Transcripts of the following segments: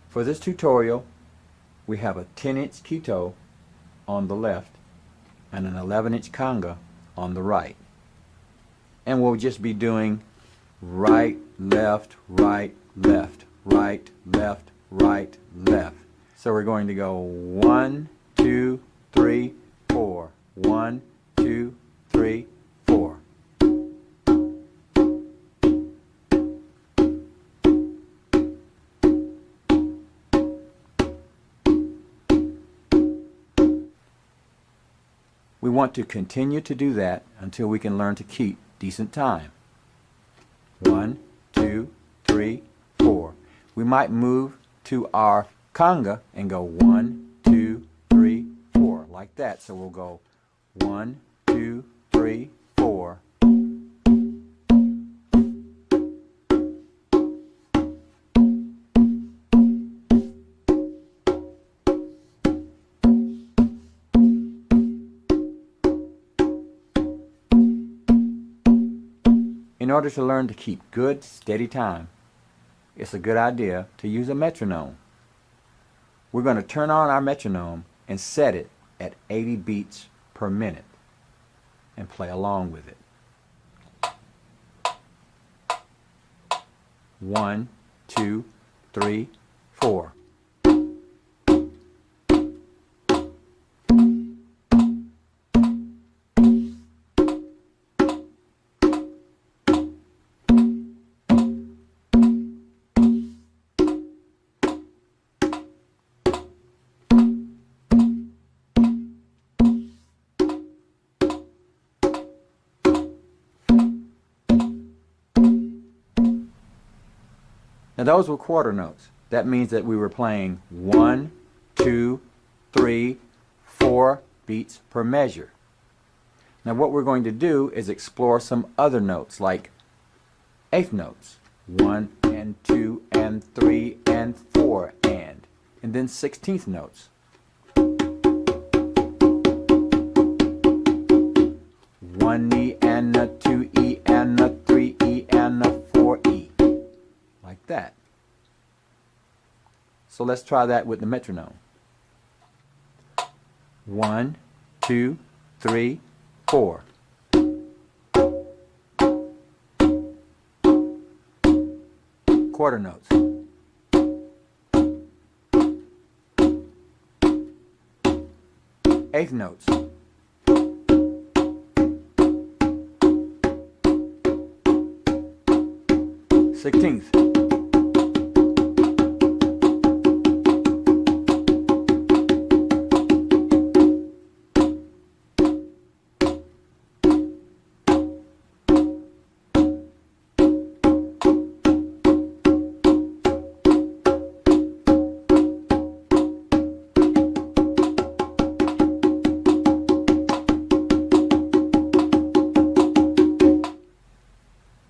For this tutorial, we have a 10-inch keto on the left and an 11-inch conga on the right. And we'll just be doing right, left, right, left, right, left, right, left. So we're going to go 1, 2, 3, 4. 1, 2, 3, 4. We want to continue to do that until we can learn to keep decent time. 1, 2, 3, 4. We might move to our conga and go 1, 2, 3, 4 like that. So we'll go 1, 2, 3, 4. In order to learn to keep good, steady time, it's a good idea to use a metronome. We're going to turn on our metronome and set it at 80 beats per minute and play along with it. 1, 2, 3, 4. Now those were quarter notes. That means that we were playing 1, 2, 3, 4 beats per measure. Now what we're going to do is explore some other notes like eighth notes. 1 and 2 and 3 and 4 and then 16th notes. 1E and a 2E and a 3E and a 4E. Like that. So let's try that with the metronome. 1, 2, 3, 4. Quarter notes. Eighth notes. 16th.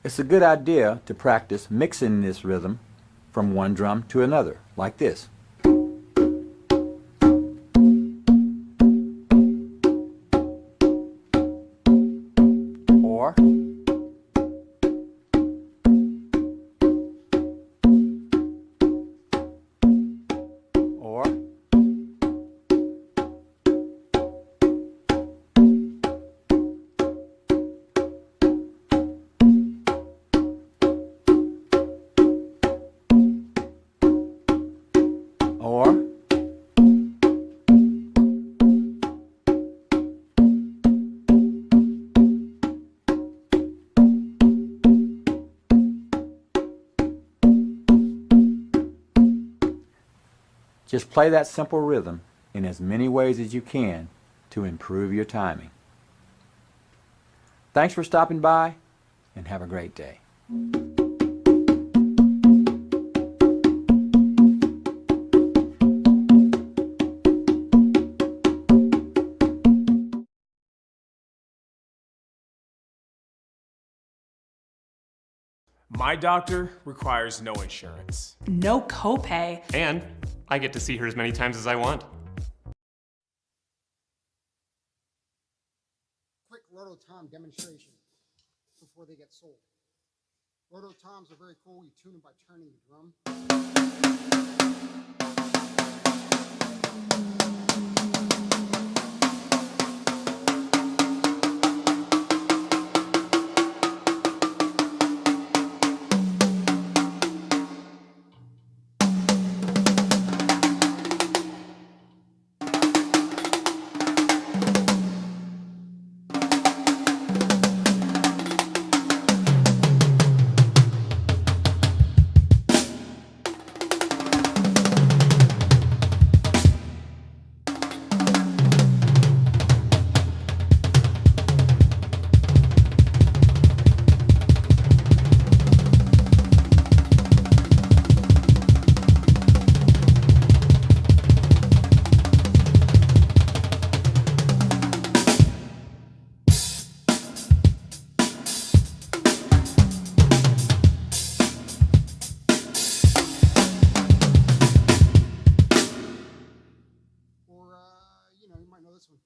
It's a good idea to practice mixing this rhythm from one drum to another, like this. Or just play that simple rhythm in as many ways as you can to improve your timing. Thanks for stopping by, and have a great day. My doctor requires no insurance. No copay. And I get to see her as many times as I want. Quick rototom demonstration before they get sold. Roto toms are very cool. You tune them by turning the drum. Or, you might know this one.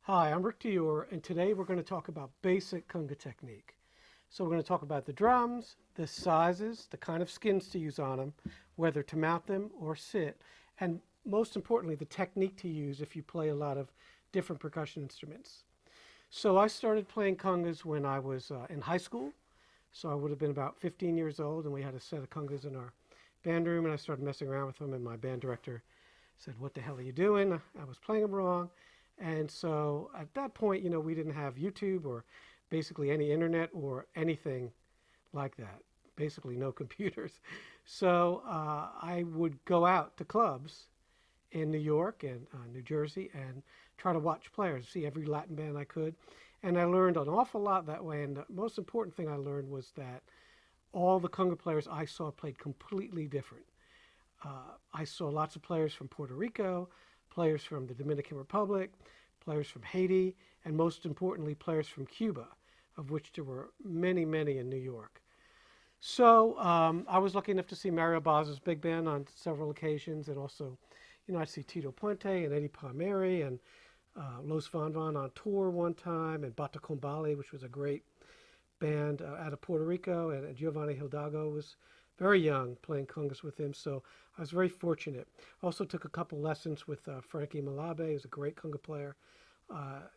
Hi, I'm Rick Dior, and today we're going to talk about basic conga technique. So we're going to talk about the drums, the sizes, the kind of skins to use on them, whether to mount them or sit, and most importantly, the technique to use if you play a lot of different percussion instruments. So I started playing congas when I was in high school. So I would have been about 15 years old, and we had a set of congas in our band room, and I started messing around with them, and my band director said, "What the hell are you doing?" I was playing them wrong. And so at that point, we didn't have YouTube or basically any internet or anything like that. Basically no computers. So I would go out to clubs in New York and New Jersey and try to watch players, see every Latin band I could. And I learned an awful lot that way. And the most important thing I learned was that all the conga players I saw played completely different. I saw lots of players from Puerto Rico, players from the Dominican Republic, players from Haiti, and most importantly, players from Cuba, of which there were many, many in New York. So I was lucky enough to see Mario Bazza's big band on several occasions, and also, I see Tito Puente and Eddie Palmieri and Los Van Van on tour one time, and Bata Combali, which was a great band out of Puerto Rico, and Giovanni Hidalgo was very young playing congas with him, so I was very fortunate. Also took a couple lessons with Frankie Malabe, who's a great conga player.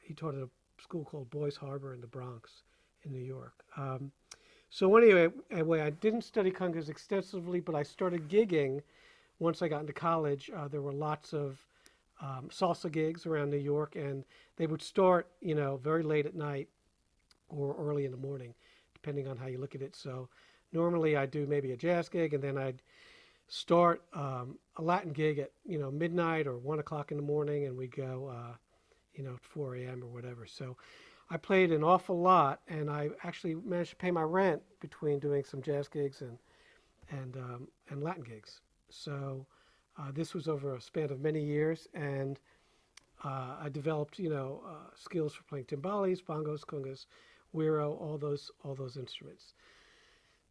He taught at a school called Boys Harbor in the Bronx in New York. So anyway, I didn't study congas extensively, but I started gigging once I got into college. There were lots of salsa gigs around New York, and they would start, very late at night or early in the morning, depending on how you look at it. So normally I'd do maybe a jazz gig, and then I'd start a Latin gig at midnight or 1 o'clock in the morning, and we'd go at 4 a.m. or whatever. So I played an awful lot, and I actually managed to pay my rent between doing some jazz gigs and Latin gigs. So this was over a span of many years, and I developed skills for playing timbales, bongos, congas, güiro, all those instruments.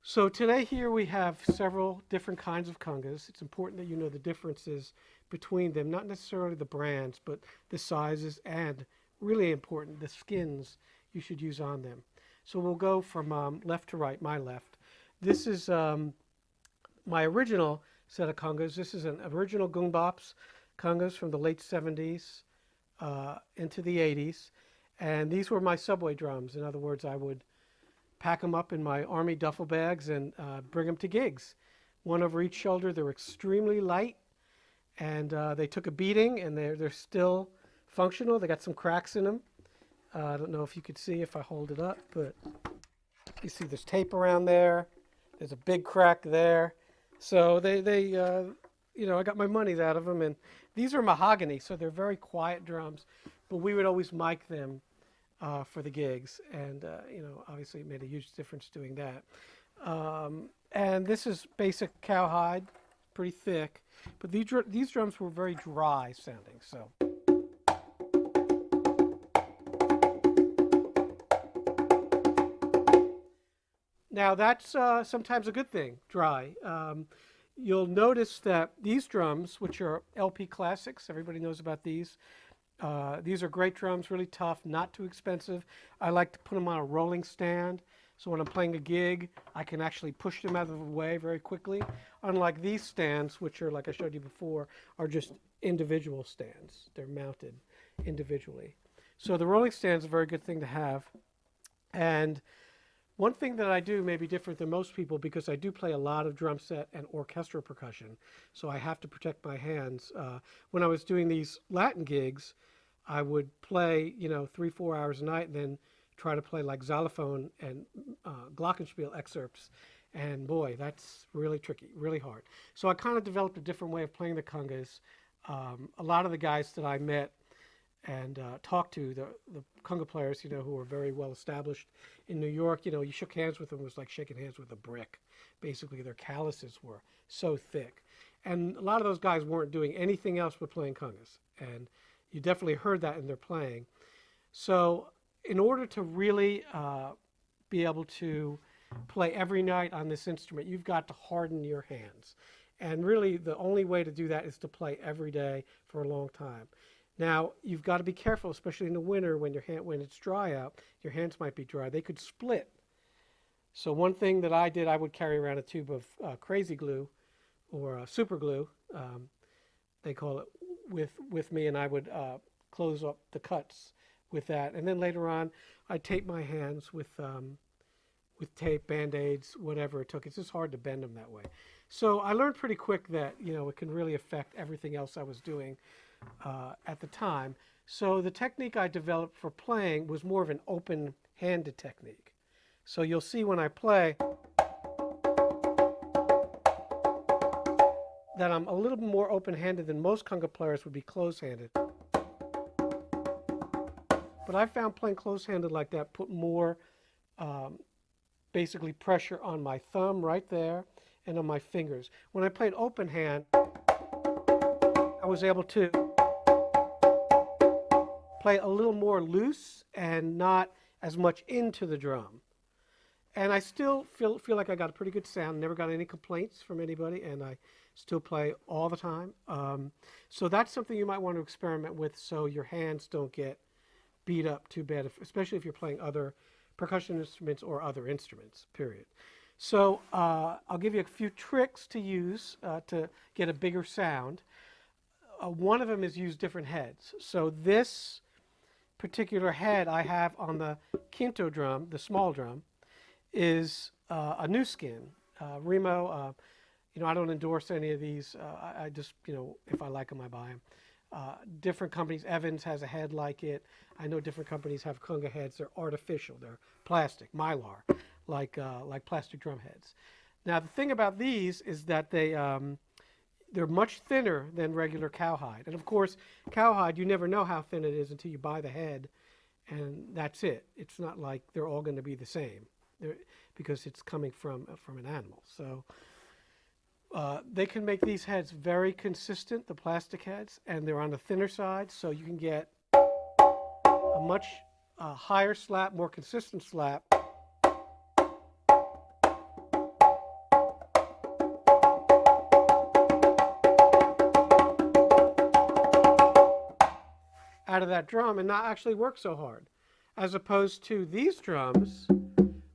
So today here we have several different kinds of congas. It's important that you know the differences between them, not necessarily the brands, but the sizes and, really important, the skins you should use on them. So we'll go from left to right, my left. This is my original set of congas. This is an original Goombops congas from the late 70s into the 80s. And these were my subway drums. In other words, I would pack them up in my army duffel bags and bring them to gigs. One over each shoulder. They're extremely light, and they took a beating, and they're still functional. They got some cracks in them. I don't know if you could see if I hold it up, but you see there's tape around there. There's a big crack there. So I got my money's out of them, and these are mahogany, so they're very quiet drums, but we would always mic them for the gigs, and obviously it made a huge difference doing that. And this is basic cowhide, pretty thick, but these drums were very dry sounding. So. Now that's sometimes a good thing, dry. You'll notice that these drums, which are LP Classics, everybody knows about these. These are great drums, really tough, not too expensive. I like to put them on a rolling stand, so when I'm playing a gig, I can actually push them out of the way very quickly. Unlike these stands, which are, like I showed you before, are just individual stands. They're mounted individually. So the rolling stand is a very good thing to have. And one thing that I do may be different than most people, because I do play a lot of drum set and orchestral percussion, so I have to protect my hands. When I was doing these Latin gigs, I would play, 3-4 hours a night, and then try to play like xylophone and glockenspiel excerpts. And boy, that's really tricky, really hard. So I kind of developed a different way of playing the congas. A lot of the guys that I met and talked to, the conga players, who were very well established in New York, you shook hands with them, it was like shaking hands with a brick. Basically, their calluses were so thick. And a lot of those guys weren't doing anything else but playing congas. And you definitely heard that in their playing. So in order to really be able to play every night on this instrument, you've got to harden your hands. And really, the only way to do that is to play every day for a long time. Now, you've got to be careful, especially in the winter when when it's dry out. Your hands might be dry. They could split. So one thing that I did, I would carry around a tube of crazy glue or super glue, they call it, with me, and I would close up the cuts with that. And then later on, I'd tape my hands with tape, Band-Aids, whatever it took. It's just hard to bend them that way. So I learned pretty quick that, it can really affect everything else I was doing at the time. So the technique I developed for playing was more of an open-handed technique. So you'll see when I play that I'm a little bit more open-handed than most conga players would be close-handed. But I found playing close-handed like that put more basically pressure on my thumb right there and on my fingers. When I played open hand, I was able to play a little more loose and not as much into the drum. And I still feel like I got a pretty good sound, never got any complaints from anybody, and I still play all the time. So that's something you might want to experiment with so your hands don't get beat up too bad, especially if you're playing other percussion instruments or other instruments, period. So I'll give you a few tricks to use to get a bigger sound. One of them is use different heads. So this particular head I have on the quinto drum, the small drum, is a new skin. Remo, I don't endorse any of these. I just, if I like them, I buy them. Different companies, Evans has a head like it. I know different companies have conga heads. They're artificial. They're plastic, mylar, like plastic drum heads. Now the thing about these is that they're much thinner than regular cowhide. And of course, cowhide, you never know how thin it is until you buy the head, and that's it. It's not like they're all going to be the same because it's coming from an animal. So they can make these heads very consistent, the plastic heads, and they're on the thinner side, so you can get a much higher slap, more consistent slap. out of that drum and not actually work so hard, as opposed to these drums,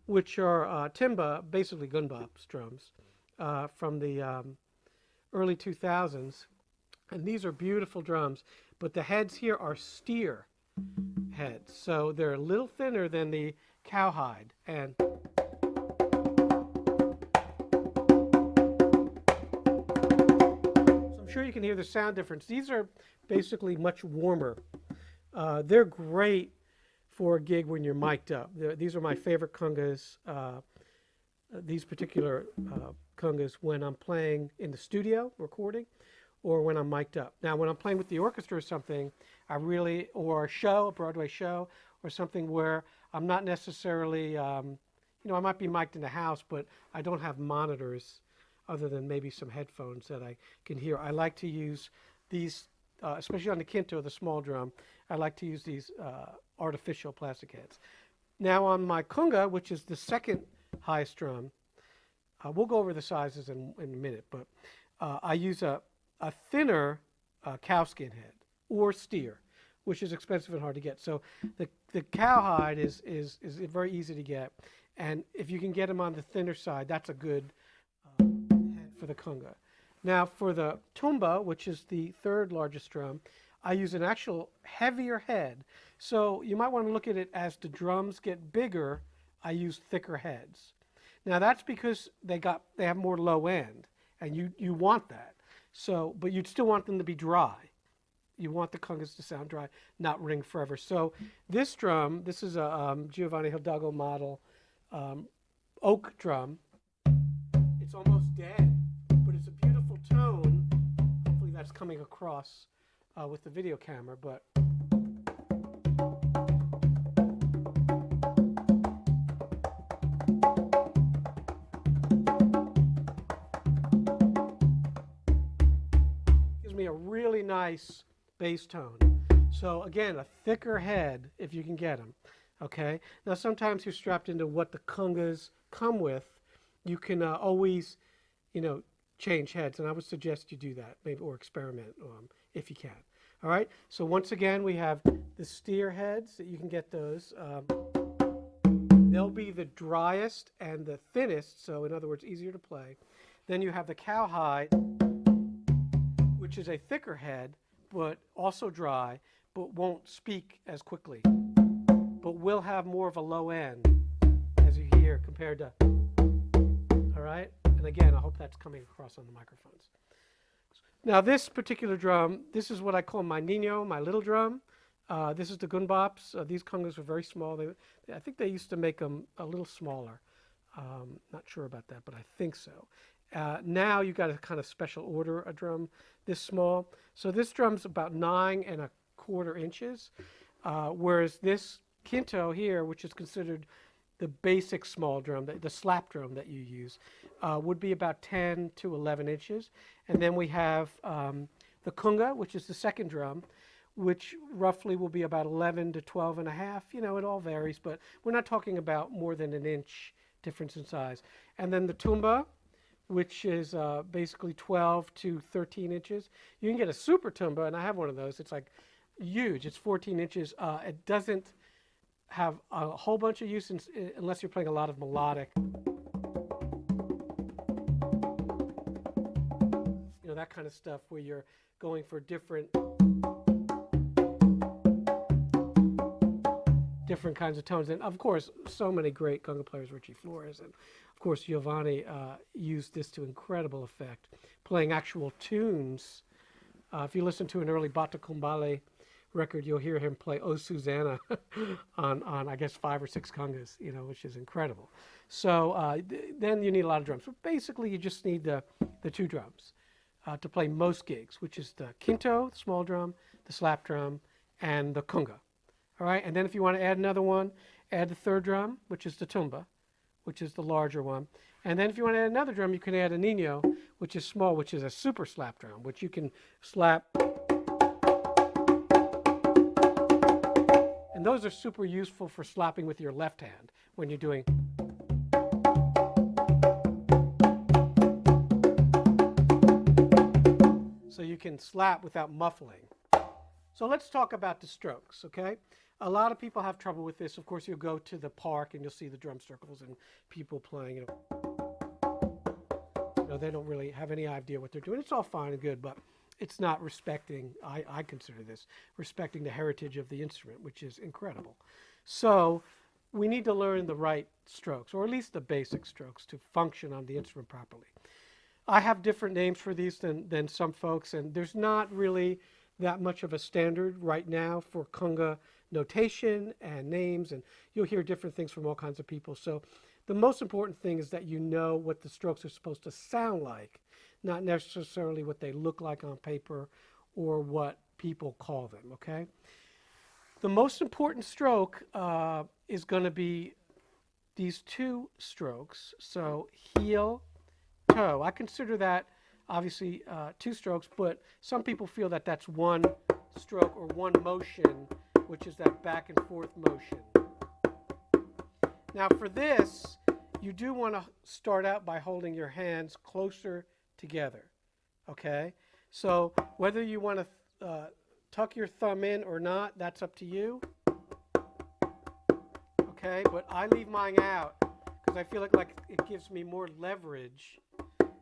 which are timba, basically gunbox drums from the early 2000s. And these are beautiful drums, but the heads here are steer heads, so they're a little thinner than the cowhide. And so I'm sure you can hear the sound difference. These are basically much warmer. They're great for a gig when you're mic'd up. These are my favorite congas, these particular congas, when I'm playing in the studio recording or when I'm mic'd up. Now, when I'm playing with the orchestra or something, or a show, a Broadway show, or something where I'm not necessarily, I might be mic'd in the house, but I don't have monitors other than maybe some headphones that I can hear. I like to use these, especially on the quinto, the small drum, I like to use these artificial plastic heads. Now on my conga, which is the second highest drum, we'll go over the sizes in a minute, but I use a thinner cowskin head or steer, which is expensive and hard to get. So the cowhide is very easy to get, and if you can get them on the thinner side, that's a good head for the conga. Now for the tumba, which is the third largest drum, I use an actual heavier head. So you might want to look at it as the drums get bigger, I use thicker heads. Now that's because they have more low end, and you want that. So, but you'd still want them to be dry. You want the congas to sound dry, not ring forever. So this drum, this is a Giovanni Hidalgo model oak drum. It's almost dead, but it's a beautiful tone. Hopefully that's coming across with the video camera, but gives me a really nice bass tone. So again, a thicker head if you can get them. Okay. Now sometimes you're strapped into what the congas come with. You can always, change heads, and I would suggest you do that, maybe, or experiment if you can. All right. So once again, we have the steer heads that you can get those. They'll be the driest and the thinnest, so in other words, easier to play. Then you have the cowhide, which is a thicker head, but also dry, but won't speak as quickly, but will have more of a low end, as you hear, compared to, all right? And again, I hope that's coming across on the microphones. Now this particular drum, this is what I call my Nino, my little drum. This is the gunbops. These congas are very small. I think they used to make them a little smaller. Not sure about that, but I think so. Now you got to kind of special order a drum this small. So this drum's about 9 1/4 inches, whereas this quinto here, which is considered the basic small drum, the slap drum that you use, would be about 10 to 11 inches. And then we have the conga, which is the second drum, which roughly will be about 11 to 12.5. It all varies, but we're not talking about more than an inch difference in size. And then the tumba, which is basically 12 to 13 inches. You can get a super tumba, and I have one of those. It's like huge. It's 14 inches. It doesn't have a whole bunch of use unless you're playing a lot of melodic. That kind of stuff where you're going for different kinds of tones. And of course, so many great conga players, Richie Flores, and of course Giovanni used this to incredible effect, playing actual tunes. If you listen to an early Bata Kumbale record, you'll hear him play O Susanna on I guess 5 or 6 congas, which is incredible. So then you need a lot of drums. But basically, you just need the 2 drums to play most gigs, which is the quinto, the small drum, the slap drum, and the conga. All right, and then if you want to add another one, add the 3rd drum, which is the tumba, which is the larger one. And then if you want to add another drum, you can add a Nino, which is small, which is a super slap drum, which you can slap. And those are super useful for slapping with your left hand when you're doing. So you can slap without muffling. So let's talk about the strokes, okay? A lot of people have trouble with this. Of course, you'll go to the park and you'll see the drum circles and people playing, they don't really have any idea what they're doing. It's all fine and good, but it's not respecting, I consider this, respecting the heritage of the instrument, which is incredible. So we need to learn the right strokes, or at least the basic strokes, to function on the instrument properly. I have different names for these than some folks, and there's not really that much of a standard right now for conga notation and names, and you'll hear different things from all kinds of people. So the most important thing is that you know what the strokes are supposed to sound like, not necessarily what they look like on paper or what people call them, okay? The most important stroke is going to be these two strokes. So heel, toe. I consider that obviously two strokes, but some people feel that that's one stroke or one motion, which is that back and forth motion. Now for this, you do want to start out by holding your hands closer together, okay? So whether you want to tuck your thumb in or not, that's up to you, okay? But I leave mine out because I feel like it gives me more leverage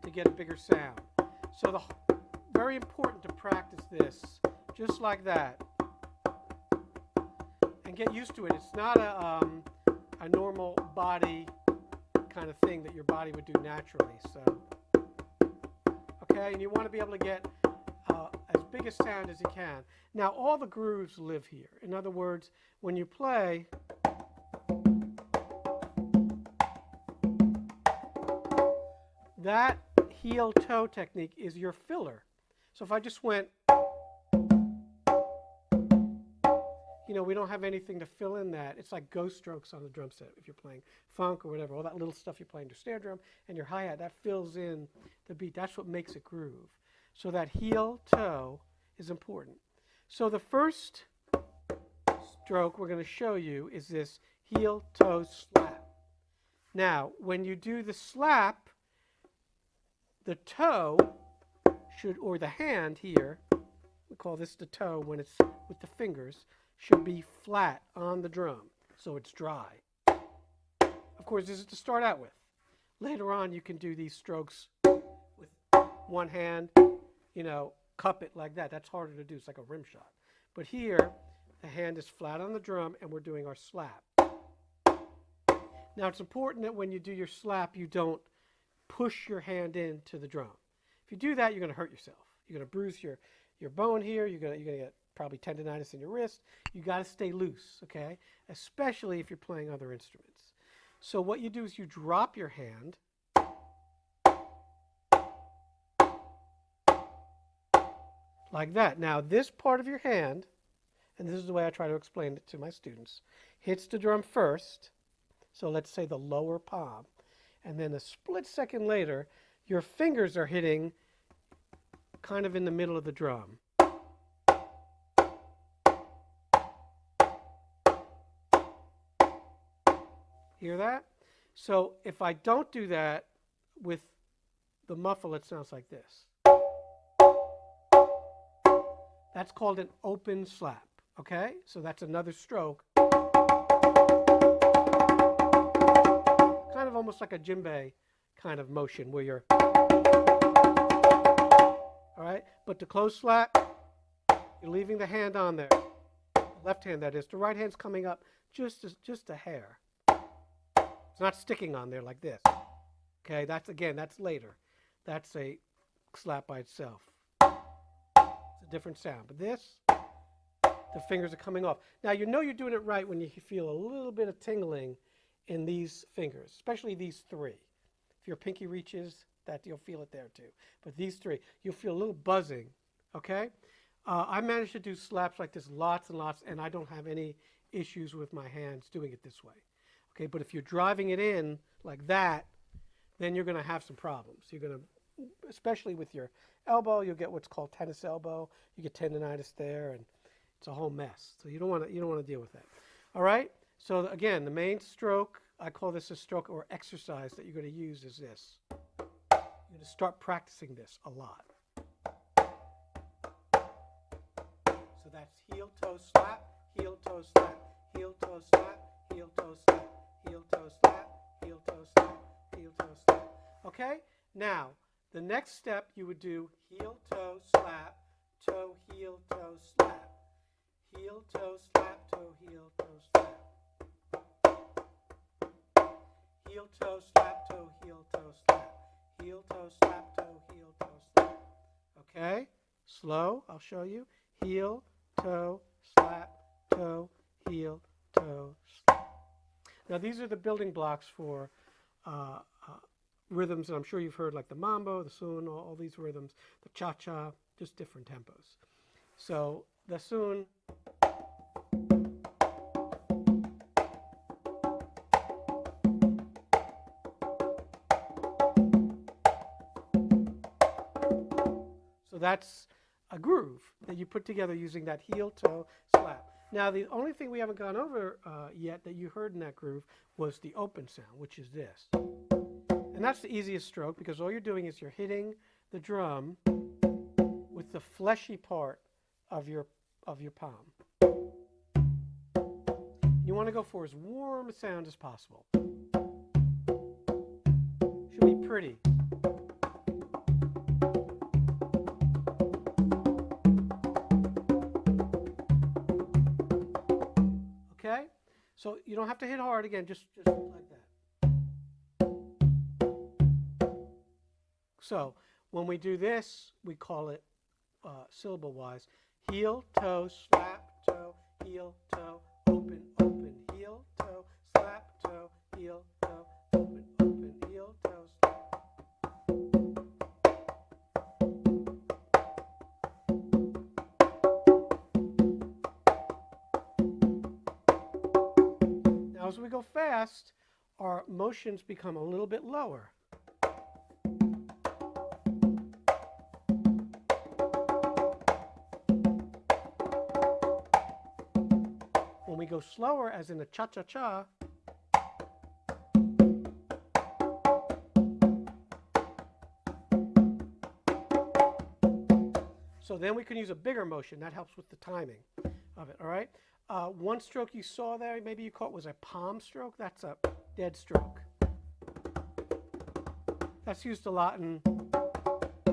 to get a bigger sound. So very important to practice this just like that and get used to it. It's not a normal body kind of thing that your body would do naturally. So, okay, and you want to be able to get as big a sound as you can. Now, all the grooves live here. In other words, when you play, that heel-toe technique is your filler. So if I just went, we don't have anything to fill in that. It's like ghost strokes on the drum set if you're playing funk or whatever. All that little stuff you're playing your snare drum and your hi-hat, that fills in the beat. That's what makes it groove. So that heel-toe is important. So the first stroke we're going to show you is this heel-toe slap. Now, when you do the slap, the toe should, or the hand here, we call this the toe when it's with the fingers, should be flat on the drum, so it's dry. Of course, this is to start out with. Later on, you can do these strokes with one hand, cup it like that. That's harder to do. It's like a rim shot. But here, the hand is flat on the drum, and we're doing our slap. Now, it's important that when you do your slap, you don't push your hand into the drum. If you do that, you're going to hurt yourself. You're going to bruise your bone here. You're going to get probably tendonitis in your wrist. You got to stay loose, okay? Especially if you're playing other instruments. So what you do is you drop your hand like that. Now this part of your hand, and this is the way I try to explain it to my students, hits the drum first. So let's say the lower palm. And then a split second later, your fingers are hitting kind of in the middle of the drum. Hear that? So if I don't do that with the muffle, it sounds like this. That's called an open slap, okay? So that's another stroke. Kind of almost like a djembe kind of motion where you're, all right? But the close slap, you're leaving the hand on there. The left hand, that is. The right hand's coming up just a hair. It's not sticking on there like this. Okay, that's later. That's a slap by itself. It's a different sound. But this, the fingers are coming off. Now, you know you're doing it right when you feel a little bit of tingling in these fingers, especially these three. If your pinky reaches, that you'll feel it there too. But these three, you'll feel a little buzzing, okay? I managed to do slaps like this lots and lots, and I don't have any issues with my hands doing it this way. Okay, but if you're driving it in like that, then you're going to have some problems. You're going to, especially with your elbow, you'll get what's called tennis elbow. You get tendonitis there, and it's a whole mess. So you don't want to deal with that. All right. So again, the main stroke, I call this a stroke or exercise that you're going to use is this. You're going to start practicing this a lot. So That's heel, toe, slap, heel, toe, slap, heel, toe, slap, heel, toe, slap, heel, toe, slap, heel, toe, slap, heel, toe, slap. Okay? Now, the next step you would do heel, toe, slap, toe, heel, toe, slap. Heel, toe, slap, toe, heel, toe, slap. Heel, toe, slap, toe, heel, toe, slap. Heel, toe, slap, toe, heel, toe, slap. Okay? Slow, I'll show you. Heel, toe, slap, toe, heel, toe, slap. Now these are the building blocks for rhythms that I'm sure you've heard, like the mambo, the sun, all these rhythms, the cha-cha, just different tempos. So the sun. So that's a groove that you put together using that heel, toe, slap. Now the only thing we haven't gone over yet that you heard in that groove was the open sound, which is this. And that's the easiest stroke because all you're doing is you're hitting the drum with the fleshy part of your palm. You want to go for as warm a sound as possible. Should be pretty. Okay? So you don't have to hit hard again, just like that. So when we do this, we call it syllable-wise. Heel, toe, slap, toe, heel, toe, open, open, heel, toe, slap, toe, heel, toe, open, open, heel, toe, slap. Now as we go fast, our motions become a little bit lower. When we go slower, as in a cha-cha-cha, so then we can use a bigger motion. That helps with the timing of it, all right? One stroke you saw there, maybe you caught, was a palm stroke. That's a dead stroke. That's used a lot in a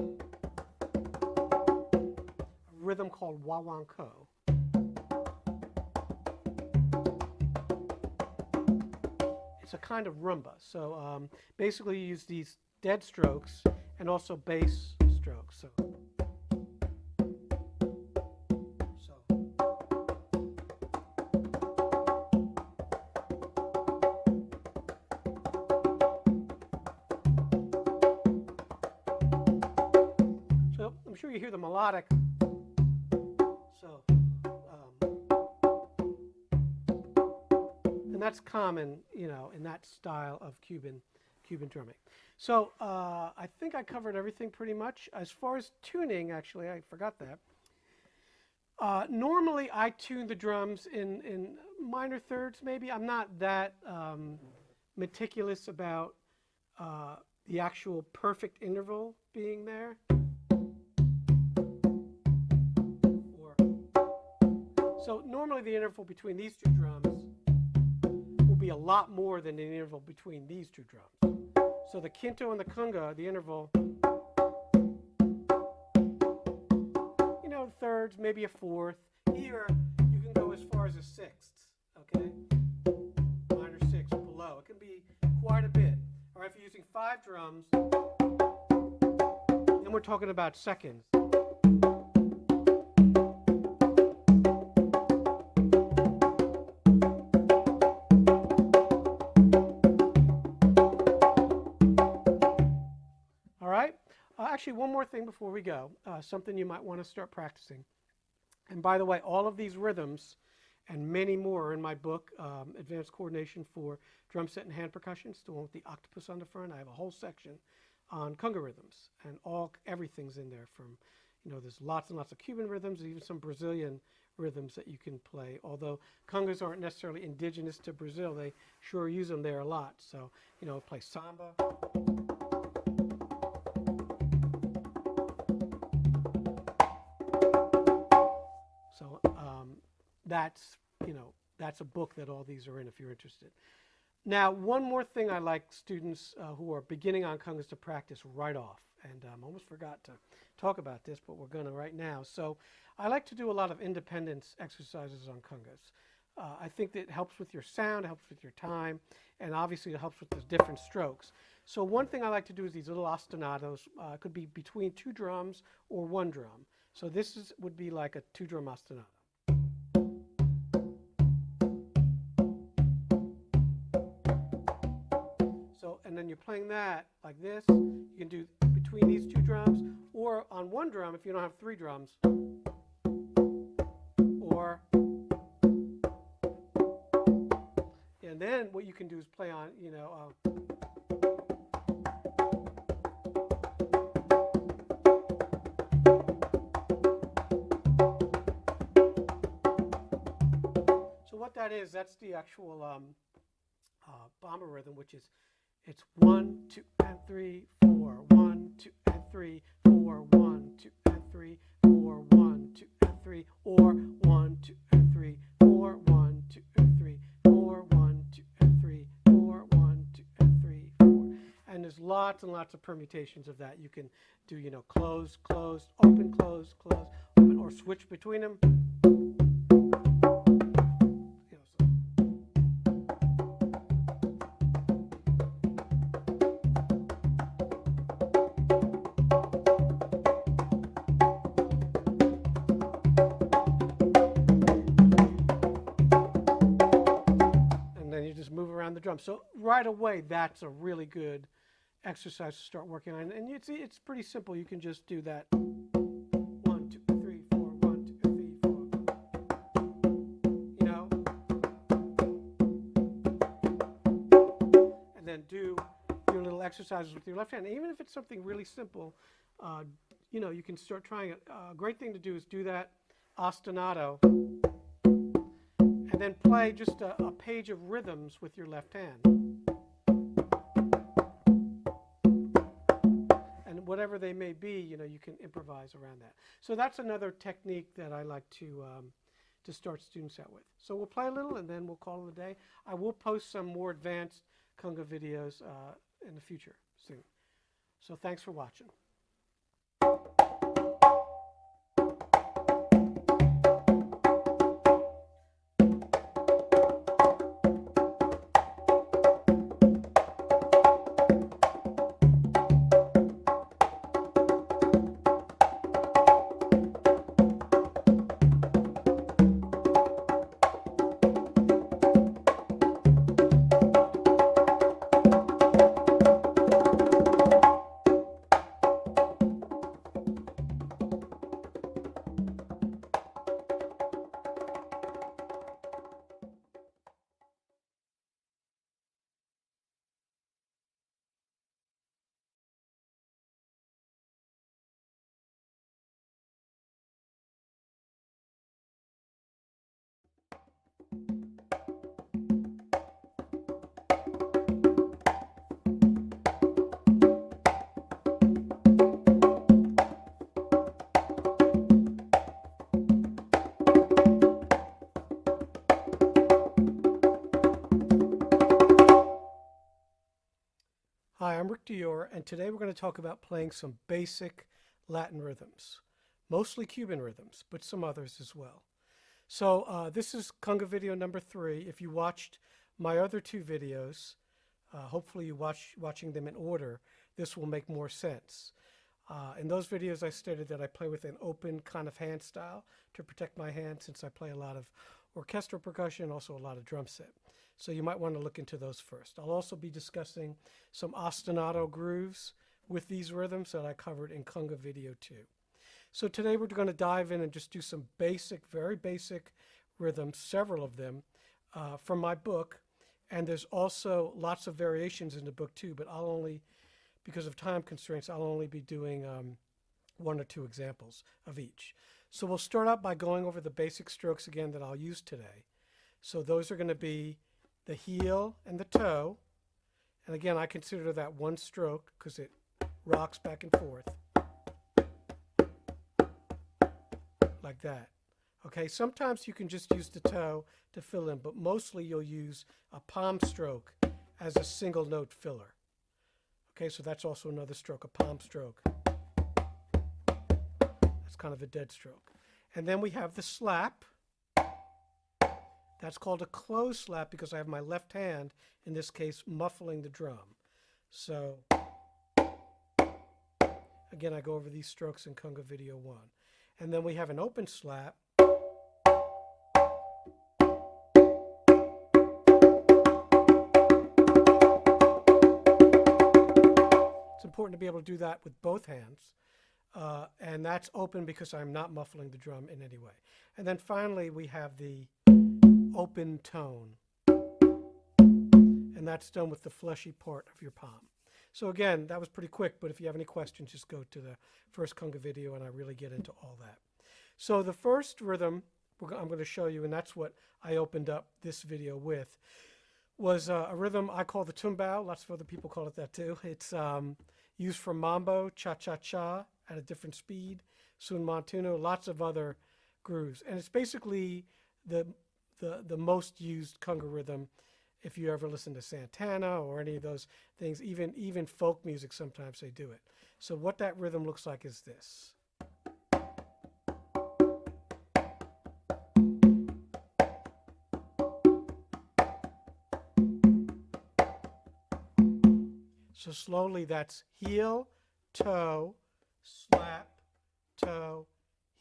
rhythm called wawanko. It's a kind of rumba. So basically you use these dead strokes and also bass strokes. So I'm sure you hear the melodic. So and that's common, you know, in that style of Cuban drumming. So I think I covered everything pretty much. As far as tuning, actually, I forgot that. Normally, I tune the drums in minor thirds, maybe. I'm not that meticulous about the actual perfect interval being there. So normally the interval between these two drums will be a lot more than the interval between these two drums. So the quinto and the conga, the interval, you know, thirds, maybe a fourth. Here, you can go as far as a sixth, okay? Minor sixth or below. It can be quite a bit. All right, if you're using 5 drums, then we're talking about seconds. Actually, one more thing before we go, something you might want to start practicing. And by the way, all of these rhythms and many more are in my book, Advanced Coordination for Drum Set and Hand Percussion. It's the one with the octopus on the front. I have a whole section on conga rhythms, and everything's in there. From, you know, there's lots and lots of Cuban rhythms, even some Brazilian rhythms that you can play. Although congas aren't necessarily indigenous to Brazil, they sure use them there a lot. So, you know, play samba. So that's, that's a book that all these are in if you're interested. Now, one more thing I like students who are beginning on congas to practice right off. And I almost forgot to talk about this, but we're going to right now. So I like to do a lot of independence exercises on congas. I think that it helps with your sound, it helps with your time, and obviously it helps with the different strokes. So one thing I like to do is these little ostinatos. It could be between 2 drums or 1 drum. So this would be like a 2-drum ostinato. So, and then you're playing that like this. You can do between these 2 drums, or on 1 drum if you don't have 3 drums, or, and then what you can do is play on, so what that is, that's the actual bomber rhythm, which is it's 1, 2, and 3, 4, 1, 2, and 3, 4, 1, 2, and 3, 4, 1, 2, and 3, or 1, 2, and 3, 4, 1, 2, and 3, 4, 1, 2, and 3, 4, 1, 2, and 3, 4. And there's lots and lots of permutations of that. You can do, close, close, open, close, close, open, or switch between them. Move around the drum. So right away, that's a really good exercise to start working on. And it's pretty simple. You can just do that. 1, 2, 3, 4, 1, 2, 3, 4. And then do your little exercises with your left hand. And even if it's something really simple, you can start trying it. A great thing to do is do that ostinato. And then play just a page of rhythms with your left hand. And whatever they may be, you can improvise around that. So that's another technique that I like to start students out with. So we'll play a little and then we'll call it a day. I will post some more advanced conga videos in the future soon. So thanks for watching. Hi, I'm Rick Dior, and today we're going to talk about playing some basic Latin rhythms, mostly Cuban rhythms, but some others as well. So this is conga video number 3. If you watched my other 2 videos, hopefully you watching them in order, this will make more sense. In those videos I stated that I play with an open kind of hand style to protect my hand, since I play a lot of orchestral percussion and also a lot of drum set. So you might want to look into those first. I'll also be discussing some ostinato grooves with these rhythms that I covered in conga video 2. So today we're going to dive in and just do some basic, very basic rhythms, several of them, from my book. And there's also lots of variations in the book too, but I'll only, because of time constraints, I'll only be doing 1 or 2 examples of each. So we'll start out by going over the basic strokes again that I'll use today. So those are going to be the heel and the toe. And again, I consider that one stroke because it rocks back and forth like that. Okay, sometimes you can just use the toe to fill in, but mostly you'll use a palm stroke as a single note filler. Okay, so that's also another stroke, a palm stroke. That's kind of a dead stroke. And then we have the slap. That's called a closed slap because I have my left hand, in this case, muffling the drum. So, again, I go over these strokes in Conga Video 1. And then we have an open slap. It's important to be able to do that with both hands. And that's open because I'm not muffling the drum in any way. And then finally, we have the open tone. And that's done with the fleshy part of your palm. So again, that was pretty quick, but if you have any questions, just go to the first Conga video and I really get into all that. So the first rhythm I'm going to show you, and that's what I opened up this video with, was a rhythm I call the tumbao. Lots of other people call it that too. It's used for mambo, cha-cha-cha at a different speed, sun montuno, lots of other grooves. And it's basically the most used conga rhythm. If you ever listen to Santana or any of those things, even folk music, sometimes they do it. So what that rhythm looks like is this. So slowly that's heel, toe, slap, toe,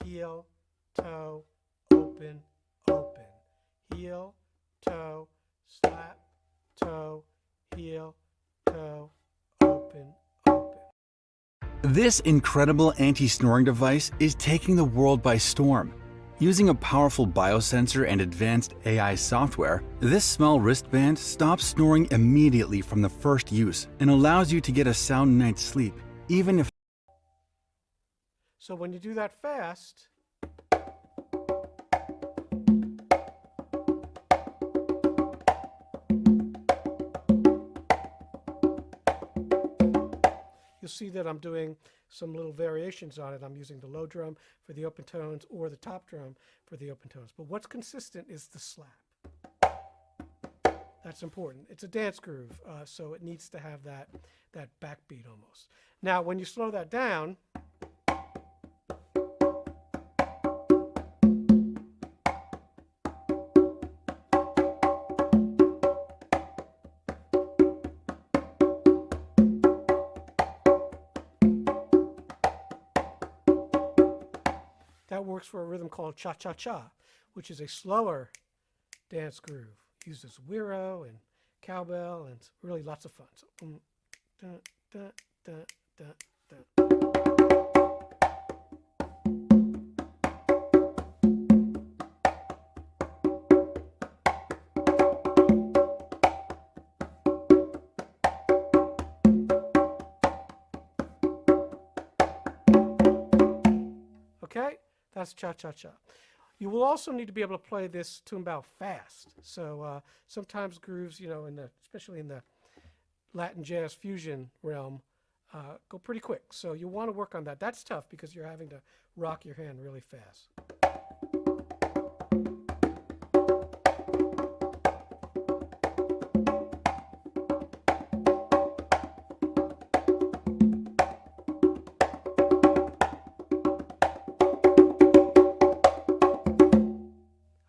heel, toe, open, open. Heel, toe, slap, toe, heel, toe, open, open. This incredible anti-snoring device is taking the world by storm. Using a powerful biosensor and advanced AI software, this small wristband stops snoring immediately from the first use and allows you to get a sound night's sleep, even if... So when you do that fast, you'll see that I'm doing some little variations on it. I'm using the low drum for the open tones or the top drum for the open tones. But what's consistent is the slap. That's important. It's a dance groove, so it needs to have that backbeat almost. Now, when you slow that down, that works for a rhythm called cha-cha-cha, which is a slower dance groove. Uses güiro and cowbell, and it's really lots of fun. So, da, da, da, da, da. Okay, that's cha-cha-cha. You will also need to be able to play this tumbao fast. So sometimes grooves, especially in the Latin jazz fusion realm, go pretty quick. So you want to work on that. That's tough because you're having to rock your hand really fast.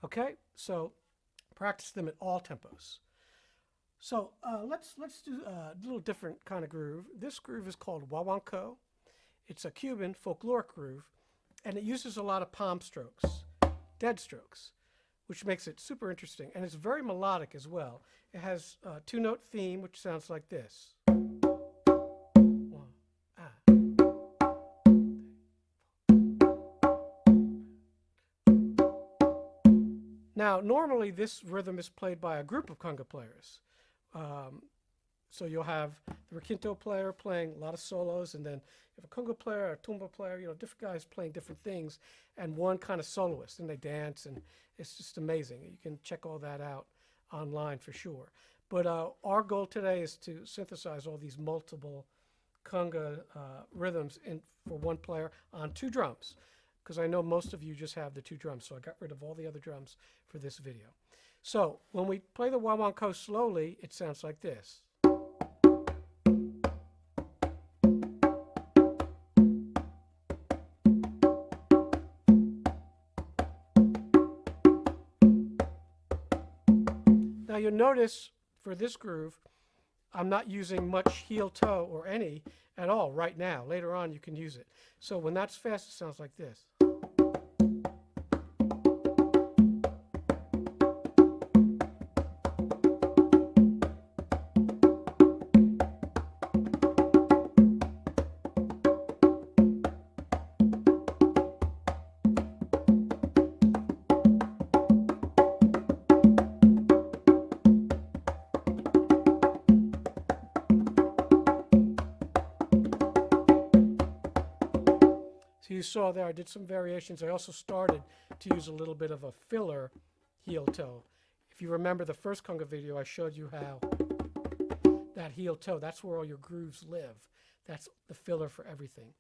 Okay, so practice them at all tempos. So let's do a little different kind of groove. This groove is called guaguancó. It's a Cuban folkloric groove, and it uses a lot of palm strokes, dead strokes, which makes it super interesting. And it's very melodic as well. It has a two-note theme, which sounds like this. Now, normally this rhythm is played by a group of conga players. So you'll have the requinto player playing a lot of solos, and then you have a conga player, a tumba player, different guys playing different things, and one kind of soloist, and they dance, and it's just amazing. You can check all that out online for sure. But our goal today is to synthesize all these multiple conga rhythms for one player on two drums. because I know most of you just have the 2 drums, so I got rid of all the other drums for this video. So when we play the Wawanko slowly, it sounds like this. Now you'll notice for this groove, I'm not using much heel toe or any at all right now. Later on you can use it. So when that's fast, it sounds like this. So you saw there I did some variations. I also started to use a little bit of a filler heel toe. If you remember the first conga video, I showed you how that heel toe, that's where all your grooves live. That's the filler for everything.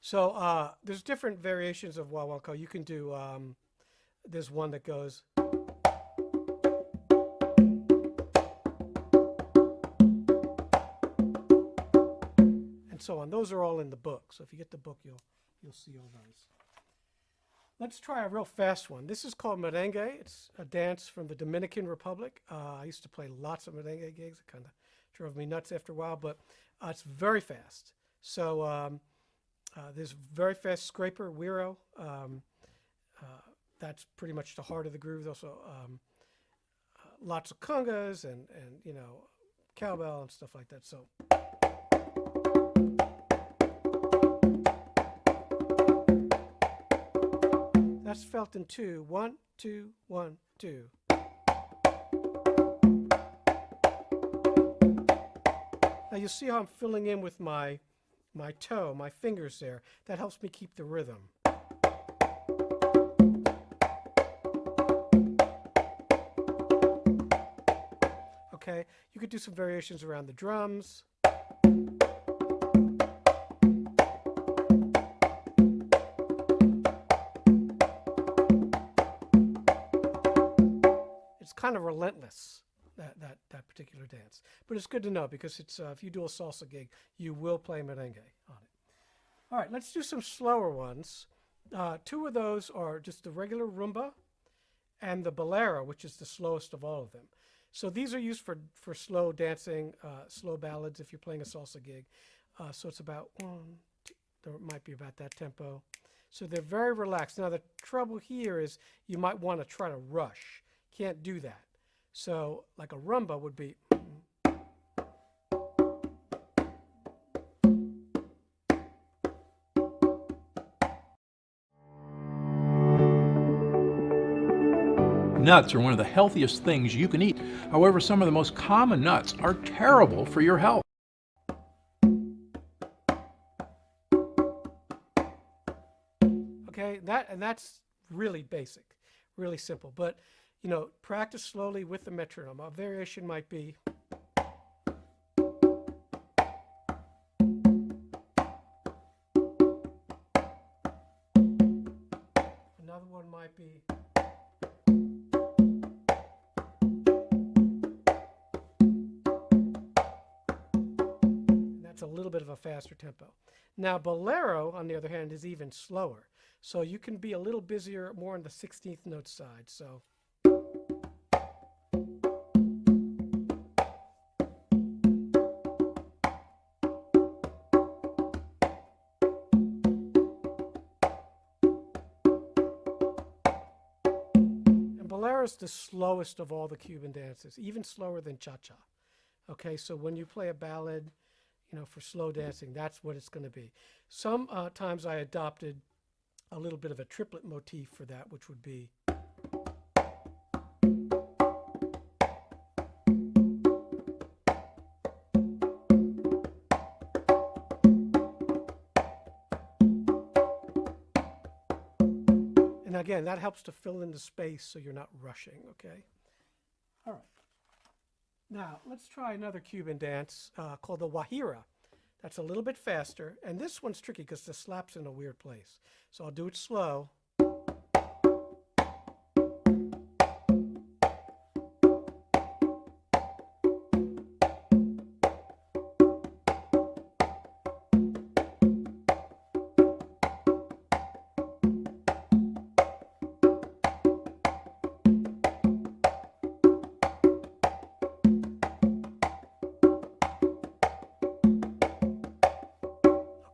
So there's different variations of Wawanko. You can do, there's one that goes. And so on. Those are all in the book. So if you get the book, you'll see all those. Let's try a real fast one. This is called merengue. It's a dance from the Dominican Republic. I used to play lots of merengue gigs. It kind of drove me nuts after a while, but it's very fast. So there's very fast scraper, güiro. That's pretty much the heart of the groove. There's also lots of congas and you know, cowbell and stuff like that. So. That's felt in 2. 1, 2, 1, 2. Now you see how I'm filling in with my toe, my fingers there. That helps me keep the rhythm. Okay, you could do some variations around the drums. Kind of relentless, that particular dance, but it's good to know because it's if you do a salsa gig, you will play merengue on it. All right, let's do some slower ones. 2 of those are just the regular rumba and the bolero, which is the slowest of all of them. So these are used for slow dancing, slow ballads if you're playing a salsa gig. So it's about 1, 2, there might be about that tempo. So they're very relaxed. Now the trouble here is you might want to try to rush. Can't do that. So like a rumba would be. Nuts are one of the healthiest things you can eat. However, some of the most common nuts are terrible for your health. Okay, that's really basic, really simple. But you know, practice slowly with the metronome. A variation might be. Another one might be. And that's a little bit of a faster tempo. Now, bolero, on the other hand, is even slower. So you can be a little busier, more on the 16th note side. So. Bolero is the slowest of all the Cuban dances, even slower than cha-cha. Okay, so when you play a ballad, you know, for slow dancing, that's what it's going to be. Sometimes I adopted a little bit of a triplet motif for that, which would be. And again, that helps to fill in the space so you're not rushing, okay? All right. Now, let's try another Cuban dance called the Guajira. That's a little bit faster. And this one's tricky because the slap's in a weird place. So I'll do it slow.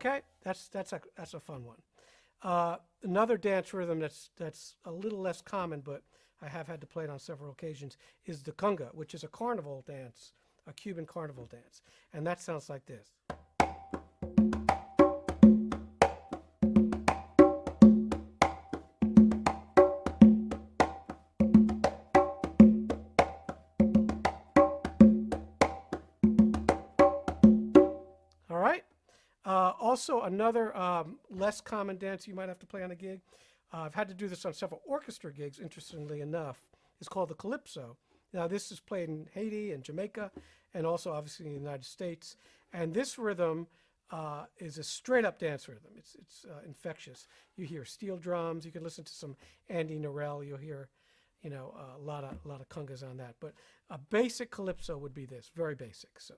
Okay, that's a fun one. Another dance rhythm that's a little less common, but I have had to play it on several occasions, is the conga, which is a carnival dance, a Cuban carnival dance, and that sounds like this. All right. Also, another less common dance you might have to play on a gig, I've had to do this on several orchestra gigs, interestingly enough, is called the calypso. Now, this is played in Haiti and Jamaica, and also obviously in the United States. And this rhythm is a straight-up dance rhythm. It's infectious. You hear steel drums. You can listen to some Andy Narell. You'll hear, you know, a lot of congas on that. But a basic calypso would be this, very basic. So.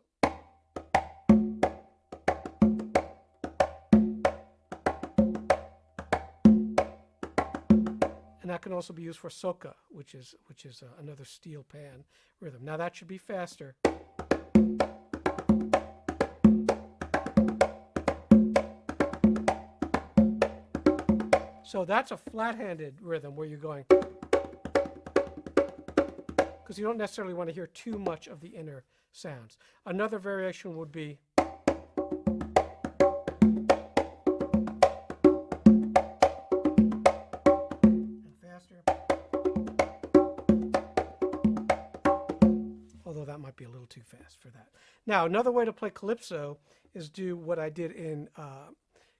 And that can also be used for soca, which is another steel pan rhythm. Now that should be faster. So that's a flat-handed rhythm where you're going, because you don't necessarily want to hear too much of the inner sounds. Another variation would be although that might be a little too fast for that. Now, another way to play calypso is do what I did in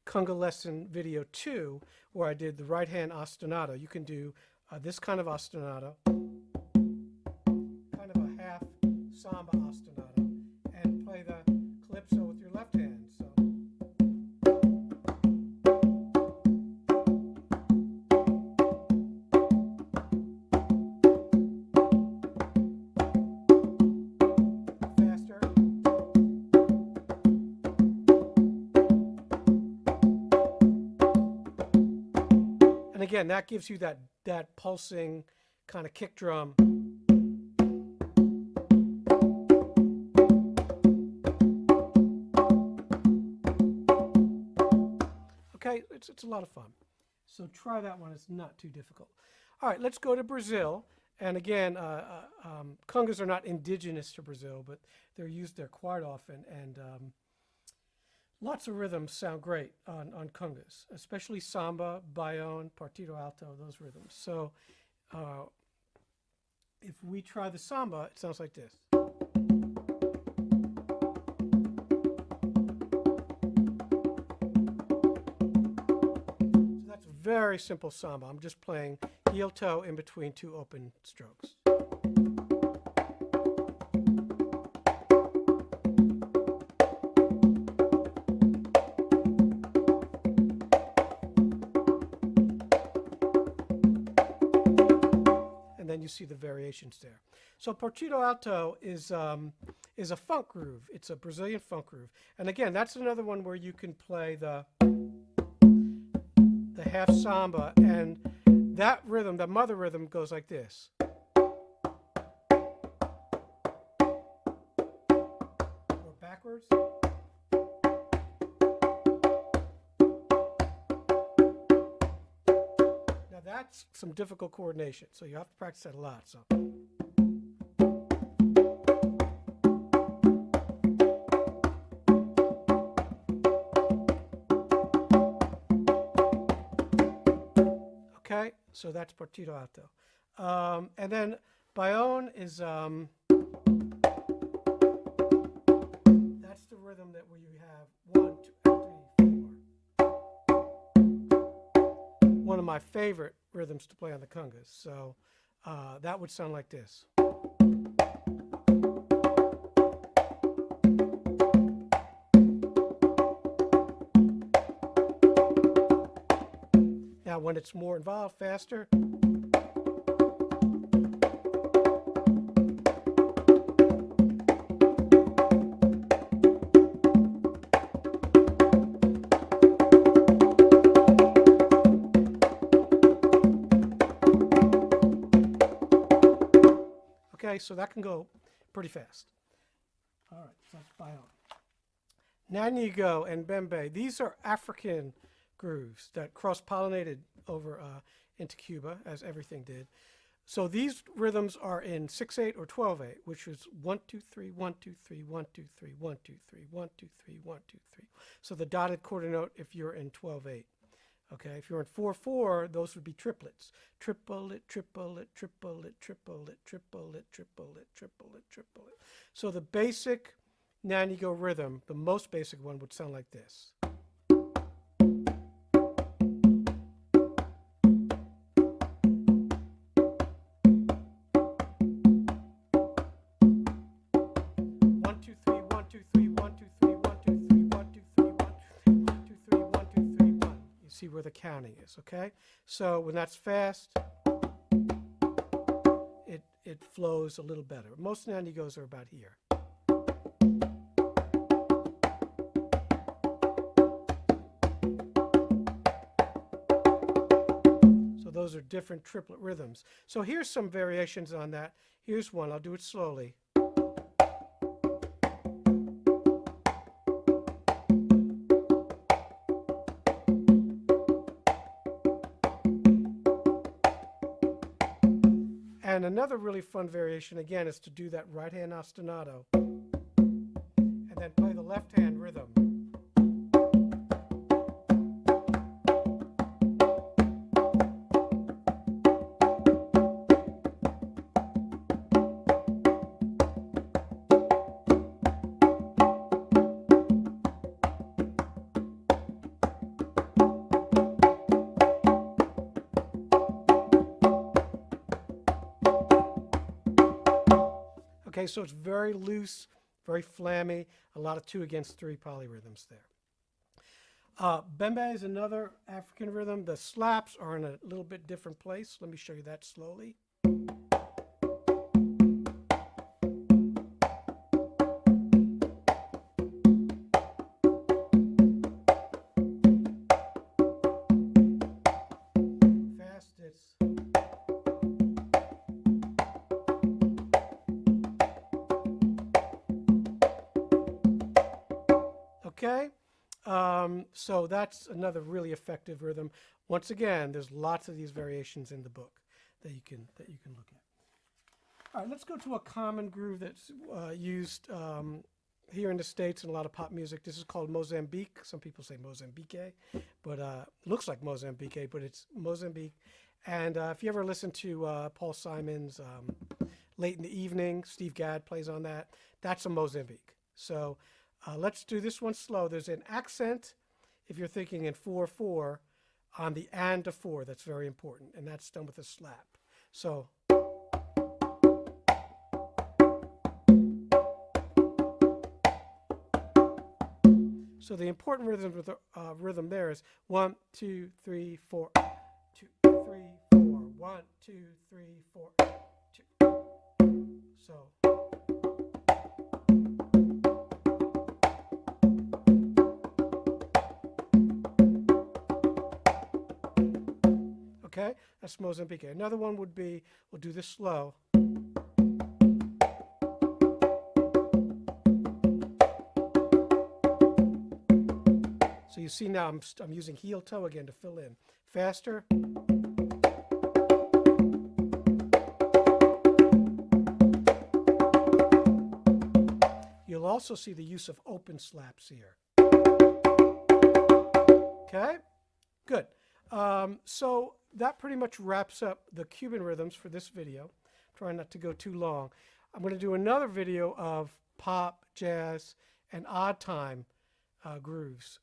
conga lesson video 2, where I did the right hand ostinato. You can do this kind of ostinato, kind of a half samba ostinato, and play the calypso with your left hand. So. And again, that gives you that pulsing kind of kick drum. Okay, it's a lot of fun. So try that one. It's not too difficult. All right, let's go to Brazil. And again, congas are not indigenous to Brazil, but they're used there quite often. And lots of rhythms sound great on congas, especially samba, bayon, partido alto, those rhythms. So if we try the samba, it sounds like this. So that's a very simple samba. I'm just playing heel toe in between two open strokes. You see the variations there. So Partido Alto is a funk groove. It's a Brazilian funk groove. And again, that's another one where you can play the half samba, and that rhythm, the mother rhythm, goes like this. Or backwards. That's some difficult coordination, so you have to practice that a lot. So. Okay, so that's Partido Alto. And then Bayon is, that's the rhythm that where you have 1, 2, 3, 4. One of my favorite rhythms to play on the congas. So that would sound like this. when it's more involved, faster. Okay, so that can go pretty fast. All right, so that's Bayon. Nanigo and Bembe, these are African grooves that cross-pollinated over into Cuba, as everything did. So these rhythms are in 6/8 or 12/8, which is 1 2 3 1 2 3 1 2 3 1 2 3 1 2 3 1 2 3. So the dotted quarter note if you're in 12/8. Okay, if you're in 4/4, those would be triplets. Triplet, triplet, triplet, triplet, triplet, triplet, triplet, triplet. So the basic Nanigo rhythm, the most basic one, would sound like this. Where the counting is, okay? So when that's fast, it flows a little better. Most Nanigos are about here. So those are different triplet rhythms. So here's some variations on that. Here's one. I'll do it slowly. And another really fun variation, again, is to do that right hand ostinato and then play the left hand rhythm. Okay, so it's very loose, very flammy, a lot of 2 against 3 polyrhythms there. Bembe is another African rhythm. The slaps are in a little bit different place. Let me show you that slowly. Fast, it's... Okay, so that's another really effective rhythm. Once again, there's lots of these variations in the book that you can look at. All right, let's go to a common groove that's used here in the States in a lot of pop music. This is called Mozambique. Some people say Mozambique, but it looks like Mozambique, but it's Mozambique. And if you ever listen to Paul Simon's Late in the Evening, Steve Gadd plays on that. That's a Mozambique. So let's do this one slow. There's an accent, if you're thinking in 4/4, on the and to 4. That's very important, and that's done with a slap. So. So the important rhythm with the rhythm there is 1 2 3 4 2 3 4 1 2 3 4 2. So. Okay, that's Mozambique. Another one would be, we'll do this slow. So you see now I'm using heel toe again to fill in. Faster. You'll also see the use of open slaps here. Okay, good. So that pretty much wraps up the Cuban rhythms for this video. Trying not to go too long. I'm going to do another video of pop, jazz, and odd time grooves,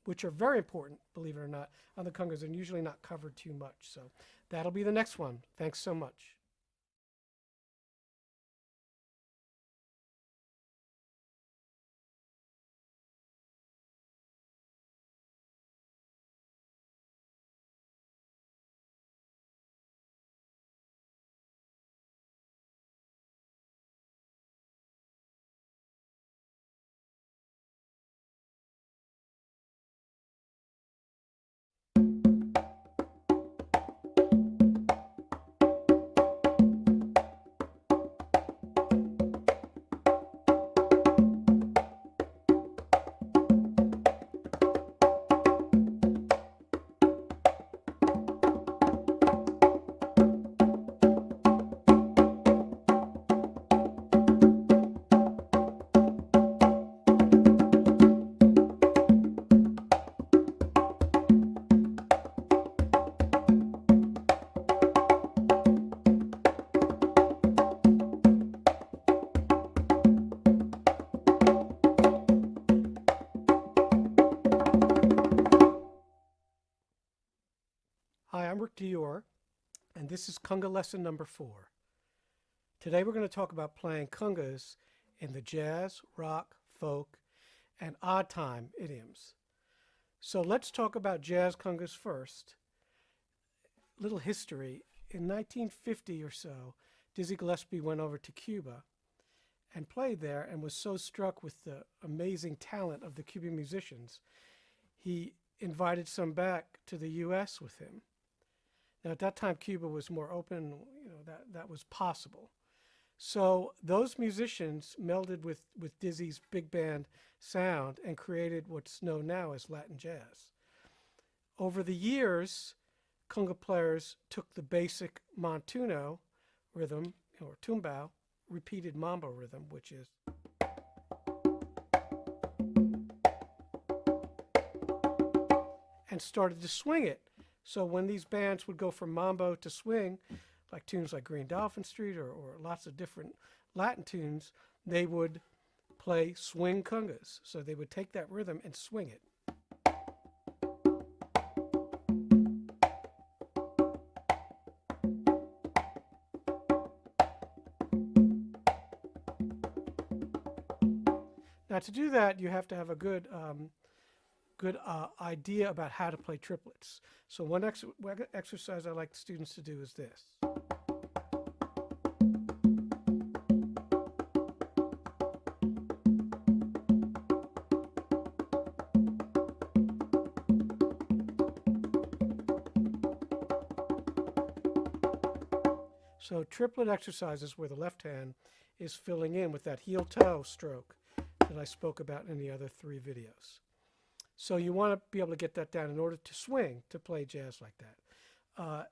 which are very important, believe it or not, on the congas and usually not covered too much. So that'll be the next one. Thanks so much. Rick Dior, and this is conga lesson number 4. Today we're going to talk about playing congas in the jazz, rock, folk, and odd time idioms. So let's talk about jazz congas first. Little history. In 1950 or so, Dizzy Gillespie went over to Cuba and played there and was so struck with the amazing talent of the Cuban musicians, he invited some back to the U.S. with him. Now, at that time, Cuba was more open, that was possible. So those musicians melded with Dizzy's big band sound and created what's known now as Latin jazz. Over the years, conga players took the basic montuno rhythm, or tumbao, repeated mambo rhythm, which is and started to swing it. So when these bands would go from mambo to swing, like tunes like Green Dolphin Street or lots of different Latin tunes, they would play swing congas. So they would take that rhythm and swing it. Now to do that, you have to have a good idea about how to play triplets. So one exercise I like students to do is this. So triplet exercises where the left hand is filling in with that heel-toe stroke that I spoke about in the other 3 videos. So you want to be able to get that down in order to swing, to play jazz like that.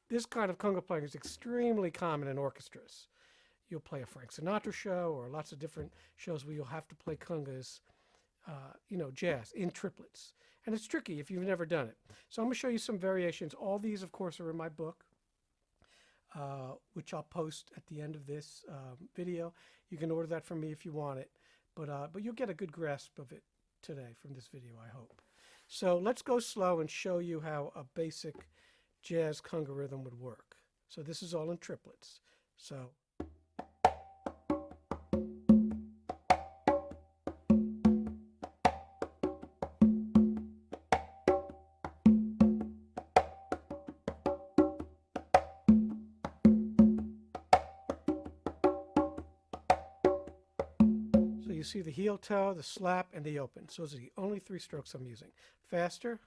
This kind of conga playing is extremely common in orchestras. You'll play a Frank Sinatra show or lots of different shows where you'll have to play congas, jazz in triplets. And it's tricky if you've never done it. So I'm going to show you some variations. All these, of course, are in my book, which I'll post at the end of this video. You can order that from me if you want it. But you'll get a good grasp of it today from this video, I hope. So let's go slow and show you how a basic jazz conga rhythm would work. So this is all in triplets. So you see the heel toe, the slap, and the open. So those are the only 3 strokes I'm using. Faster.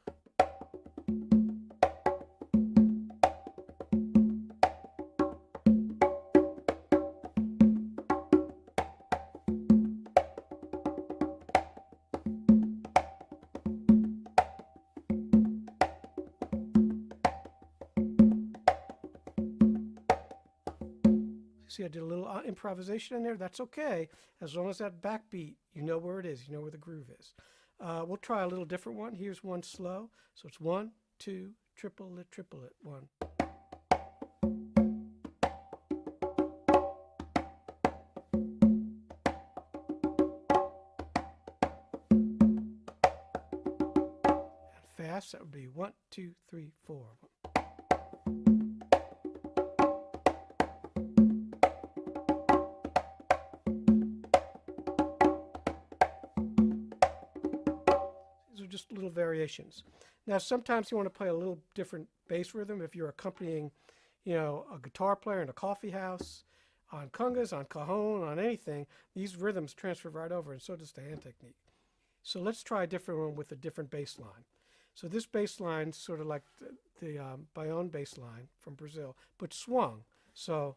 See, I did a little improvisation in there. That's okay, as long as that backbeat, you know where it is, you know where the groove is. We'll try a little different one. Here's one slow. So it's 1, 2, triplet, 1. And fast, that would be 1, 2, 3, 4. Just little variations. Now sometimes you want to play a little different bass rhythm if you're accompanying, a guitar player in a coffee house, on congas, on cajon, on anything. These rhythms transfer right over, and so does the hand technique. So let's try a different one with a different bass line. So this bass line is sort of like the Baião bass line from Brazil, but swung. So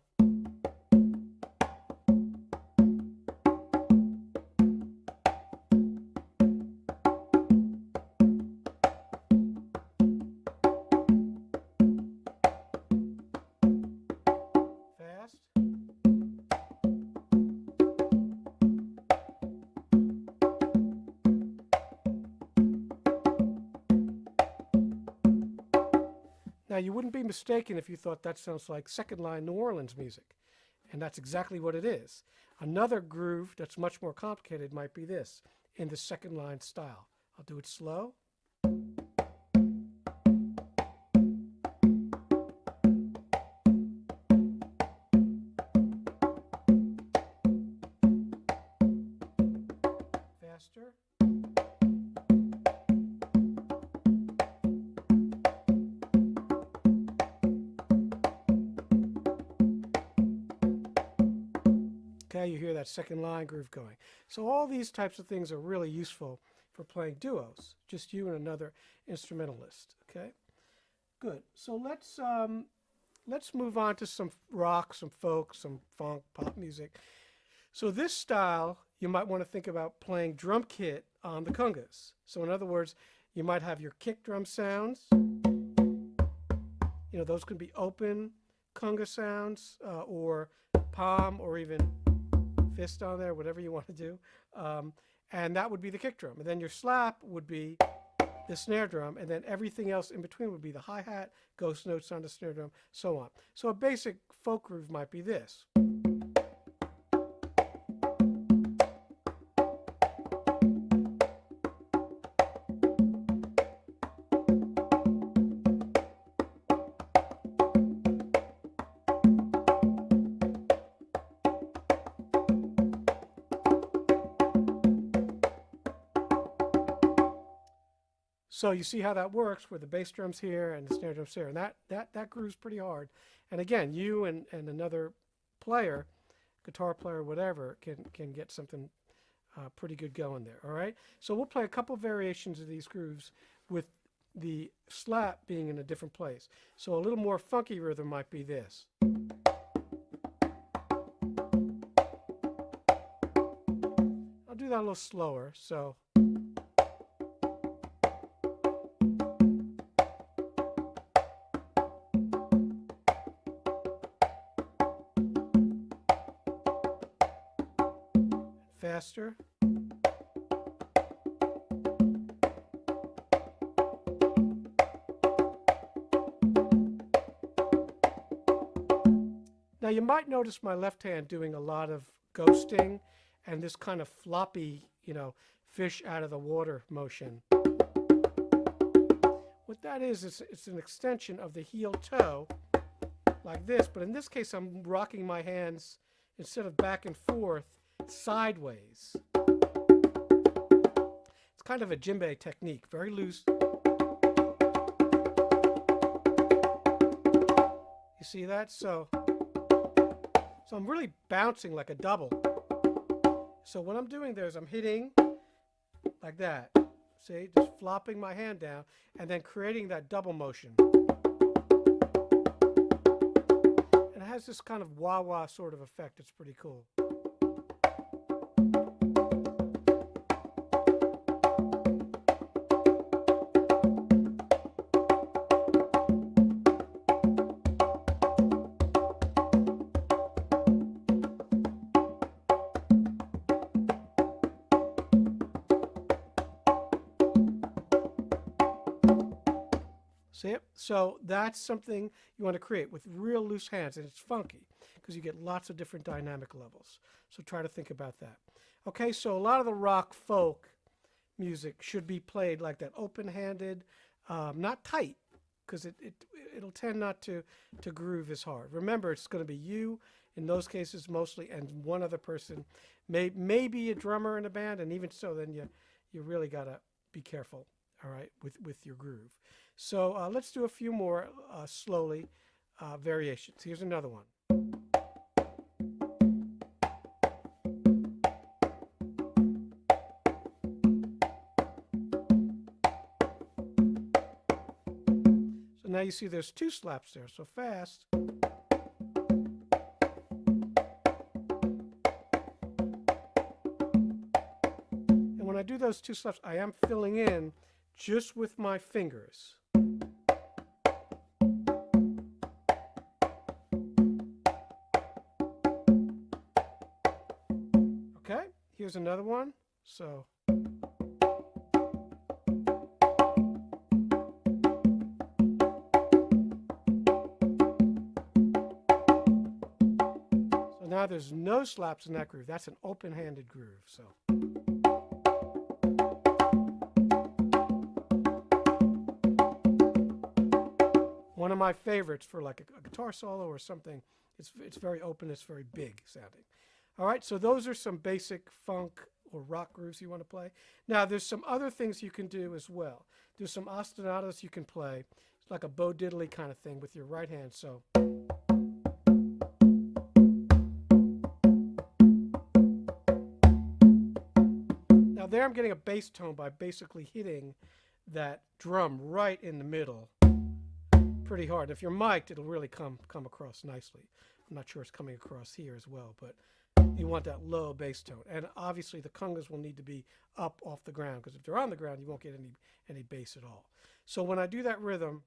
Now, you wouldn't be mistaken if you thought that sounds like second line New Orleans music, and that's exactly what it is. Another groove that's much more complicated might be this, in the second line style. I'll do it slow. Okay, you hear that second line groove going. So all these types of things are really useful for playing duos, just you and another instrumentalist. Okay, good. So let's move on to some rock, some folk, some funk, pop music. So this style, you might want to think about playing drum kit on the congas. So in other words, you might have your kick drum sounds. You know, those can be open conga sounds, or palm, or even fist on there, whatever you want to do. And that would be the kick drum. And then your slap would be the snare drum, and then everything else in between would be the hi-hat, ghost notes on the snare drum, so on. So a basic folk groove might be this. So you see how that works, where the bass drum's here and the snare drum's here, and that grooves pretty hard. And again, you and another player, guitar player, whatever, can get something pretty good going there. All right. So we'll play a couple variations of these grooves with the slap being in a different place. So a little more funky rhythm might be this. I'll do that a little slower. So. Faster. Now you might notice my left hand doing a lot of ghosting and this kind of floppy, you know, fish out of the water motion. What that is, it's an extension of the heel toe like this, but in this case I'm rocking my hands instead of back and forth, sideways. It's kind of a djembe technique, very loose. You see that? So I'm really bouncing like a double. So what I'm doing there is I'm hitting like that. See, just flopping my hand down and then creating that double motion. And it has this kind of wah-wah sort of effect. It's pretty cool. See it? So that's something you want to create with real loose hands, and it's funky because you get lots of different dynamic levels. So try to think about that. Okay, so a lot of the rock folk music should be played like that, open-handed, not tight, because it'll tend not to groove as hard. Remember, it's going to be you in those cases mostly, and one other person, maybe a drummer in a band, and even so, then you really got to be careful, all right, with your groove. So let's do a few more slowly variations. Here's another one. So now you see there's two slaps there, so fast. And when I do those two slaps, I am filling in just with my fingers. Okay, here's another one. So now there's no slaps in that groove. That's an open-handed groove. So one of my favorites for like a guitar solo or something. It's very open, it's very big sounding. All right, so those are some basic funk or rock grooves you want to play. Now there's some other things you can do as well. There's some ostinatos you can play. It's like a Bo Diddley kind of thing with your right hand. So there I'm getting a bass tone by basically hitting that drum right in the middle pretty hard. If you're mic'd, it'll really come across nicely. I'm not sure it's coming across here as well, but you want that low bass tone. And obviously the congas will need to be up off the ground, because if they're on the ground, you won't get any bass at all. So when I do that rhythm,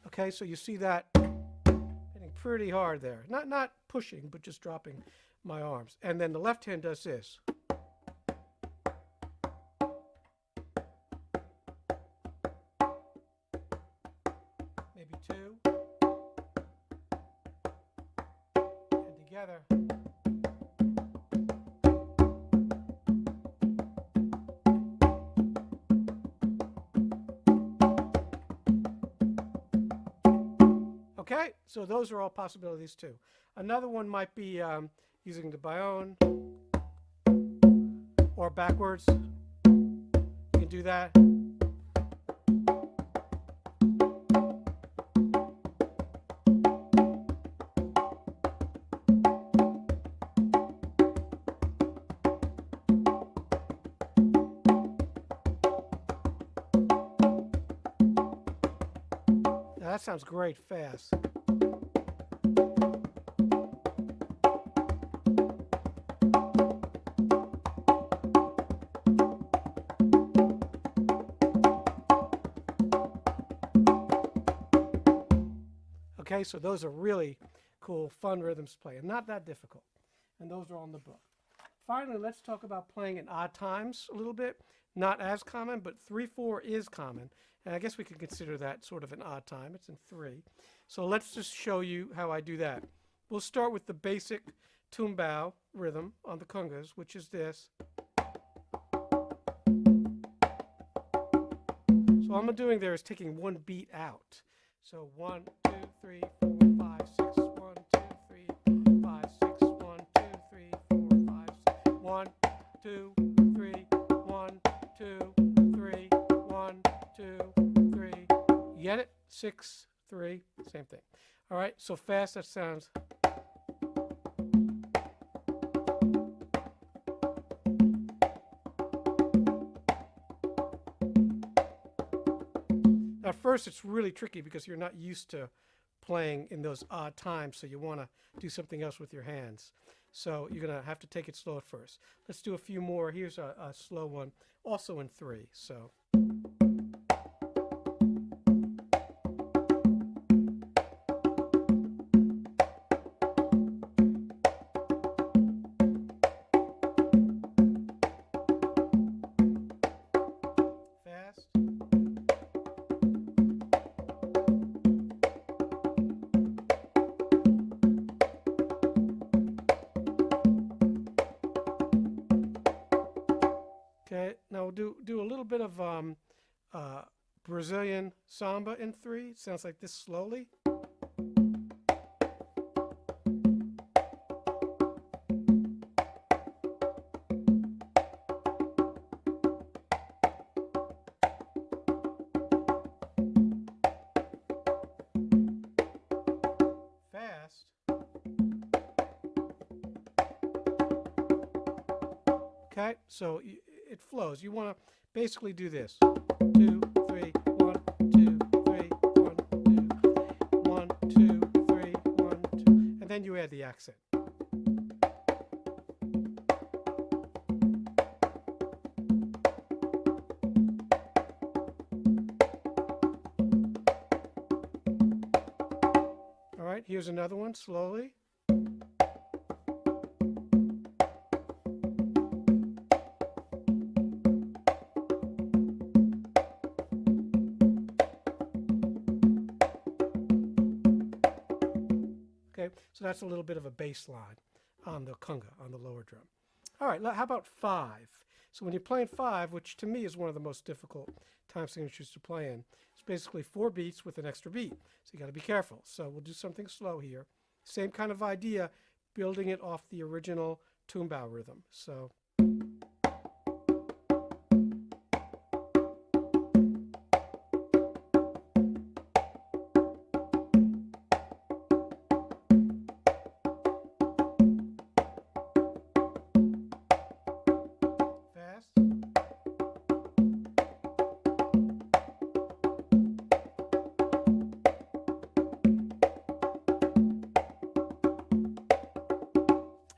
okay, so you see that hitting pretty hard there. Not pushing, but just dropping my arms. And then the left hand does this. Maybe two. And together. Okay, so those are all possibilities too. Another one might be using the bayon or backwards. You can do that. Now that sounds great fast. Okay, so those are really cool, fun rhythms to play, and not that difficult. And those are on the book. Finally, let's talk about playing in odd times a little bit. Not as common, but 3/4 is common. And I guess we could consider that sort of an odd time. It's in 3. So let's just show you how I do that. We'll start with the basic tumbao rhythm on the congas, which is this. So all I'm doing there is taking one beat out. So 1, 2, 3, 4, 5, 6, 1, 2, 3, 5, 6, 1, 2, 3, 4, 5, 6, 1, 2, 3, 1, 2, 3, 1, 2, 3. You get it? 6, 3, same thing. All right, so fast that sounds. At first, it's really tricky because you're not used to playing in those odd times, so you want to do something else with your hands. So you're going to have to take it slow at first. Let's do a few more. Here's a slow one, also in 3. So. Fast. Okay, now we'll do a little bit of Brazilian samba in 3. It sounds like this slowly. Fast. Okay, so it flows. You want to basically do this. 2, 3, 1, 2, 3, 1, 2, 1, 2, 3, 1, 2, and then you add the accent. All right, here's another one slowly. Okay, so that's a little bit of a bass line on the conga, on the lower drum. All right, how about 5? So when you're playing 5, which to me is one of the most difficult time signatures to play in, it's basically 4 beats with an extra beat. So you got to be careful. So we'll do something slow here. Same kind of idea, building it off the original tumbao rhythm. So.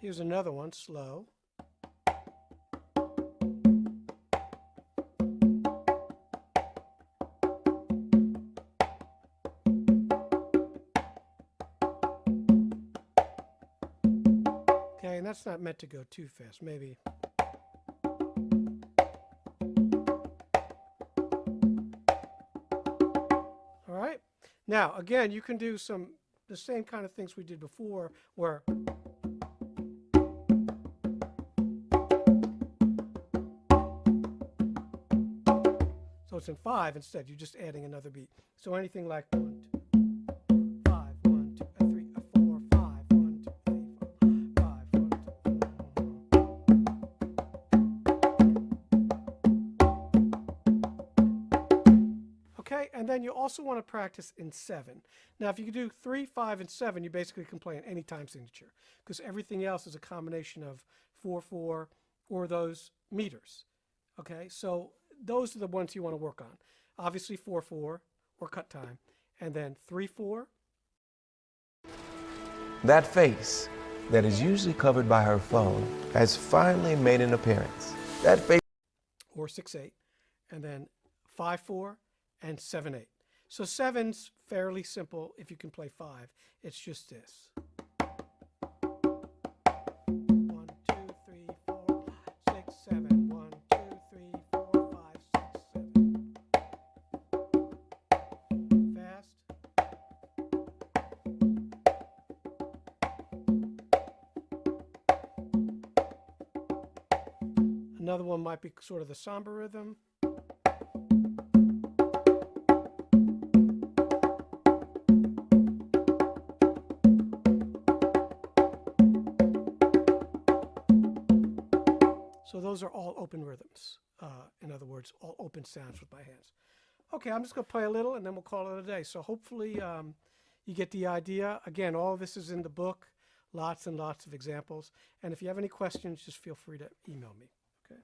Here's another one, slow. Okay, and that's not meant to go too fast, maybe. All right. Now, again, you can do the same kind of things we did before, where so it's in 5 instead. You're just adding another beat. So anything like 1, 2, 5, 1, 2, 3, 4, 5, 1, 2, 3, 4, 5, 1, 2. Okay, and then you also want to practice in 7. Now, if you can do 3, 5, and 7, you basically can play in any time signature, because everything else is a combination of 4, 4, or those meters. Okay, so those are the ones you want to work on. Obviously 4, 4, or cut time, and then 3, 4. That face that is usually covered by her phone has finally made an appearance. That face, or 6, 8, and then 5, 4, and 7, 8. So 7's fairly simple if you can play 5. It's just this. 1, 2, 3, 4, 6, 7. 1, 2, 3, 4, 5, 6, 7. Fast. Another one might be sort of the samba rhythm. So those are all open rhythms. In other words, all open sounds with my hands. Okay, I'm just going to play a little and then we'll call it a day. So hopefully you get the idea. Again, all of this is in the book. Lots and lots of examples. And if you have any questions, just feel free to email me. Okay.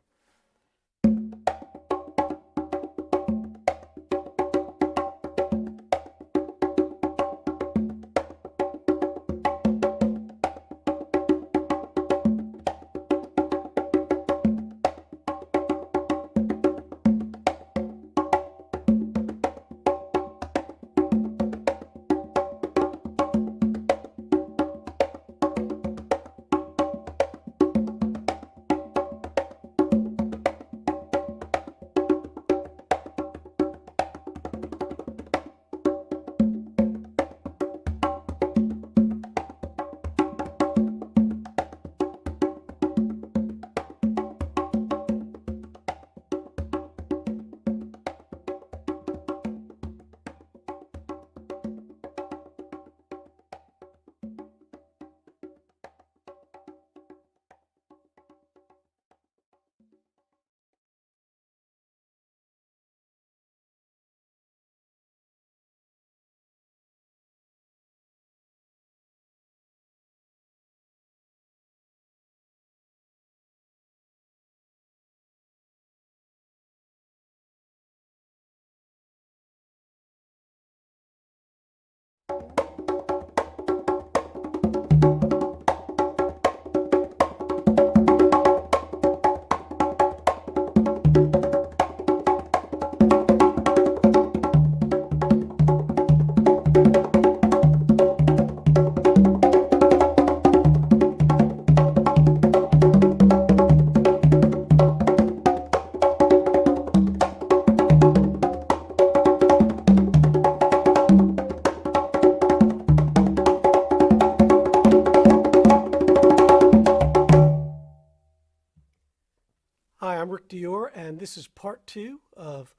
And this is part 2 of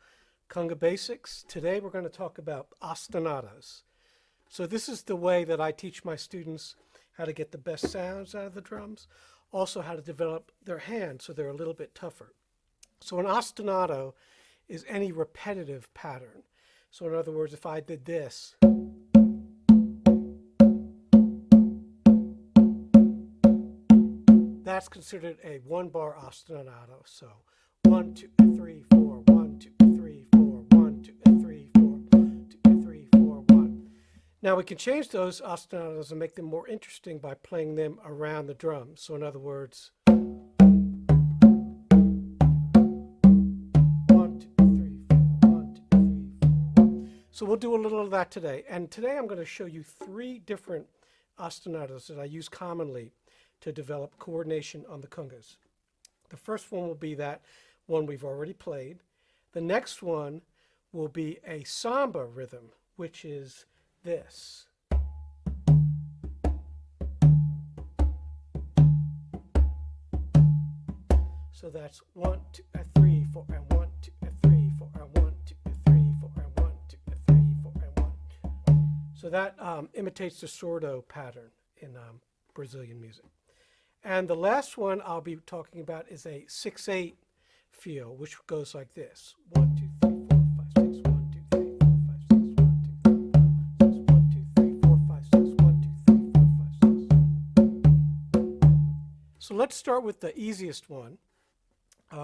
Conga Basics. Today we're going to talk about ostinatos. So this is the way that I teach my students how to get the best sounds out of the drums, also how to develop their hands so they're a little bit tougher. So an ostinato is any repetitive pattern. So in other words, if I did this, that's considered a 1-bar ostinato. So 1, 2, 3, 4, 1, 2, 3, 4, 1, 2, 3, 4, 1, 2, 3, 4, 1. Now we can change those ostinatos and make them more interesting by playing them around the drum. So in other words, 1, 2, 3, 4, 1, 2, 3, 4, 1. So we'll do a little of that today. And today I'm going to show you 3 different ostinatos that I use commonly to develop coordination on the congas. The first one will be that one we've already played. The next one will be a samba rhythm, which is this. So that's 1, 2, 3, 4, and 1, 2, 3, 4, and 1, 2, 3, 4, and 1, 2, 3, 4, and 1. So that imitates the sordo pattern in Brazilian music. And the last one I'll be talking about is a 6/8 feel, which goes like this: 1, 2, 3, 4, 5, 6, 1, 2, 3, 4, 5, 6, 1, 2, 3, 4, 5, 6, 1, 2, 3, 4, 5, 6. So let's start with the easiest one.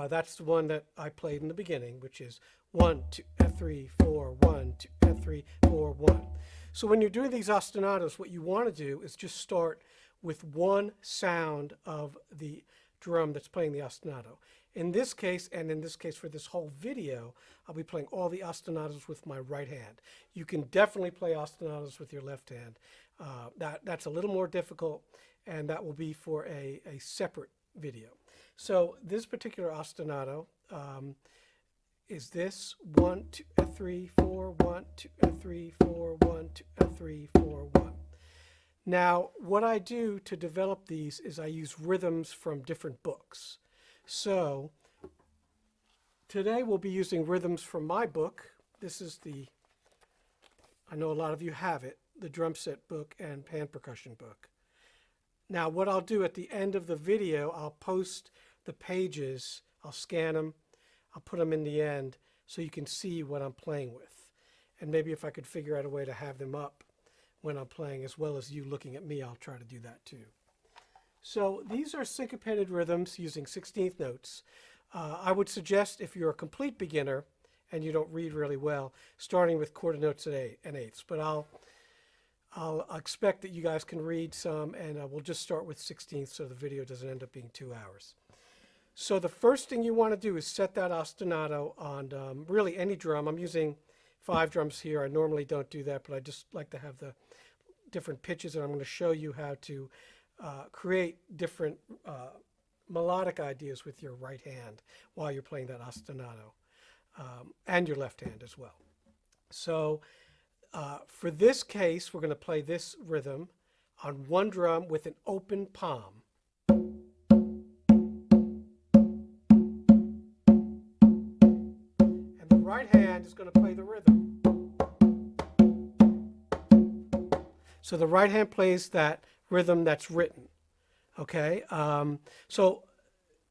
That's the one that I played in the beginning, which is 1, 2, 3, 4, 1, 2, 3, 4, 1. So when you're doing these ostinatos, what you want to do is just start with one sound of the drum that's playing the ostinato. In this case, and in this case for this whole video, I'll be playing all the ostinatos with my right hand. You can definitely play ostinatos with your left hand. That's a little more difficult, and that will be for a separate video. So this particular ostinato is this: 1, 2, 3, 4, 1, 2, 3, 4, 1, 2, 3, 4, 1. Now, what I do to develop these is I use rhythms from different books. So today we'll be using rhythms from my book. This is I know a lot of you have it, the drum set book and pan percussion book. Now, what I'll do at the end of the video, I'll post the pages, I'll scan them, I'll put them in the end so you can see what I'm playing with. And maybe if I could figure out a way to have them up when I'm playing, as well as you looking at me, I'll try to do that too. So these are syncopated rhythms using 16th notes. I would suggest, if you're a complete beginner and you don't read really well, starting with quarter notes and eighths. But I'll expect that you guys can read some, and we'll just start with 16th so the video doesn't end up being 2 hours. So the first thing you want to do is set that ostinato on really any drum. I'm using 5 drums here. I normally don't do that, but I just like to have the different pitches, and I'm going to show you how to create different melodic ideas with your right hand while you're playing that ostinato, and your left hand as well. So for this case, we're going to play this rhythm on one drum with an open palm. And the right hand is going to play the rhythm. So the right hand plays that rhythm that's written, okay? So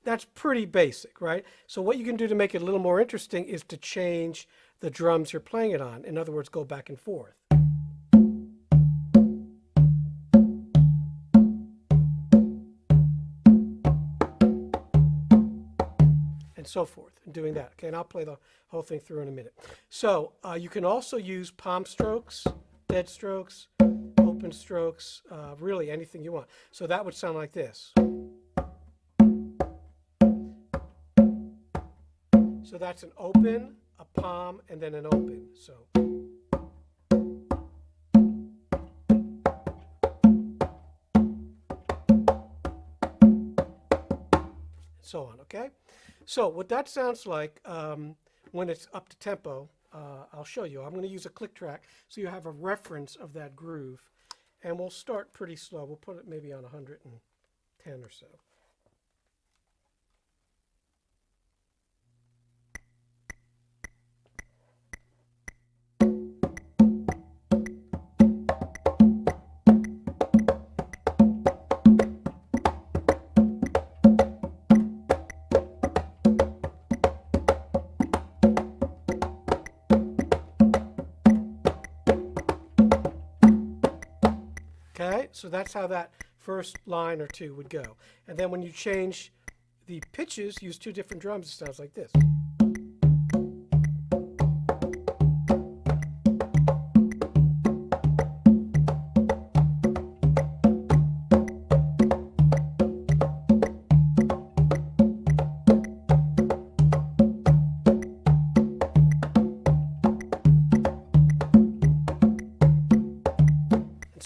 that's pretty basic, right? So what you can do to make it a little more interesting is to change the drums you're playing it on. In other words, go back and forth. And so forth, and doing that. Okay, and I'll play the whole thing through in a minute. So you can also use palm strokes, dead strokes, open strokes, really anything you want. So that would sound like this. So that's an open, a palm, and then an open. So. So on, okay? So what that sounds like when it's up to tempo, I'll show you. I'm going to use a click track so you have a reference of that groove. And we'll start pretty slow. We'll put it maybe on 110 or so. Okay, so that's how that first line or two would go. And then when you change the pitches, use 2 different drums, it sounds like this.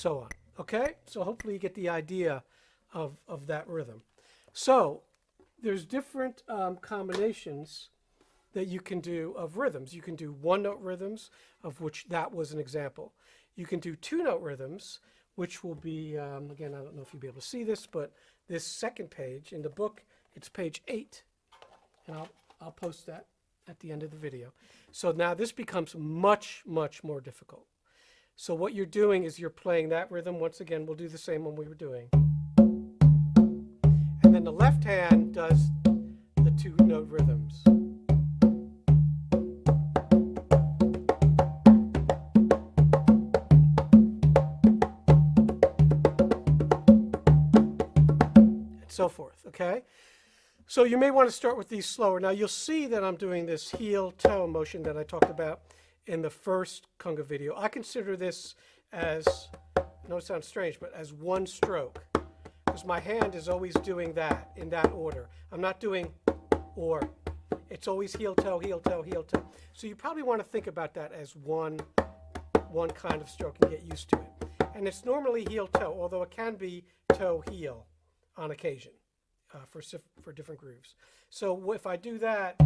so on. Okay, so hopefully you get the idea of that rhythm. So there's different combinations that you can do of rhythms. You can do one-note rhythms, of which that was an example. You can do two-note rhythms, which will be, again, I don't know if you'll be able to see this, but this second page in the book, it's page 8. And I'll post that at the end of the video. So now this becomes much, much more difficult. So what you're doing is you're playing that rhythm. Once again, we'll do the same one we were doing. And then the left hand does the two-note rhythms. And so forth, okay? So you may want to start with these slower. Now you'll see that I'm doing this heel-toe motion that I talked about in the first conga video. I consider this as, I know it sounds strange, but as one stroke. Because my hand is always doing that in that order. I'm not doing or. It's always heel-toe, heel-toe, heel-toe. So you probably want to think about that as one kind of stroke and get used to it. And it's normally heel-toe, although it can be toe-heel on occasion. For different grooves. So if I do that,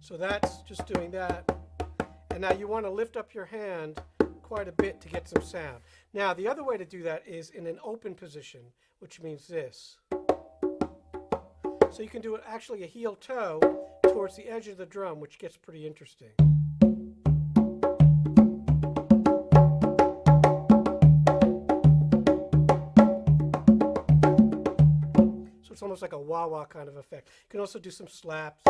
so that's just doing that. And now you want to lift up your hand quite a bit to get some sound. Now the other way to do that is in an open position, which means this. So you can do it actually a heel toe towards the edge of the drum, which gets pretty interesting. It's almost like a wah-wah kind of effect. You can also do some slaps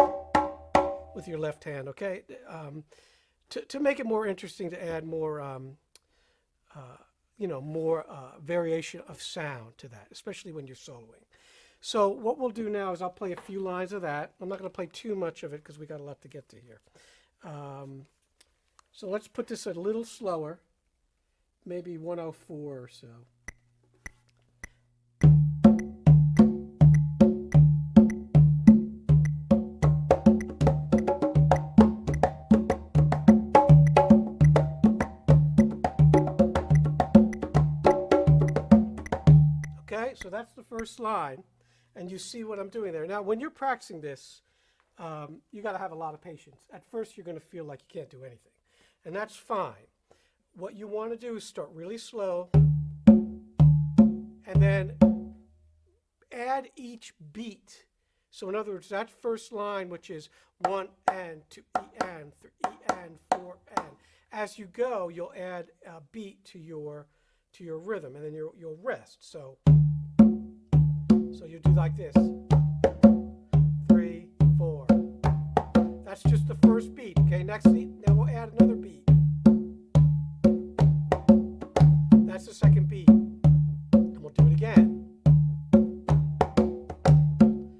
with your left hand, okay? To make it more interesting, to add more, more variation of sound to that, especially when you're soloing. So what we'll do now is I'll play a few lines of that. I'm not going to play too much of it because we got a lot to get to here. So let's put this a little slower, maybe 104 or so. So that's the first line, and you see what I'm doing there. Now, when you're practicing this, you got to have a lot of patience. At first, you're going to feel like you can't do anything, and that's fine. What you want to do is start really slow, and then add each beat. So in other words, that first line, which is 1 and 2 E and 3 E and 4 and. As you go, you'll add a beat to your rhythm, and then you'll rest. So you do like this, 3, 4. That's just the first beat. Okay, next beat, then we'll add another beat. That's the second beat, and we'll do it again.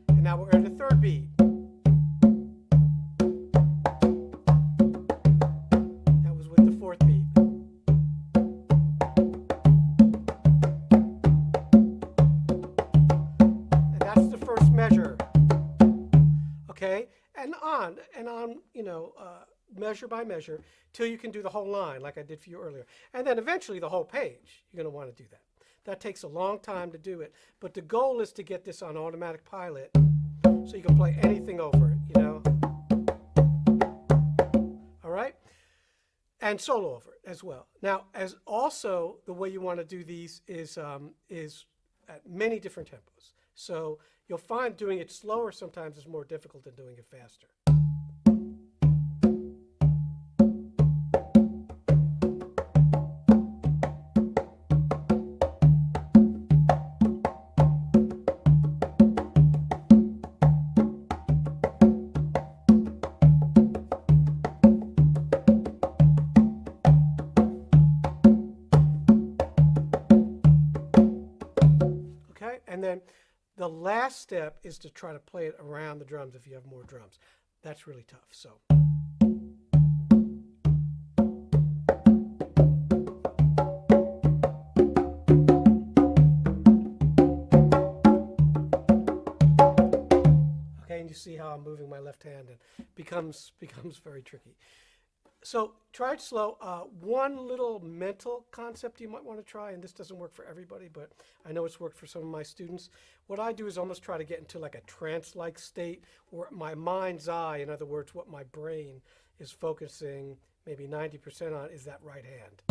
And now we're at the third beat. That was with the fourth beat. Okay, and on, measure by measure, till you can do the whole line like I did for you earlier. And then eventually the whole page, you're going to want to do that. That takes a long time to do it, but the goal is to get this on automatic pilot so you can play anything over it, All right? And solo over it as well. Now, as also the way you want to do these is at many different tempos. So you'll find doing it slower sometimes is more difficult than doing it faster. Okay, and then the last step is to try to play it around the drums if you have more drums. That's really tough. So. Okay, and you see how I'm moving my left hand and becomes very tricky. So try it slow. One little mental concept you might want to try, and this doesn't work for everybody, but I know it's worked for some of my students. What I do is almost try to get into like a trance-like state where my mind's eye, in other words, what my brain is focusing maybe 90% on, is that right hand.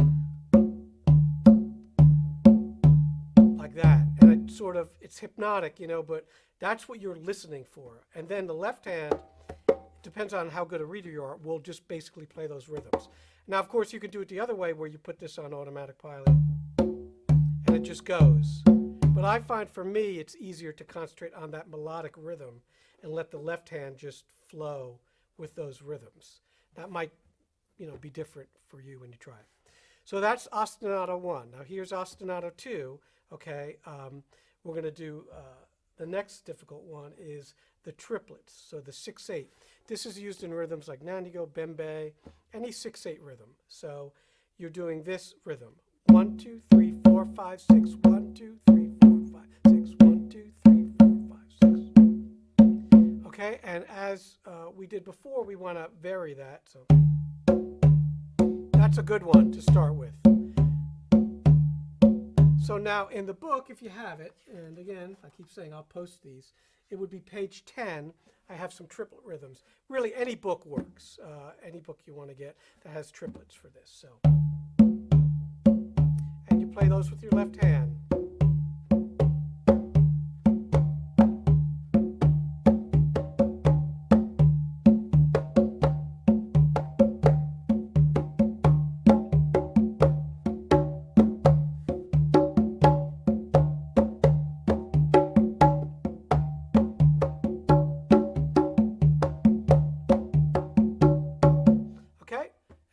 Like that. And it's hypnotic, you know, but that's what you're listening for. And then the left hand, depends on how good a reader you are, will just basically play those rhythms. Now, of course, you can do it the other way where you put this on automatic pilot and it just goes. But I find for me, it's easier to concentrate on that melodic rhythm and let the left hand just flow with those rhythms. That might, you know, be different for you when you try it. So that's ostinato 1. Now here's ostinato 2. Okay, we're going to do the next difficult one is the triplets, so the 6/8. This is used in rhythms like Nandigo, Bembe, any 6/8 rhythm. So you're doing this rhythm: 1, 2, 3, 4, 5, 6. 1, 2, 3, 4, 5, 6. 1, 2, 3, 4, 5, 6. Okay, and as we did before, we want to vary that. So that's a good one to start with. So now in the book, if you have it, and again, I keep saying I'll post these, it would be page 10. I have some triplet rhythms. Really, any book works. Any book you want to get that has triplets for this. So, and you play those with your left hand.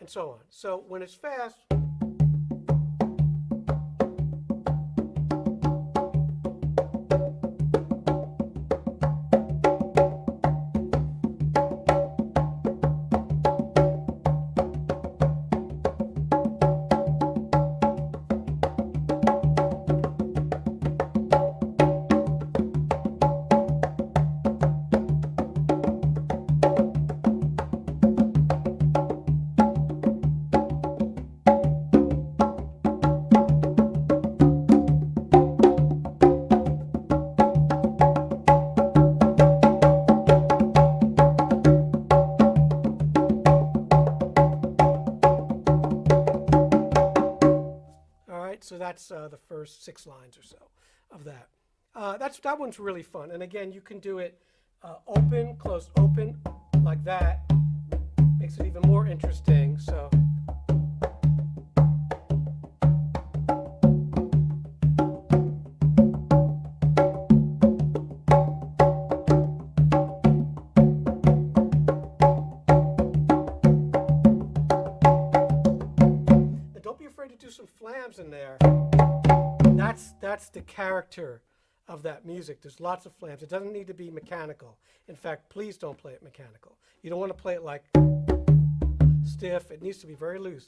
And so on. So when it's fast, so that's the first 6 lines or so of that. That one's really fun. And again, you can do it open, close, open, like that. Makes it even more interesting. So. Do some flams in there. That's the character of that music. There's lots of flams. It doesn't need to be mechanical. In fact, please don't play it mechanical. You don't want to play it like stiff. It needs to be very loose.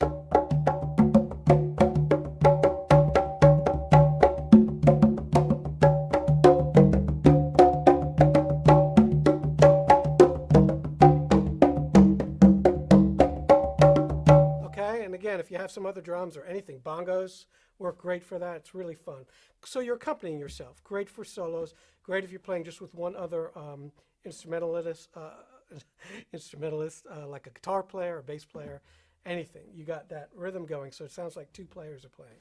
If you have some other drums or anything, bongos work great for that. It's really fun. So you're accompanying yourself. Great for solos. Great if you're playing just with one other instrumentalist, like a guitar player or bass player, anything. You got that rhythm going, so it sounds like 2 players are playing.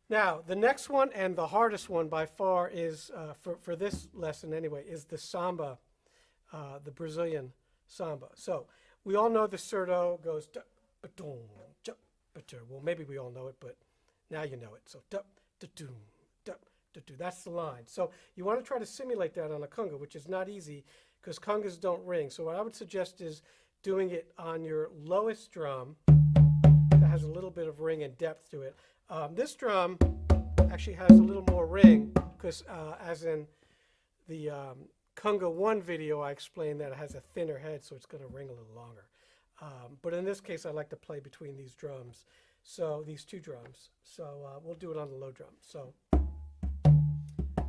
Now, the next one and the hardest one by far is, for this lesson anyway, is the samba, the Brazilian samba. So we all know the surdo goes. Well, maybe we all know it, but now you know it. So that's the line. So you want to try to simulate that on a conga, which is not easy because congas don't ring. So what I would suggest is doing it on your lowest drum that has a little bit of ring and depth to it. This drum actually has a little more ring because as in the conga 1 video, I explained that it has a thinner head, so it's going to ring a little longer. But in this case, I like to play between these drums, so these 2 drums. So we'll do it on the low drum. So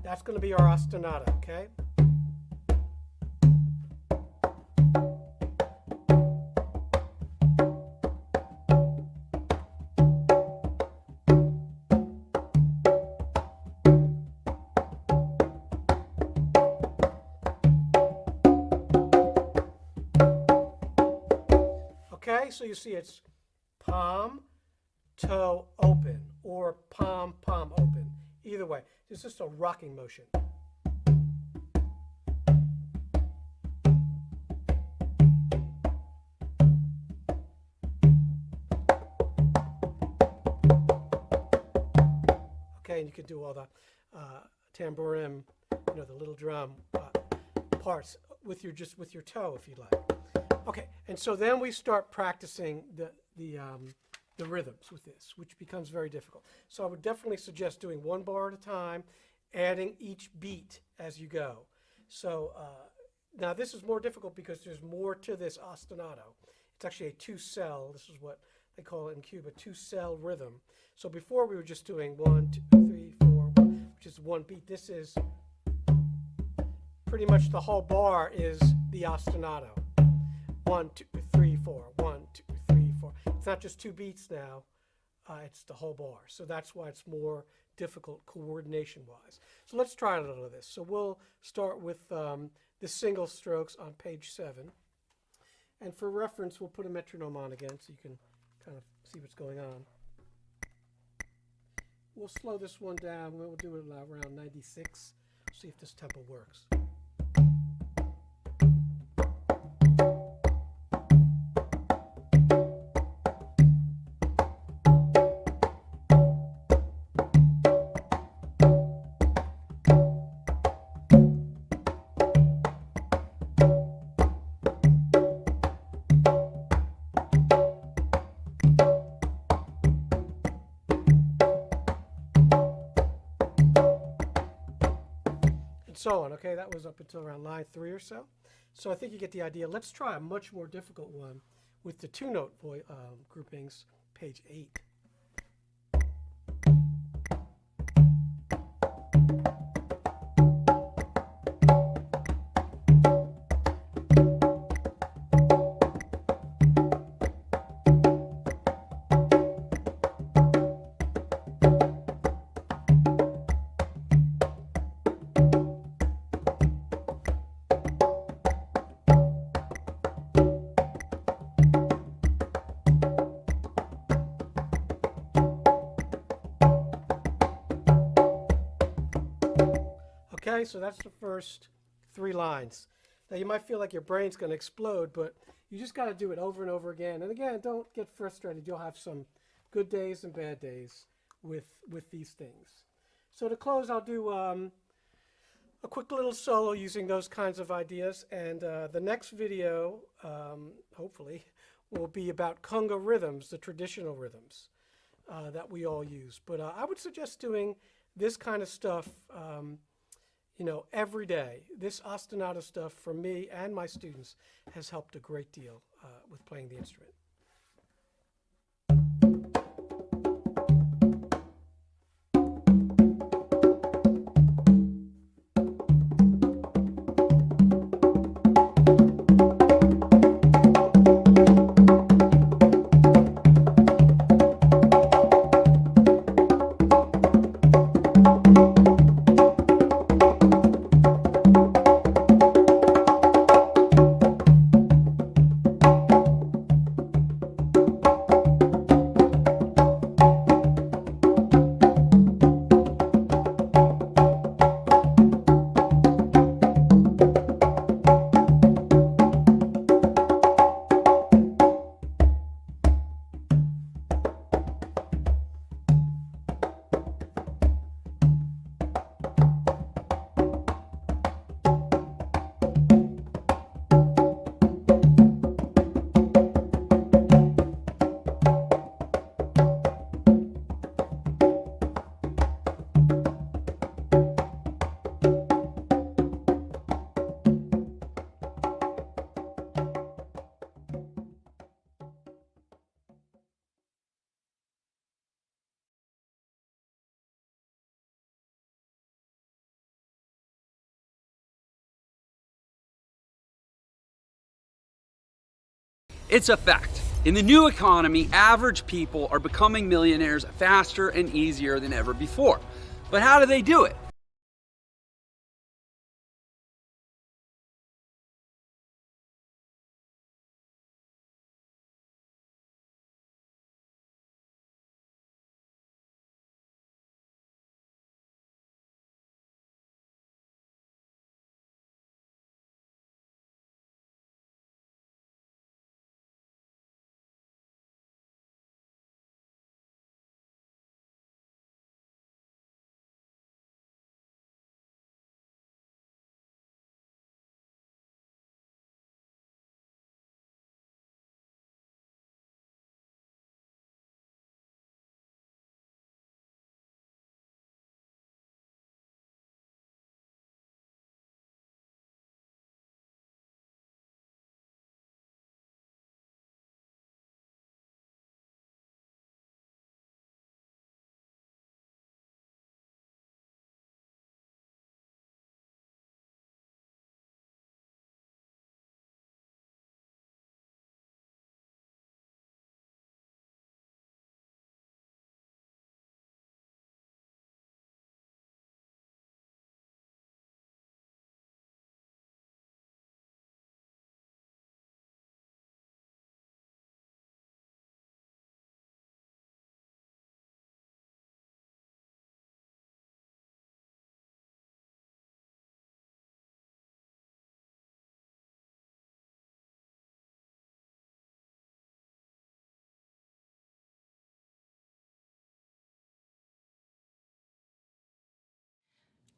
that's going to be our ostinato, okay? So you see it's palm, toe open, or palm, palm open. Either way, it's just a rocking motion. Okay, and you can do all the tamborim, you know, the little drum parts with your toe if you like. Okay, and so then we start practicing the rhythms with this, which becomes very difficult. So I would definitely suggest doing one bar at a time, adding each beat as you go. So now this is more difficult because there's more to this ostinato. It's actually a two-cell. This is what they call it in Cuba, two-cell rhythm. So before we were just doing 1, 2, 3, 4, 1, which is one beat. This is pretty much the whole bar is the ostinato. 1, 2, 3, 4. 1, 2, 3, 4. It's not just two beats now. It's the whole bar. So that's why it's more difficult coordination-wise. So let's try a little of this. So we'll start with the single strokes on page 7. And for reference, we'll put a metronome on again so you can kind of see what's going on. We'll slow this one down. We'll do it around 96. See if this tempo works. So on. Okay, that was up until around line 3 or so. So I think you get the idea. Let's try a much more difficult one with the two-note groupings, page 8. Okay, so that's the first 3 lines. Now you might feel like your brain's going to explode, but you just got to do it over and over again. And again, don't get frustrated. You'll have some good days and bad days with these things. So to close, I'll do a quick little solo using those kinds of ideas. And the next video, hopefully, will be about conga rhythms, the traditional rhythms that we all use. But I would suggest doing this kind of stuff you know, every day. This ostinato stuff for me and my students has helped a great deal with playing the instrument. It's a fact. In the new economy, average people are becoming millionaires faster and easier than ever before. But how do they do it?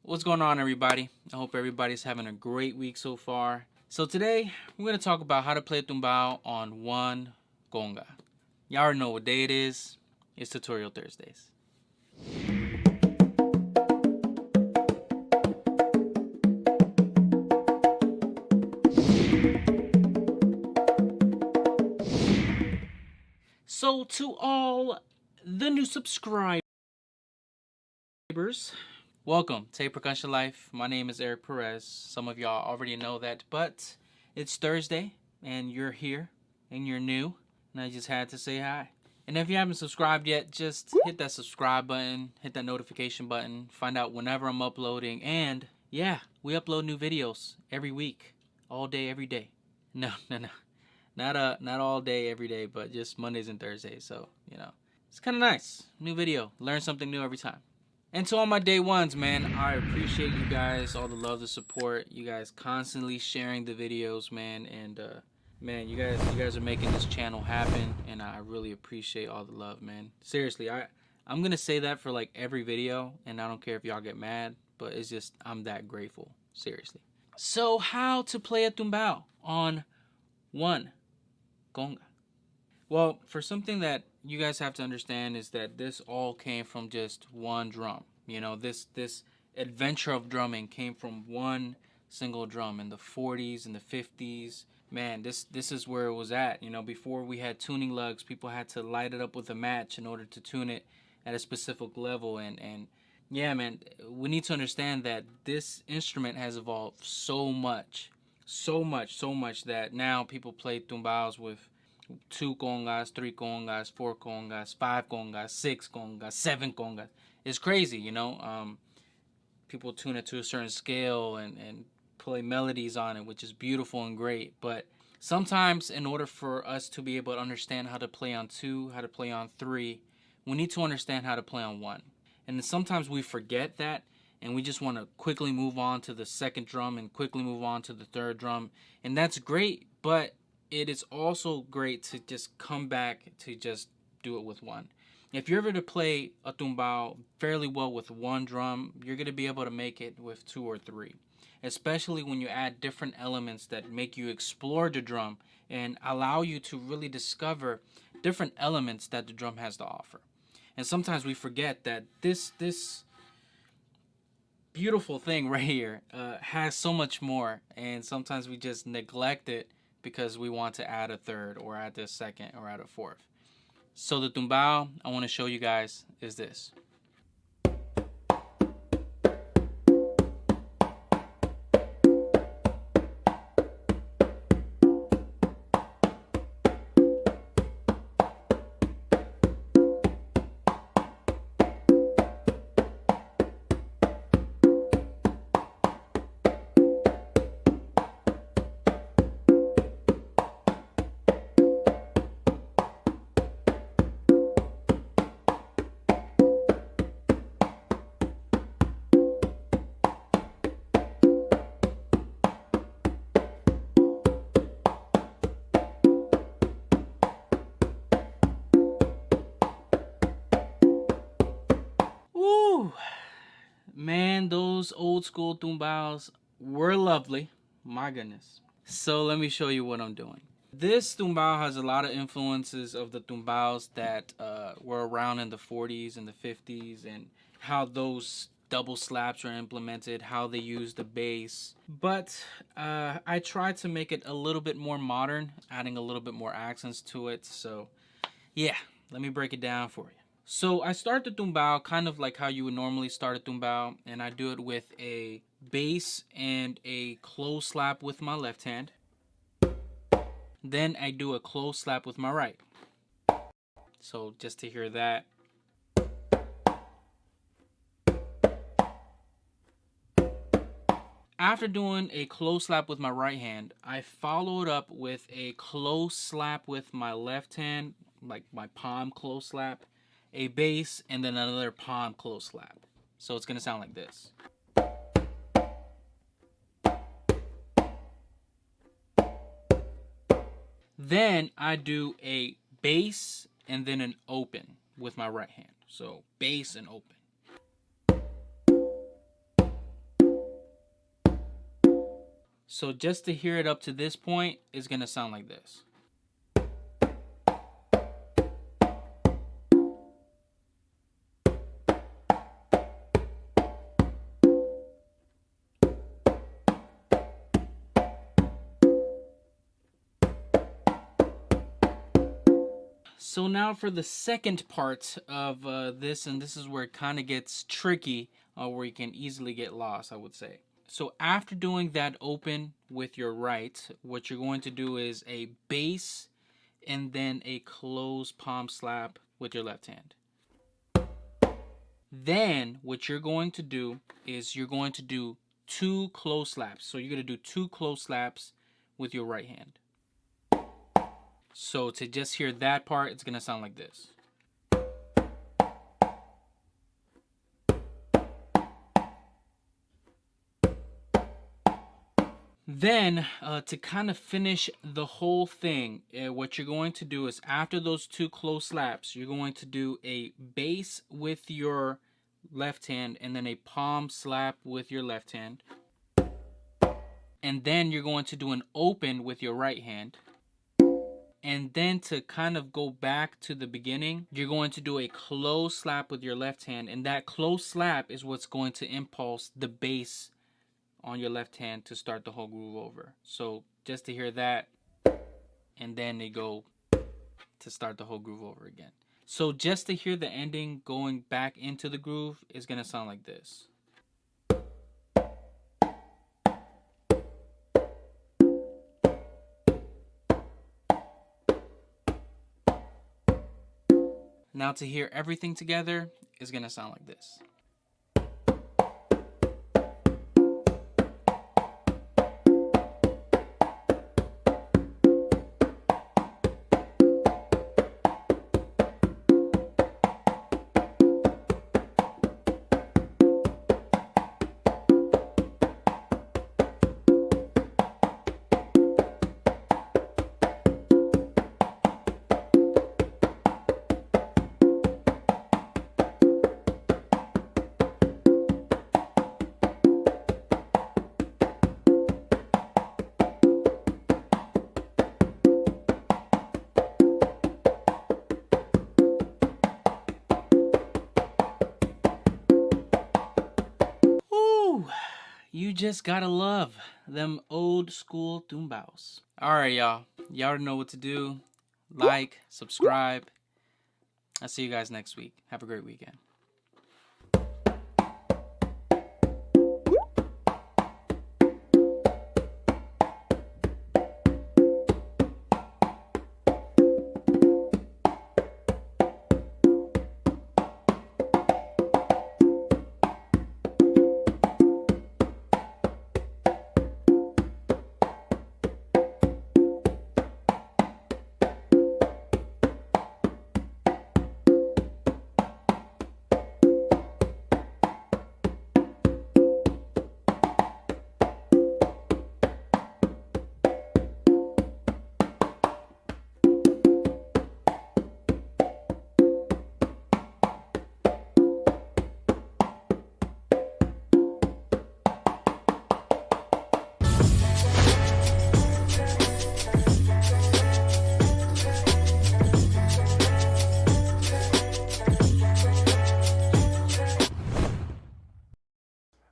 What's going on, everybody? I hope everybody's having a great week so far. So today, we're going to talk about how to play tumbao on one conga. Y'all already know what day it is. It's Tutorial Thursdays. So to all the new subscribers, welcome to pərઃkəSHən Life. My name is Eric Perez. Some of y'all already know that, but it's Thursday and you're here and you're new, and I just had to say hi. And if you haven't subscribed yet, just hit that subscribe button, hit that notification button, find out whenever I'm uploading. And yeah, we upload new videos every week, all day, every day. No. Not all day, every day, but just Mondays and Thursdays. So, you know, it's kind of nice. New video. Learn something new every time. And to all my day ones, man, I appreciate you guys, all the love, the support. You guys constantly sharing the videos, man. And, man, you guys are making this channel happen. And I really appreciate all the love, man. Seriously, I'm going to say that for, like, every video. And I don't care if y'all get mad. But it's just, I'm that grateful. Seriously. So, how to play a tumbao on one conga? Well, for something that you guys have to understand is that this all came from just one drum. You know, this adventure of drumming came from one single drum in the 40s and the 50s. Man, this is where it was at. You know, before we had tuning lugs, people had to light it up with a match in order to tune it at a specific level. And yeah, man, we need to understand that this instrument has evolved so much that now people play tumbaos with 2 congas, 3 congas, 4 congas, 5 congas, 6 congas, 7 congas. It's crazy, you know. People tune it to a certain scale and play melodies on it, which is beautiful and great. But sometimes in order for us to be able to understand how to play on 2, how to play on 3, we need to understand how to play on 1. And sometimes we forget that, and we just want to quickly move on to the second drum and quickly move on to the third drum. And that's great, but it is also great to just come back to just do it with 1. If you're ever to play a tumbao fairly well with 1 drum, you're going to be able to make it with 2 or 3. Especially when you add different elements that make you explore the drum and allow you to really discover different elements that the drum has to offer. And sometimes we forget that this beautiful thing right here has so much more, and sometimes we just neglect it because we want to add a third or add a second or add a fourth. So the tumbao I want to show you guys is this. Man, those old school tumbaos were lovely. My goodness. So let me show you what I'm doing. This tumbao has a lot of influences of the tumbaos that were around in the 40s and the 50s, and how those double slaps are implemented, how they use the bass. But I tried to make it a little bit more modern, adding a little bit more accents to it. So yeah, let me break it down for you. So I start the tumbao kind of like how you would normally start a tumbao, and I do it with a bass and a close slap with my left hand. Then I do a close slap with my right. So just to hear that. After doing a close slap with my right hand, I followed up with a close slap with my left hand, like my palm close slap, a bass, and then another palm close slap. So it's gonna sound like this. Then I do a bass and then an open with my right hand. So bass and open. So just to hear it up to this point is going to sound like this. So now for the second part of this, and this is where it kind of gets tricky, where you can easily get lost, I would say. So after doing that open with your right, what you're going to do is a base and then a closed palm slap with your left hand. Then what you're going to do is you're going to do 2 close slaps. So you're going to do 2 close slaps with your right hand. So to just hear that part, it's going to sound like this. Then to kind of finish the whole thing, what you're going to do is after those 2 close slaps, you're going to do a base with your left hand and then a palm slap with your left hand. And then you're going to do an open with your right hand. And then to kind of go back to the beginning, you're going to do a close slap with your left hand. And that close slap is what's going to impulse the bass on your left hand to start the whole groove over. So just to hear that, and then they go to start the whole groove over again. So just to hear the ending going back into the groove is going to sound like this. Now to hear everything together is going to sound like this. You just gotta love them old school tumbaos. Alright, y'all. Y'all already know what to do. Like, subscribe. I'll see you guys next week. Have a great weekend.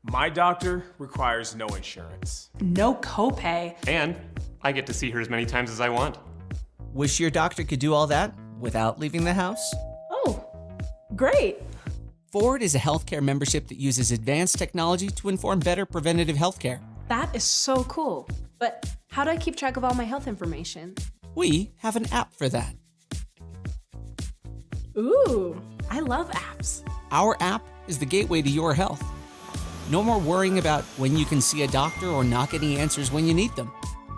My doctor requires no insurance. No copay. And I get to see her as many times as I want. Wish your doctor could do all that without leaving the house? Oh, great. Forward is a healthcare membership that uses advanced technology to inform better preventative healthcare. That is so cool. But how do I keep track of all my health information? We have an app for that. Ooh, I love apps. Our app is the gateway to your health. No more worrying about when you can see a doctor or not getting answers when you need them.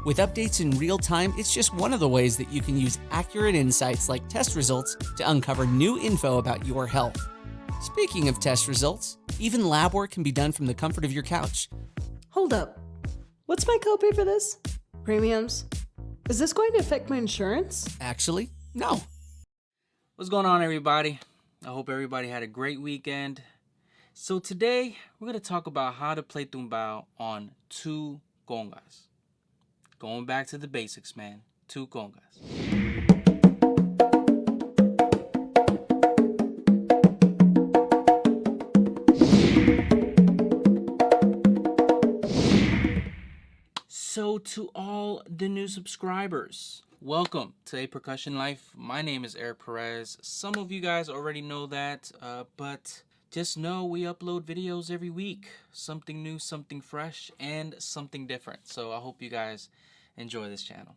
With updates in real time, it's just one of the ways that you can use accurate insights like test results to uncover new info about your health. Speaking of test results, even lab work can be done from the comfort of your couch. Hold up. What's my copay for this? Premiums? Is this going to affect my insurance? Actually, no. What's going on, everybody? I hope everybody had a great weekend. So today, we're going to talk about how to play tumbao on 2 congas. Going back to the basics, man. 2 congas. So to all the new subscribers, welcome to A Percussion Life. My name is Eric Perez. Some of you guys already know that, but just know we upload videos every week. Something new, something fresh, and something different. So I hope you guys enjoy this channel.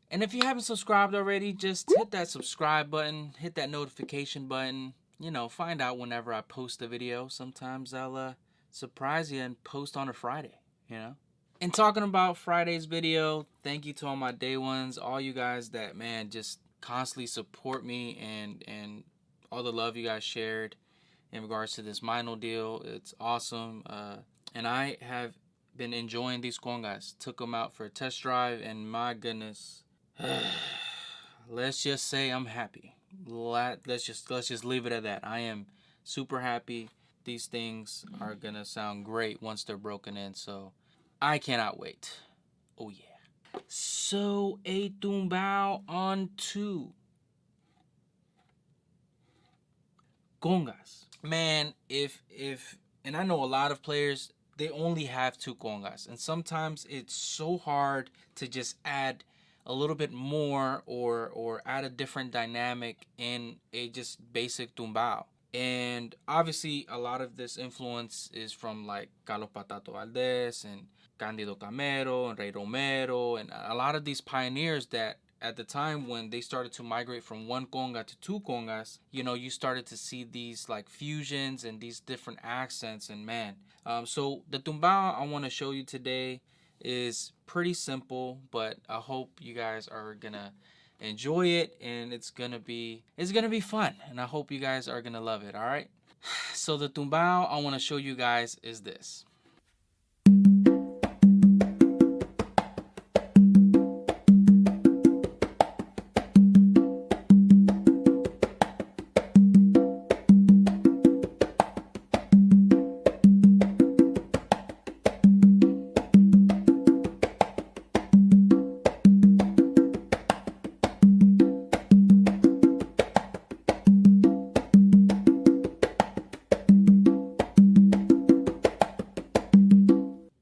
And if you haven't subscribed already, just hit that subscribe button, hit that notification button. You know, find out whenever I post a video. Sometimes I'll surprise you and post on a Friday, you know. And talking about Friday's video, thank you to all my day ones, all you guys that, man, just constantly support me and all the love you guys shared in regards to this Mino deal. It's awesome. And I have been enjoying these congas. Took them out for a test drive, and my goodness, let's just say I'm happy. Let's just leave it at that. I am super happy. These things are gonna sound great once they're broken in, so I cannot wait. Oh yeah. So a tumbao on 2 congas. Man, if and I know a lot of players, they only have 2 congas, and sometimes it's so hard to just add a little bit more or add a different dynamic in a just basic tumbao. And obviously a lot of this influence is from like Carlos Patato Valdez and Candido Camero and Ray Romero and a lot of these pioneers that at the time when they started to migrate from 1 conga to 2 congas, you know, you started to see these like fusions and these different accents, and man. So the tumbao I want to show you today is pretty simple, but I hope you guys are gonna enjoy it, and it's gonna be fun, and I hope you guys are gonna love it. All right. So the tumbao I want to show you guys is this.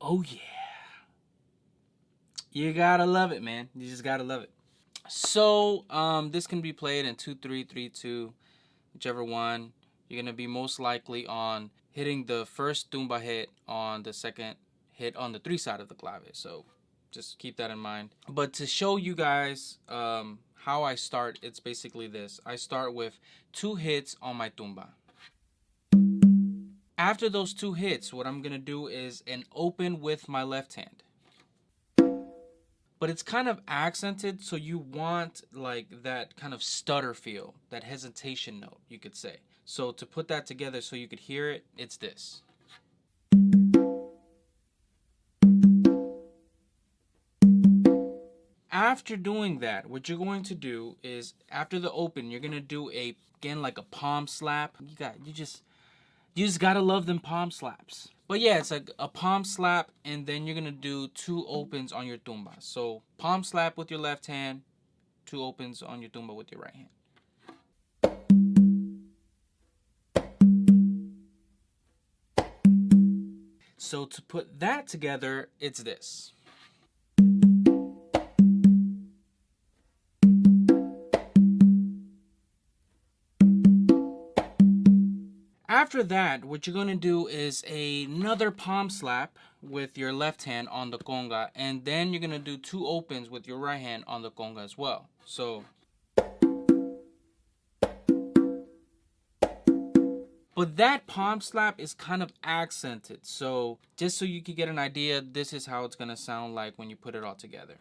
Oh yeah. You gotta love it, man. You just gotta love it. So this can be played in 2-3, 3-2, whichever one. You're gonna be most likely on hitting the first tumba hit on the second hit on the 3 side of the clave. So just keep that in mind. But to show you guys how I start, it's basically this. I start with 2 hits on my tumba. After those 2 hits, what I'm gonna do is an open with my left hand. But it's kind of accented, so you want like that kind of stutter feel, that hesitation note, you could say. So to put that together so you could hear it, it's this. After doing that, what you're going to do is, after the open, you're gonna do again like a palm slap. You just gotta love them palm slaps. But yeah, it's like a palm slap, and then you're gonna do 2 opens on your tumba. So palm slap with your left hand, 2 opens on your tumba with your right hand. So to put that together, it's this. After that, what you're going to do is another palm slap with your left hand on the conga, and then you're going to do 2 opens with your right hand on the conga as well. So, but that palm slap is kind of accented. So just so you can get an idea, this is how it's going to sound like when you put it all together.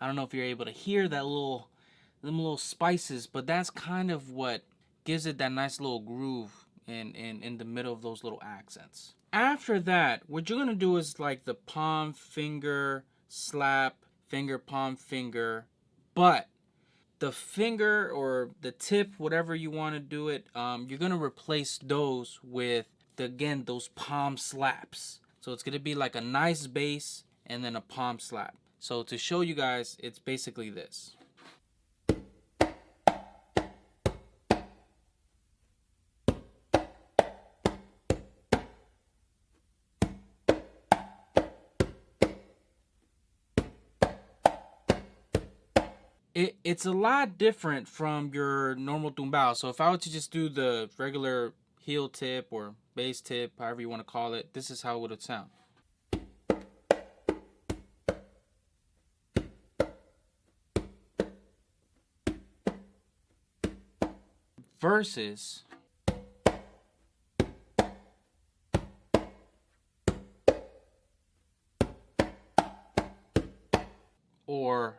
I don't know if you're able to hear that them little spices, but that's kind of what gives it that nice little groove in the middle of those little accents. After that, what you're gonna do is like the palm, finger, slap, finger, palm, finger, but the finger or the tip, whatever you want to do it, you're going to replace those with, again, those palm slaps. So it's going to be like a nice base and then a palm slap. So to show you guys, it's basically this. It's a lot different from your normal tumbao. So if I were to just do the regular heel tip or base tip, however you want to call it, this is how it would sound. Versus or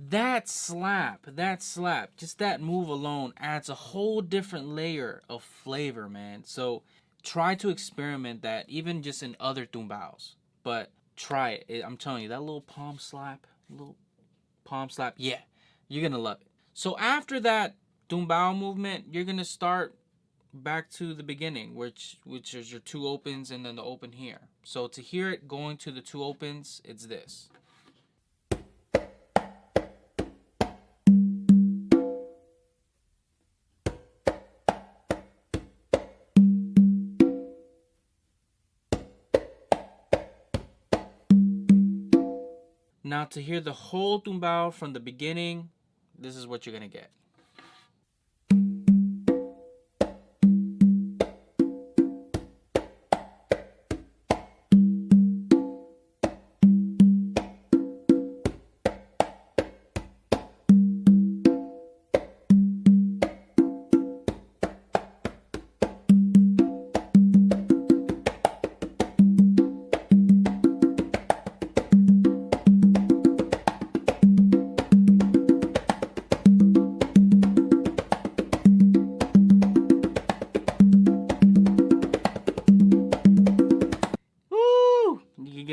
that slap, just that move alone adds a whole different layer of flavor, man. So try to experiment that, even just in other tumbaos. But try it. I'm telling you, that little palm slap, yeah, you're gonna love it. So after that tumbao movement, you're gonna start back to the beginning, which is your two opens and then the open here. So to hear it going to the two opens, it's this. Now to hear the whole tumbao from the beginning, this is what you're gonna get.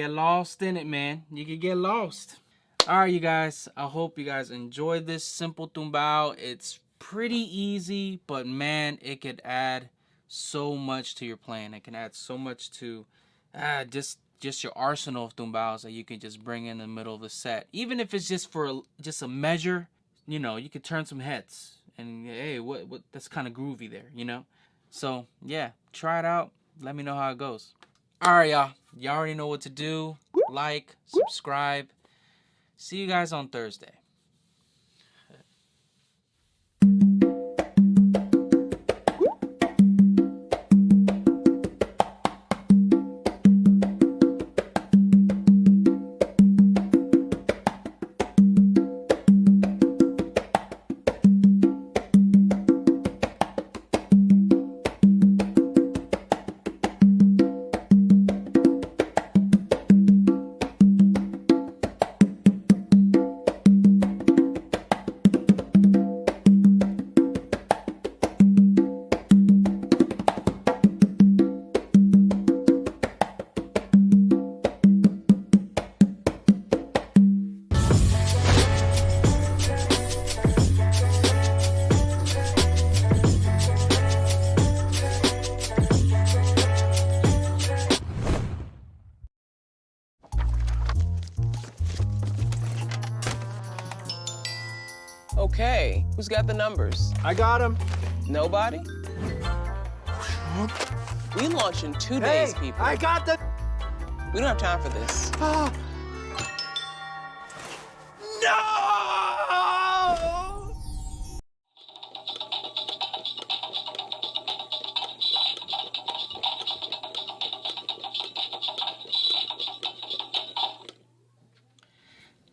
Lost in it, man. You could get lost. All right, you guys, I hope you guys enjoyed this simple tumbao. It's pretty easy, but man, it could add so much to your playing. It can add so much to just your arsenal of tumbaos that you can just bring in the middle of the set. Even if it's just for just a measure, you know, you could turn some heads and hey, what that's kind of groovy there, you know. So yeah, try it out. Let me know how it goes. All right, y'all. Y'all already know what to do. Like, subscribe. See you guys on Thursday. Okay, who's got the numbers? I got them. Nobody? We launch in 2 days, people. I got the... We don't have time for this. No!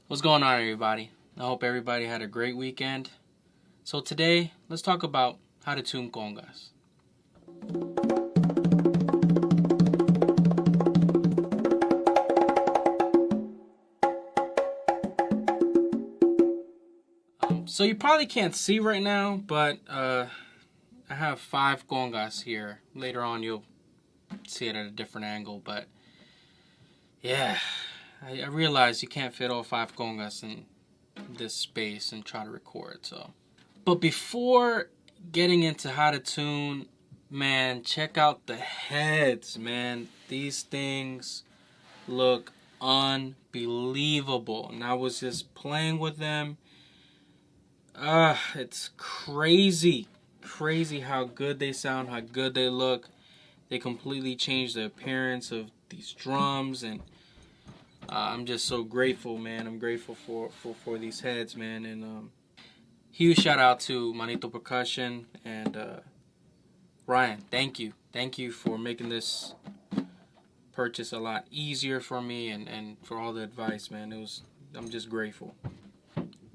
What's going on, everybody? I hope everybody had a great weekend. So today, let's talk about how to tune congas. So you probably can't see right now, but I have 5 congas here. Later on, you'll see it at a different angle. But yeah, I realized you can't fit all 5 congas in this space and try to record. So, but before getting into how to tune, man, check out the heads, man. These things look unbelievable. And I was just playing with them. It's crazy how good they sound, how good they look. They completely changed the appearance of these drums, and I'm just so grateful, man. I'm grateful for these heads, man. And huge shout out to Manito Percussion and Ryan. Thank you for making this purchase a lot easier for me, and for all the advice, man. I'm just grateful.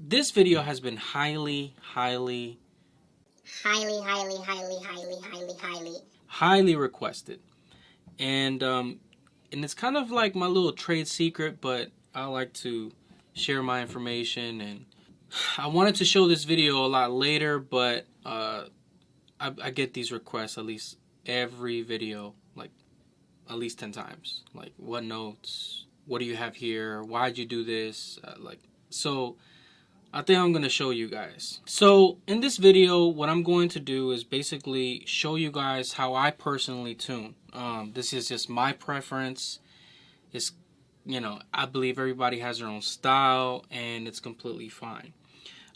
This video has been highly requested, and it's kind of like my little trade secret, but I like to share my information. And I wanted to show this video a lot later, but I get these requests at least every video, like at least 10 times. Like, what notes? What do you have here? Why'd you do this? So I think I'm going to show you guys. So in this video, what I'm going to do is basically show you guys how I personally tune. This is just my preference. It's, you know, I believe everybody has their own style, and it's completely fine.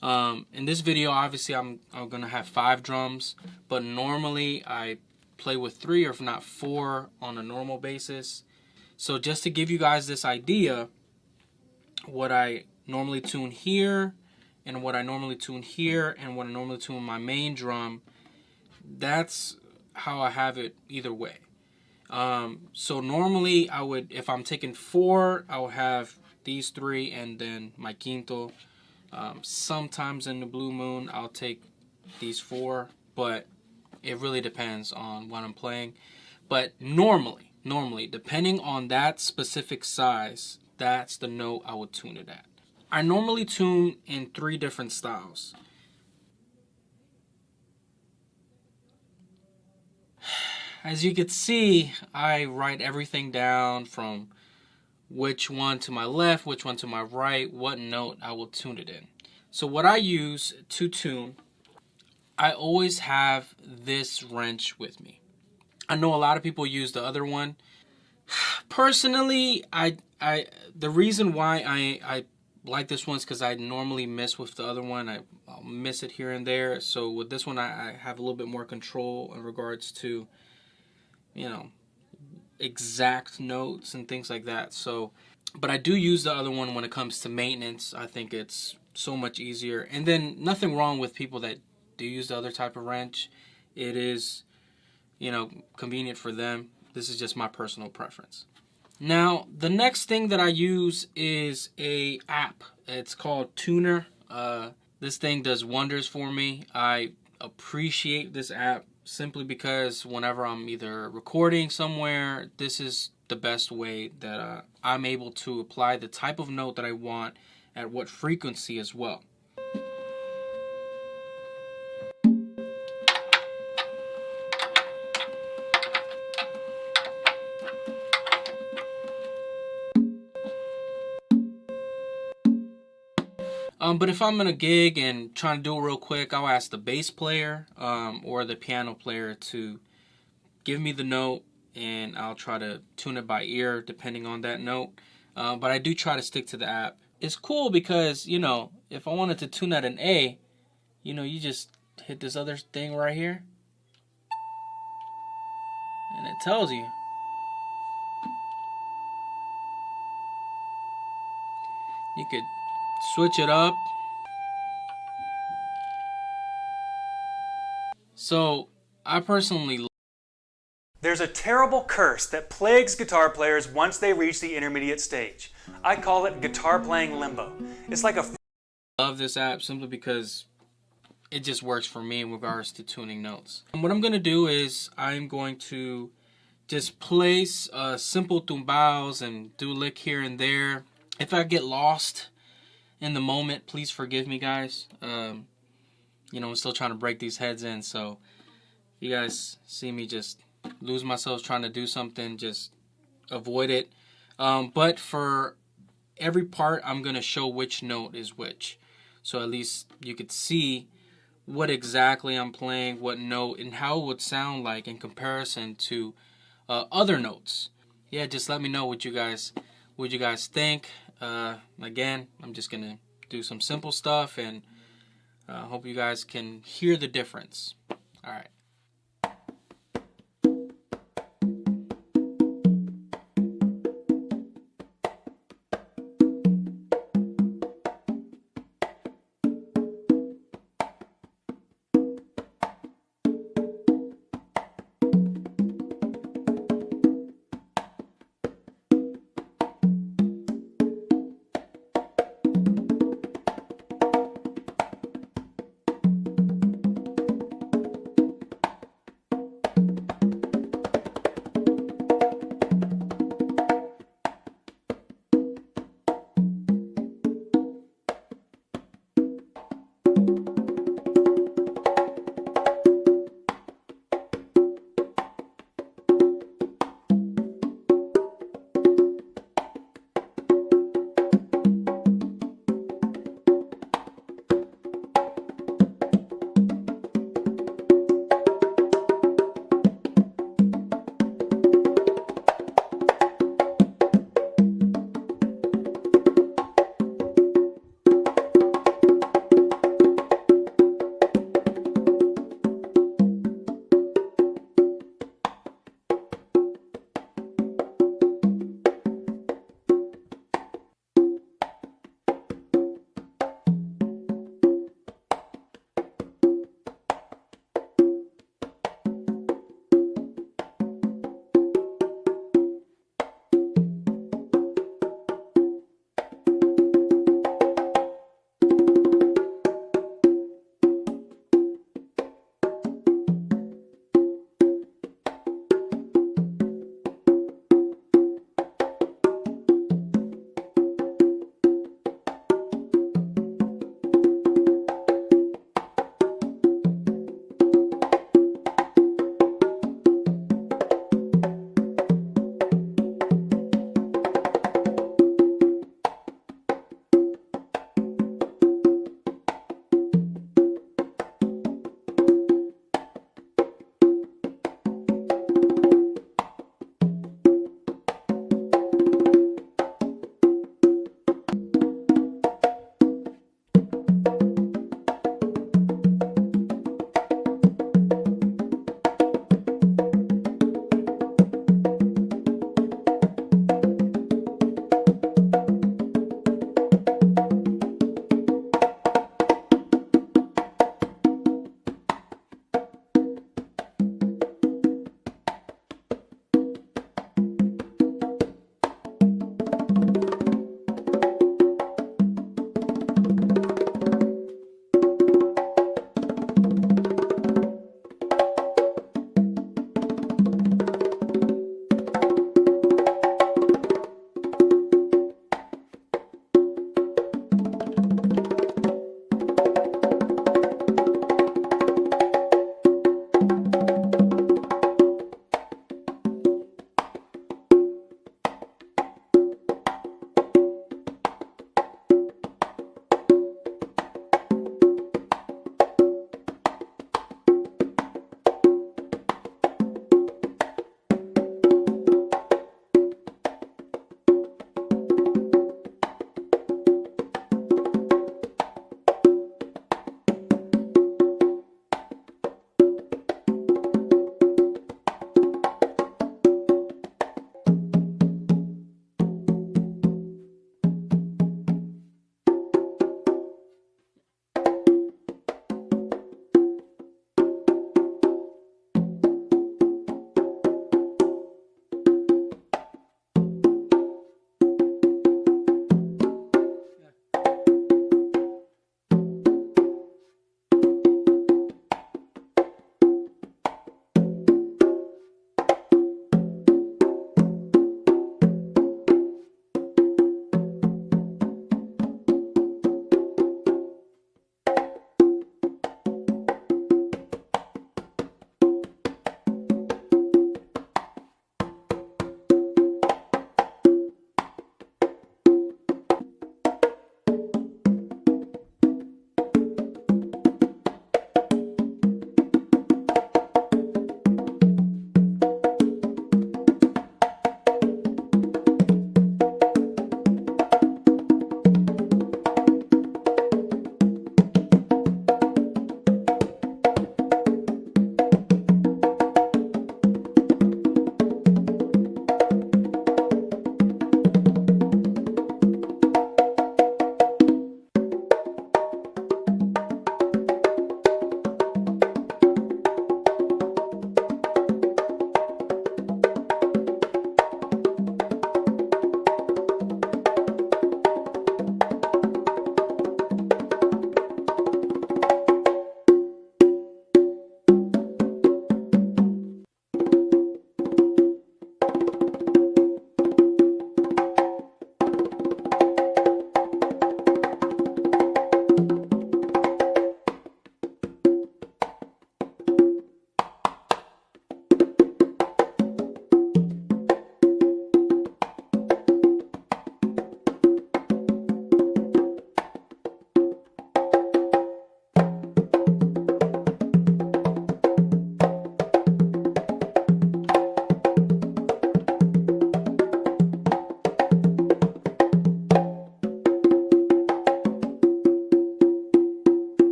In this video, obviously, I'm going to have 5 drums, but normally I play with 3 or if not 4 on a normal basis. So just to give you guys this idea, what I normally tune here, and what I normally tune here, and what I normally tune my main drum, that's how I have it either way. So normally I would, if I'm taking 4, I will have these 3 and then my quinto. Sometimes in the blue moon I'll take these 4, but it really depends on what I'm playing. But normally, depending on that specific size, that's the note I would tune it at. I normally tune in 3 different styles. As you can see, I write everything down from which one to my left, which one to my right, what note I will tune it in. So what I use to tune, I always have this wrench with me. I know a lot of people use the other one. Personally, the reason why I like this one is because I normally miss with the other one. I'll miss it here and there. So with this one, I have a little bit more control in regards to, you know, exact notes and things like that. So, but I do use the other one when it comes to maintenance. I think it's so much easier. And then nothing wrong with people that do use the other type of wrench. It is, you know, convenient for them. This is just my personal preference. Now, the next thing that I use is a app. It's called Tuner. This thing does wonders for me. I appreciate this app simply because whenever I'm either recording somewhere, this is the best way that I'm able to apply the type of note that I want at what frequency as well. But if I'm in a gig and trying to do it real quick, I'll ask the bass player or the piano player to give me the note, and I'll try to tune it by ear depending on that note. But I do try to stick to the app. It's cool because, you know, if I wanted to tune at an A, you know, you just hit this other thing right here, and it tells you. You could switch it up. So I personally, there's a terrible curse that plagues guitar players once they reach the intermediate stage. I call it guitar playing limbo. It's like love this app simply because it just works for me in regards to tuning notes. And what I'm going to do is I'm going to just place simple tumbaos and do a lick here and there. If I get lost in the moment, please forgive me, guys. You know, I'm still trying to break these heads in, so you guys see me just lose myself trying to do something, just avoid it. But for every part, I'm going to show which note is which. So at least you could see what exactly I'm playing, what note, and how it would sound like in comparison to other notes. Yeah, just let me know what you guys think. Again, I'm just going to do some simple stuff, and hope you guys can hear the difference. All right.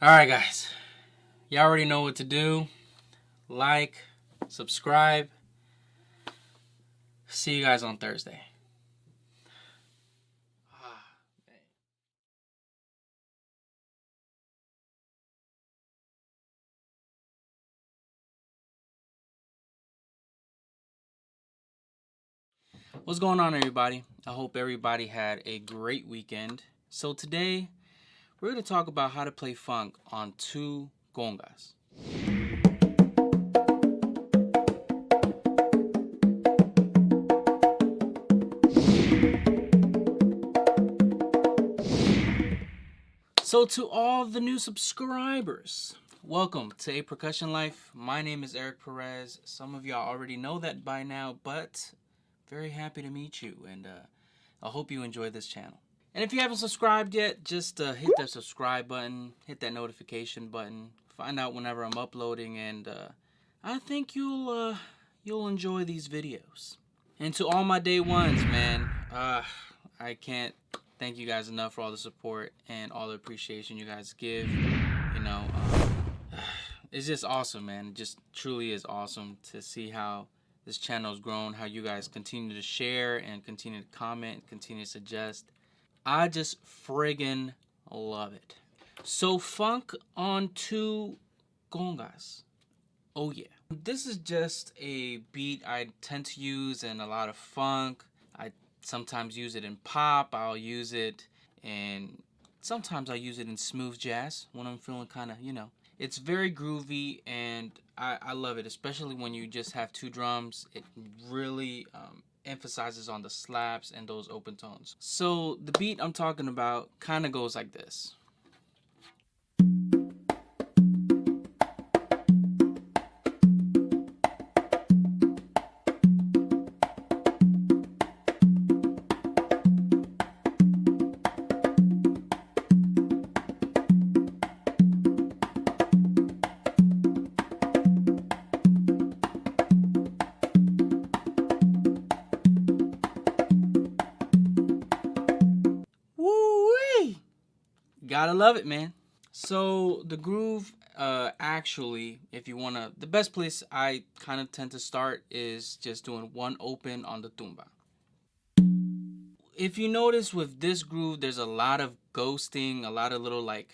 Alright guys, you already know what to do. Like, subscribe. See you guys on Thursday. What's going on, everybody? I hope everybody had a great weekend. So today, we're going to talk about how to play funk on 2 congas. So to all the new subscribers, welcome to A Percussion Life. My name is Eric Perez. Some of y'all already know that by now, but very happy to meet you, and I hope you enjoy this channel. And if you haven't subscribed yet, just hit that subscribe button, hit that notification button, find out whenever I'm uploading, and I think you'll enjoy these videos. And to all my day ones, man, I can't thank you guys enough for all the support and all the appreciation you guys give. You know, it's just awesome, man. It just truly is awesome to see how this channel has grown, how you guys continue to share and continue to comment, continue to suggest. I just friggin' love it. So funk on 2 congas. Oh yeah. This is just a beat I tend to use in a lot of funk. I sometimes use it in pop. I'll use it in, sometimes I use it in smooth jazz when I'm feeling kind of, you know. It's very groovy, and I love it, especially when you just have 2 drums. It really emphasizes on the slaps and those open tones. So the beat I'm talking about kind of goes like this. Gotta love it, man. So the groove, actually, if you wanna, the best place I kind of tend to start is just doing 1 open on the tumba. If you notice with this groove, there's a lot of ghosting, a lot of little like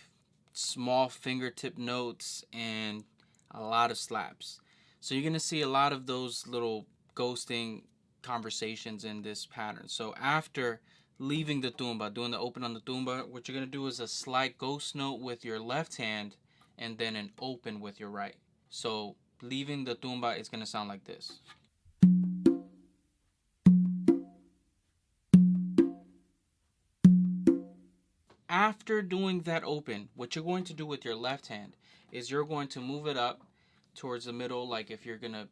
small fingertip notes, and a lot of slaps. So you're gonna see a lot of those little ghosting conversations in this pattern. So after leaving the tumba, doing the open on the tumba, what you're going to do is a slight ghost note with your left hand and then an open with your right. So leaving the tumba is going to sound like this. After doing that open, what you're going to do with your left hand is you're going to move it up towards the middle, like if you're going to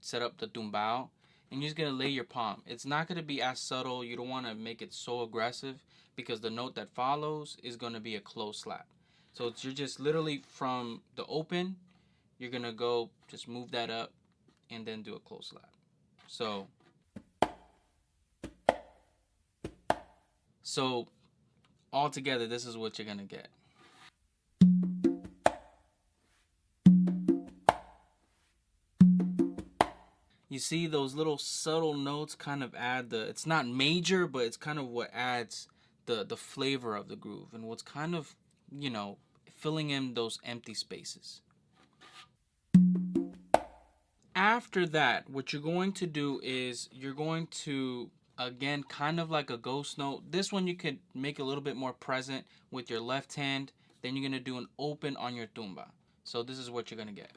set up the tumbao. And you're just going to lay your palm. It's not going to be as subtle. You don't want to make it so aggressive, because the note that follows is going to be a close slap. So you're just literally from the open, you're going to go just move that up and then do a close slap. So all together, this is what you're going to get. You see those little subtle notes kind of add the, it's not major, but it's kind of what adds the flavor of the groove and what's kind of, you know, filling in those empty spaces. After that, what you're going to do is you're going to, again, kind of like a ghost note. This one you could make a little bit more present with your left hand. Then you're going to do an open on your tumba. So this is what you're going to get.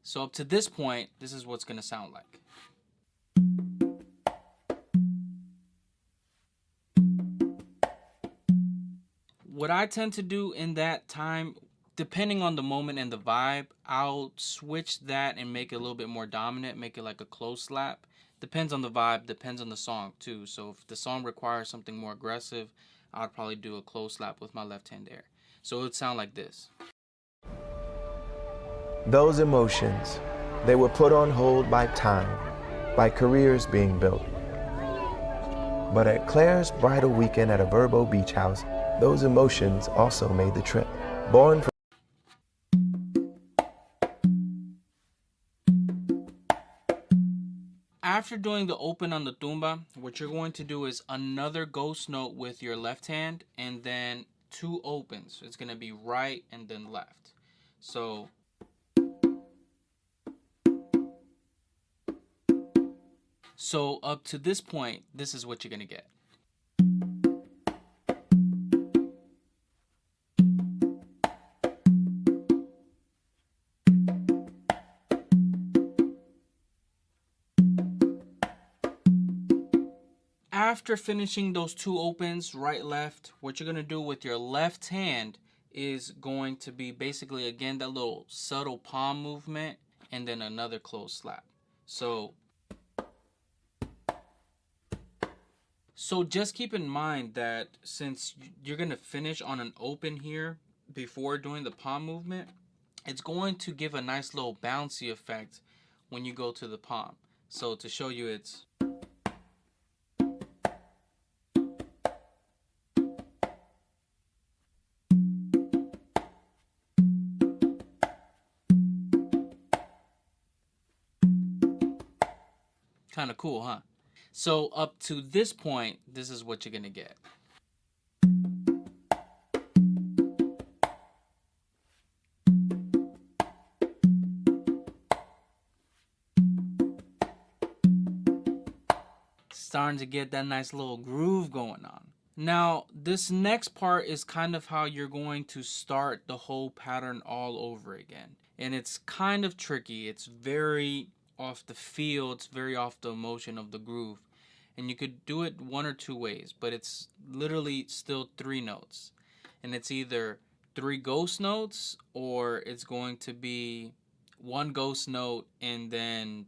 So up to this point, this is what's going to sound like. What I tend to do in that time, depending on the moment and the vibe, I'll switch that and make it a little bit more dominant, make it like a close slap. Depends on the vibe, depends on the song too. So if the song requires something more aggressive, I'd probably do a close slap with my left hand there. So it would sound like this. Those emotions, they were put on hold by time, by careers being built. But at Claire's bridal weekend at a Verbo beach house, those emotions also made the trip. Born from After doing the open on the tumba, what you're going to do is another ghost note with your left hand and then 2 opens. It's going to be right and then left. So up to this point, this is what you're going to get. After finishing those 2 opens, right, left, what you're going to do with your left hand is going to be basically, again, that little subtle palm movement and then another close slap. So just keep in mind that since you're going to finish on an open here before doing the palm movement, it's going to give a nice little bouncy effect when you go to the palm. So to show you, it's kind of cool, huh? So up to this point, this is what you're gonna get. Starting to get that nice little groove going on. Now, this next part is kind of how you're going to start the whole pattern all over again. And it's kind of tricky. It's very off the feel, it's very off the emotion of the groove. And you could do it 1 or 2 ways, but it's literally still 3 notes. And it's either 3 ghost notes or it's going to be 1 ghost note and then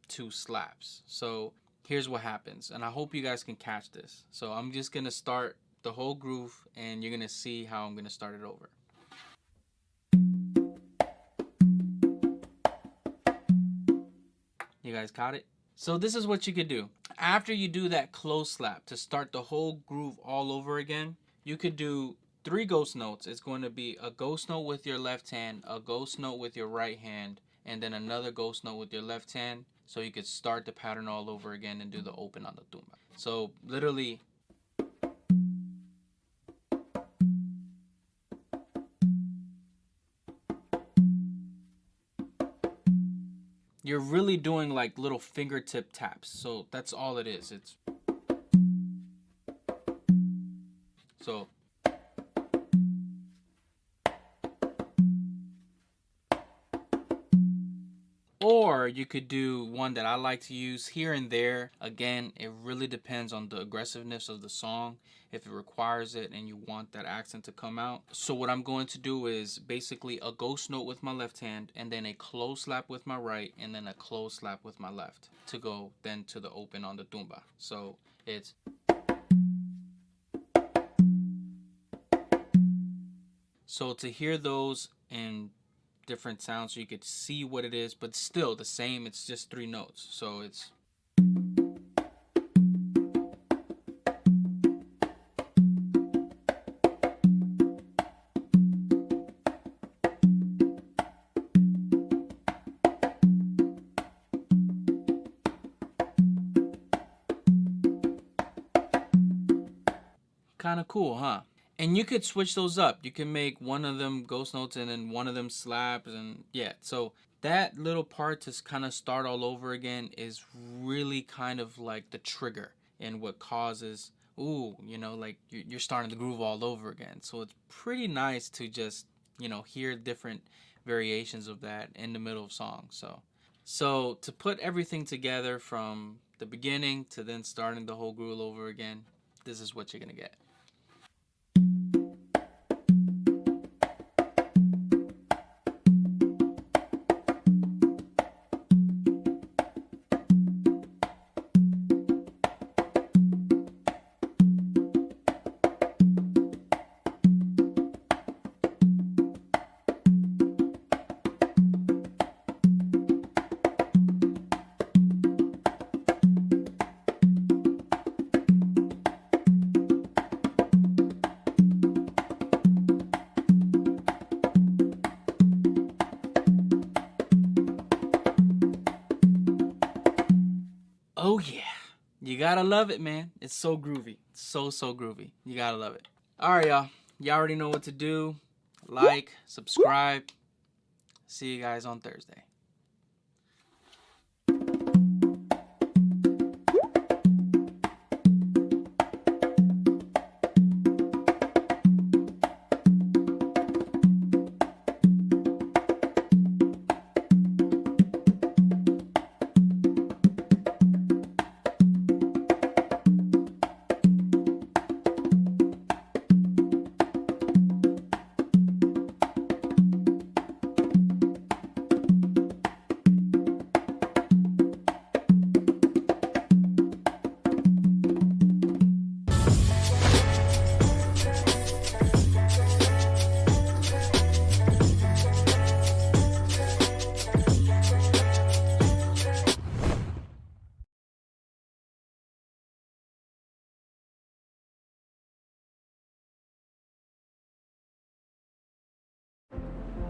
2 slaps. So here's what happens, and I hope you guys can catch this. So I'm just gonna start the whole groove and you're gonna see how I'm gonna start it over. You guys caught it? So this is what you could do. After you do that close slap to start the whole groove all over again, you could do 3 ghost notes. It's going to be a ghost note with your left hand, a ghost note with your right hand, and then another ghost note with your left hand. So you could start the pattern all over again and do the open on the tumba. So literally, you're really doing like little fingertip taps. So that's all it is. It's so or you could do one that I like to use here and there. Again, it really depends on the aggressiveness of the song, if it requires it and you want that accent to come out. So what I'm going to do is basically a ghost note with my left hand and then a close slap with my right and then a close slap with my left to go then to the open on the tumba. So it's so to hear those in different sounds so you could see what it is, but still the same, it's just 3 notes. So it's kind of cool, huh? And you could switch those up. You can make one of them ghost notes and then one of them slaps, and yeah. So that little part to kind of start all over again is really kind of like the trigger and what causes, ooh, you know, like you're starting to groove all over again. So it's pretty nice to just, you know, hear different variations of that in the middle of songs. So to put everything together from the beginning to then starting the whole groove over again, this is what you're gonna get. You gotta love it, man. It's so groovy. So groovy. You gotta love it. All right, y'all. Y'all already know what to do. Like, subscribe. See you guys on Thursday.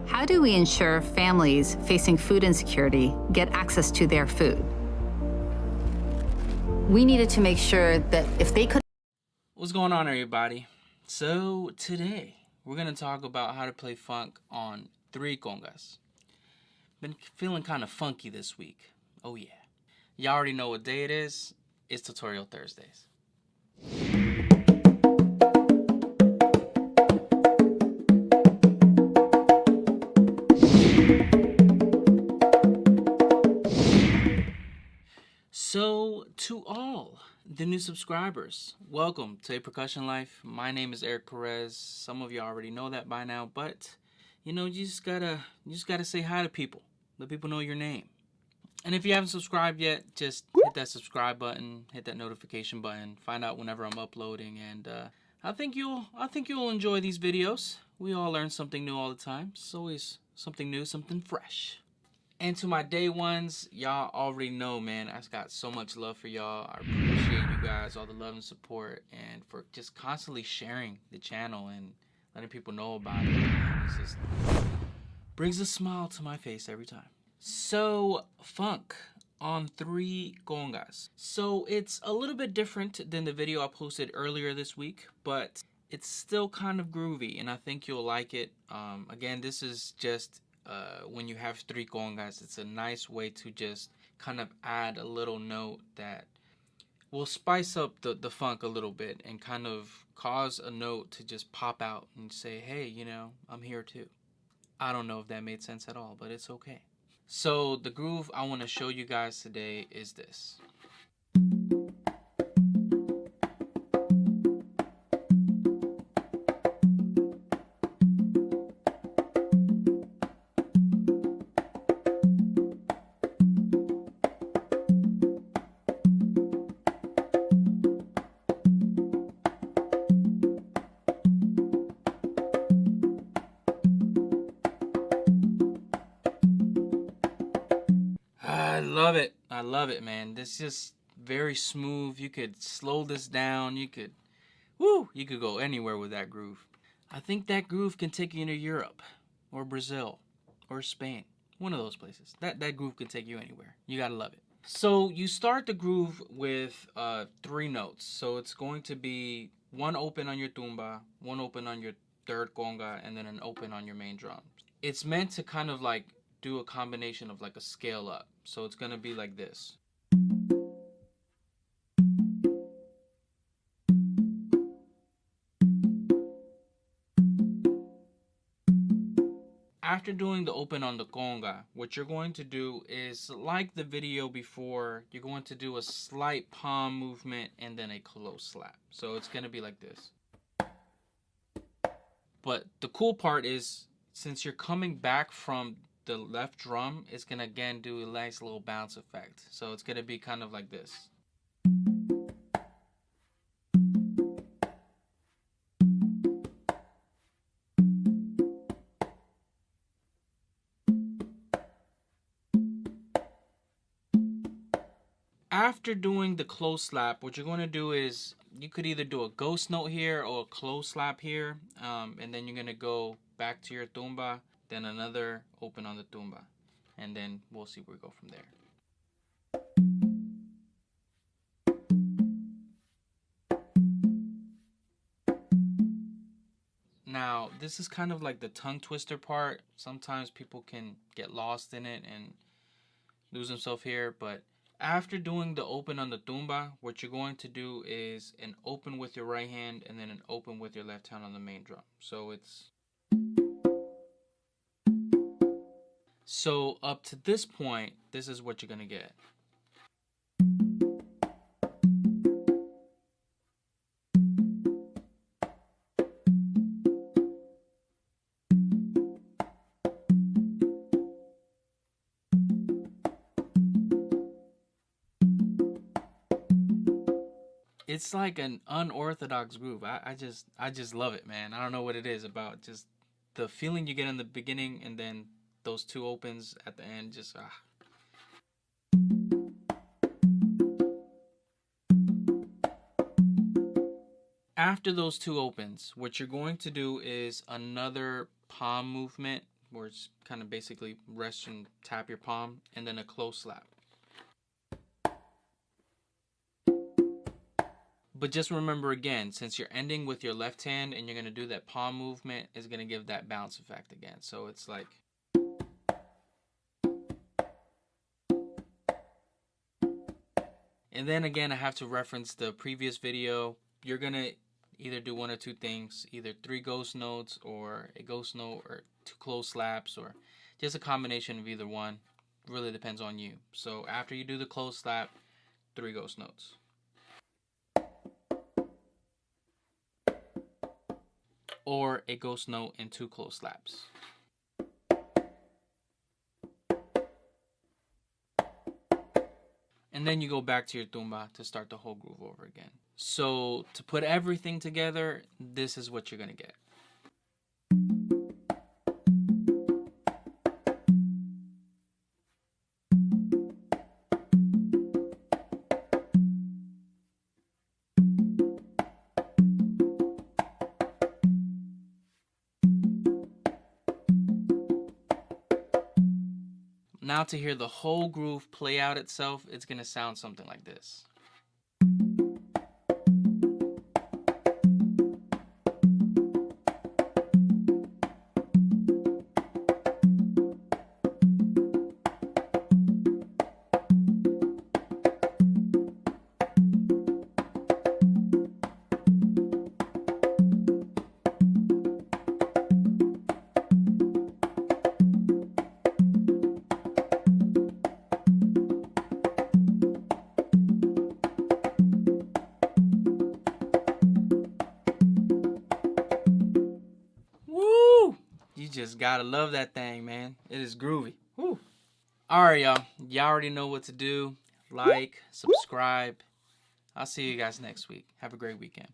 How do we ensure families facing food insecurity get access to their food? We needed to make sure that if they could... What's going on, everybody? So today we're gonna talk about how to play funk on 3 congas. Been feeling kind of funky this week. Oh yeah. Y'all already know what day it is. It's Tutorial Thursdays. So, to all the new subscribers, welcome to A Percussion Life. My name is Eric Perez. Some of you already know that by now, but you know, you just gotta say hi to people. Let people know your name. And if you haven't subscribed yet, just hit that subscribe button, hit that notification button, find out whenever I'm uploading, and I think you'll enjoy these videos. We all learn something new all the time. It's always something new, something fresh. And to my day ones, y'all already know, man, I got so much love for y'all. I appreciate you guys, all the love and support, and for just constantly sharing the channel and letting people know about it. It just brings a smile to my face every time. So, funk on 3 congas. So, it's a little bit different than the video I posted earlier this week, but it's still kind of groovy, and I think you'll like it. Again, this is just... when you have 3 congas, it's a nice way to just kind of add a little note that will spice up the funk a little bit and kind of cause a note to just pop out and say, hey, you know, I'm here too. I don't know if that made sense at all, but it's okay. So the groove I want to show you guys today is this. I love it, man. This is just very smooth. You could slow this down. You could go anywhere with that groove. I think that groove can take you into Europe or Brazil or Spain. One of those places. That groove can take you anywhere. You gotta love it. So you start the groove with 3 notes. So it's going to be 1 open on your tumba, 1 open on your 3rd conga, and then an open on your main drum. It's meant to kind of like do a combination of like a scale up. So it's gonna be like this. After doing the open on the conga, what you're going to do is, like the video before, you're going to do a slight palm movement and then a close slap. So it's gonna be like this. But the cool part is, since you're coming back from the left drum, it's gonna again do a nice little bounce effect. So it's gonna be kind of like this. After doing the close slap, what you're going to do is you could either do a ghost note here or a close slap here, and then you're going to go back to your tumba, then another open on the tumba, and then we'll see where we go from there. Now, this is kind of like the tongue twister part. Sometimes people can get lost in it and lose themselves here, but after doing the open on the tumba, what you're going to do is an open with your right hand and then an open with your left hand on the main drum. So up to this point, this is what you're gonna get. It's like an unorthodox groove. I just love it, man. I don't know what it is about just the feeling you get in the beginning and then those two opens at the end. Just After those two opens, what you're going to do is another palm movement where it's kind of basically rest and tap your palm, and then a close slap. But just remember again, since you're ending with your left hand and you're going to do that palm movement, is going to give that bounce effect again. So it's like... And then again, I have to reference the previous video. You're going to either do one or two things, either 3 ghost notes or a ghost note or 2 close slaps or just a combination of either one. Really depends on you. So after you do the close slap, 3 ghost notes. Or a ghost note and 2 close slaps. And then you go back to your tumba to start the whole groove over again. So to put everything together, this is what you're gonna get. Now to hear the whole groove play out itself, it's gonna sound something like this. Just gotta love that thing, man. It is groovy. Woo. All right, y'all. Y'all already know what to do. Like, subscribe. I'll see you guys next week. Have a great weekend.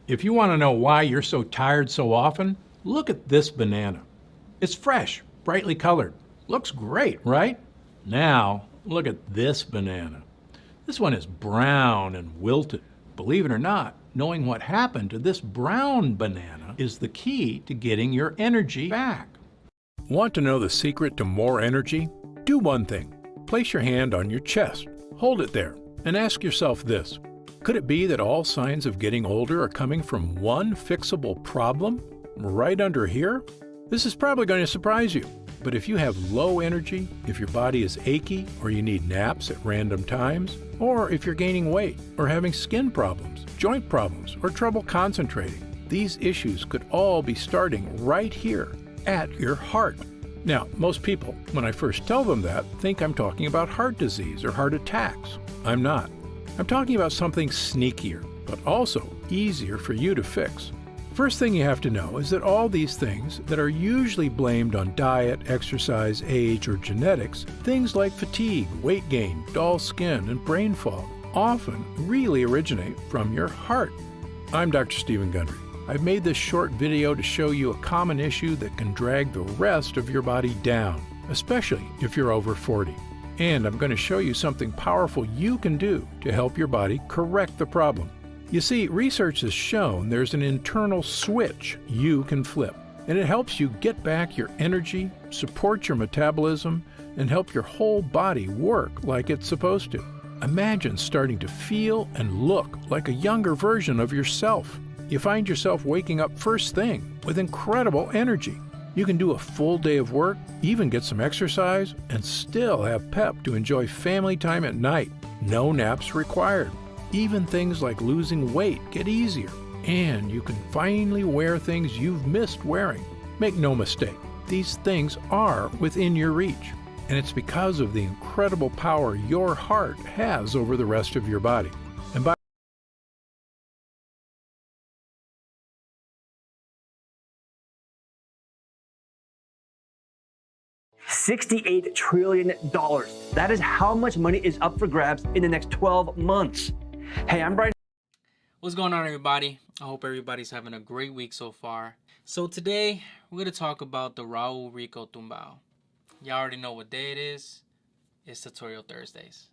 If you want to know why you're so tired so often, look at this banana. It's fresh, brightly colored. Looks great, right? Now, look at this banana. This one is brown and wilted. Believe it or not, knowing what happened to this brown banana is the key to getting your energy back. Want to know the secret to more energy? Do one thing. Place your hand on your chest, hold it there, and ask yourself this. Could it be that all signs of getting older are coming from one fixable problem right under here? This is probably going to surprise you, but if you have low energy, if your body is achy or you need naps at random times, or if you're gaining weight or having skin problems, joint problems, or trouble concentrating, these issues could all be starting right here at your heart. Now, most people, when I first tell them that, think I'm talking about heart disease or heart attacks. I'm not. I'm talking about something sneakier, but also easier for you to fix. First thing you have to know is that all these things that are usually blamed on diet, exercise, age, or genetics, things like fatigue, weight gain, dull skin, and brain fog, often really originate from your heart. I'm Dr. Stephen Gundry. I've made this short video to show you a common issue that can drag the rest of your body down, especially if you're over 40. And I'm going to show you something powerful you can do to help your body correct the problem. You see, research has shown there's an internal switch you can flip, and it helps you get back your energy, support your metabolism, and help your whole body work like it's supposed to. Imagine starting to feel and look like a younger version of yourself. You find yourself waking up first thing with incredible energy. You can do a full day of work, even get some exercise, and still have pep to enjoy family time at night. No naps required. Even things like losing weight get easier, and you can finally wear things you've missed wearing. Make no mistake, these things are within your reach, and it's because of the incredible power your heart has over the rest of your body. And by $68 trillion. That is how much money is up for grabs in the next 12 months. Hey, I'm Brian. What's going on, everybody? I hope everybody's having a great week so far. So today, we're going to talk about the Raul Rico Tumbao. Y'all already know what day it is. It's Tutorial Thursdays.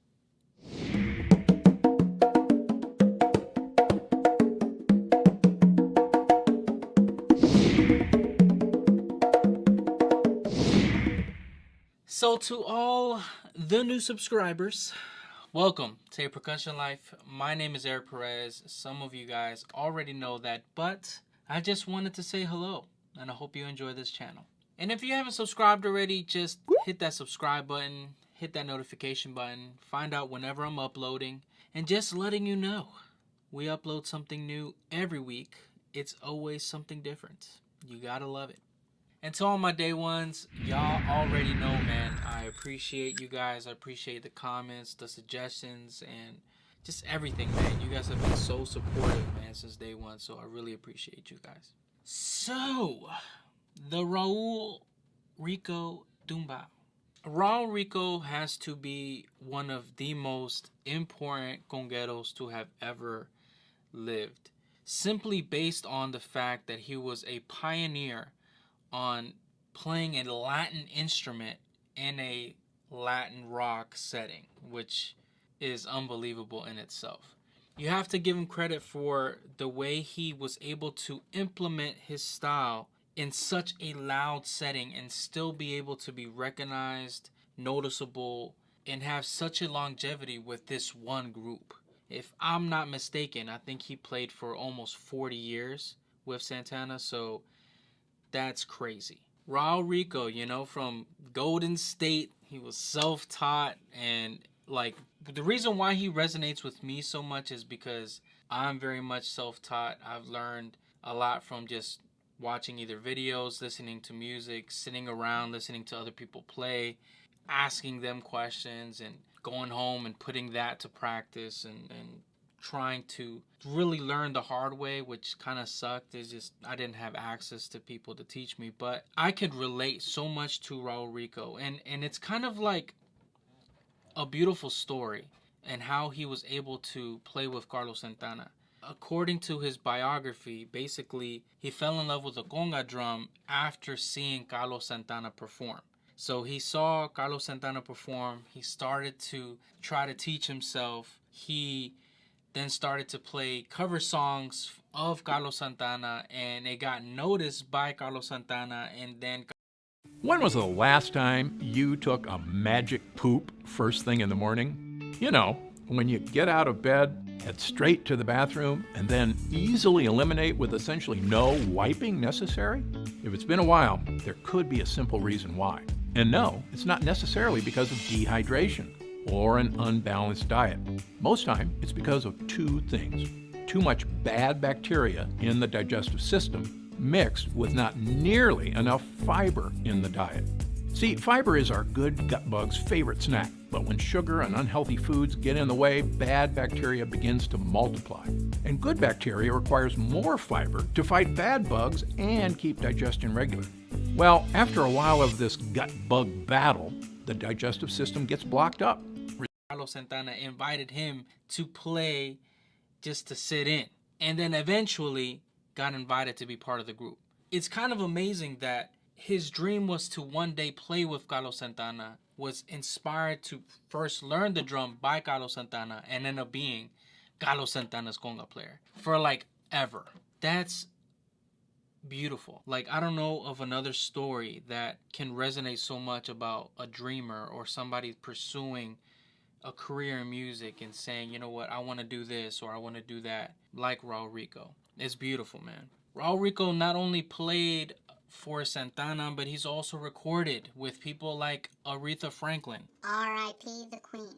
So to all the new subscribers, welcome to pərઃkəSHən Life. My name is Eric Perez. Some of you guys already know that, but I just wanted to say hello, and I hope you enjoy this channel. And if you haven't subscribed already, just hit that subscribe button, hit that notification button, find out whenever I'm uploading, and just letting you know, we upload something new every week. It's always something different. You gotta love it. And to all my day ones, y'all already know, man, I appreciate you guys. I appreciate the comments, the suggestions, and just everything, man. You guys have been so supportive, man, since day one, so I really appreciate you guys. So, the Raul Rico Tumbao. Raul Rico has to be one of the most important congueros to have ever lived, simply based on the fact that he was a pioneer on playing a Latin instrument in a Latin rock setting, which is unbelievable in itself. You have to give him credit for the way he was able to implement his style in such a loud setting and still be able to be recognized, noticeable, and have such a longevity with this one group. If I'm not mistaken, I think he played for almost 40 years with Santana, so that's crazy. Raul Rico, you know, from Golden State, he was self-taught, and like the reason why he resonates with me so much is because I'm very much self-taught. I've learned a lot from just watching either videos, listening to music, sitting around, listening to other people play, asking them questions, and going home and putting that to practice and trying to really learn the hard way, which kind of sucked. It's just I didn't have access to people to teach me, but I could relate so much to Raul Rico, and it's kind of like a beautiful story and how he was able to play with Carlos Santana. According to his biography, basically he fell in love with the conga drum after seeing Carlos Santana perform. So he saw Carlos Santana perform, he started to try to teach himself. He then started to play cover songs of Carlos Santana, and it got noticed by Carlos Santana, and then... when was the last time you took a magic poop first thing in the morning? You know, when you get out of bed, head straight to the bathroom, and then easily eliminate with essentially no wiping necessary? If it's been a while, there could be a simple reason why. And no, it's not necessarily because of dehydration or an unbalanced diet. Most time, it's because of two things. Too much bad bacteria in the digestive system mixed with not nearly enough fiber in the diet. See, fiber is our good gut bug's favorite snack, but when sugar and unhealthy foods get in the way, bad bacteria begins to multiply. And good bacteria requires more fiber to fight bad bugs and keep digestion regular. Well, after a while of this gut bug battle, the digestive system gets blocked up. Carlos Santana invited him to play just to sit in, and then eventually got invited to be part of the group. It's kind of amazing that his dream was to one day play with Carlos Santana, was inspired to first learn the drum by Carlos Santana, and end up being Carlos Santana's conga player for like ever. That's beautiful. Like, I don't know of another story that can resonate so much about a dreamer or somebody pursuing a career in music and saying, you know what, I want to do this or I want to do that, like Raul Rico. It's beautiful, man. Raul Rico not only played for Santana, but he's also recorded with people like Aretha Franklin. R.I.P. the Queen.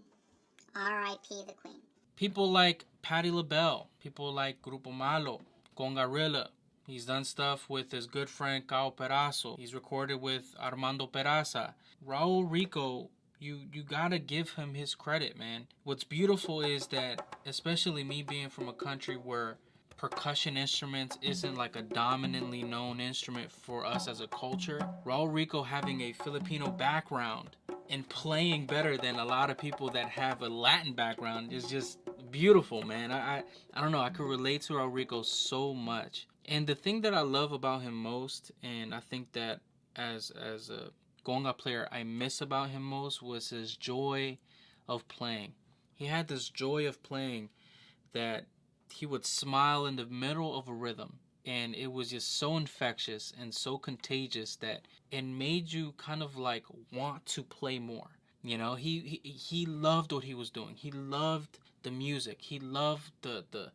R.I.P. the Queen. People like Patti LaBelle. People like Grupo Malo, Congarilla. He's done stuff with his good friend Cao Perazo. He's recorded with Armando Peraza. Raul Rico, you gotta give him his credit, man. What's beautiful is that, especially me being from a country where percussion instruments isn't like a dominantly known instrument for us as a culture, Raul Rico having a Filipino background and playing better than a lot of people that have a Latin background is just beautiful, man. I don't know, I could relate to Raul Rico so much. And the thing that I love about him most, and I think that as a conga player I miss about him most, was his joy of playing. He had this joy of playing that he would smile in the middle of a rhythm, and it was just so infectious and so contagious that it made you kind of like want to play more. You know, he loved what he was doing. He loved the music. He loved the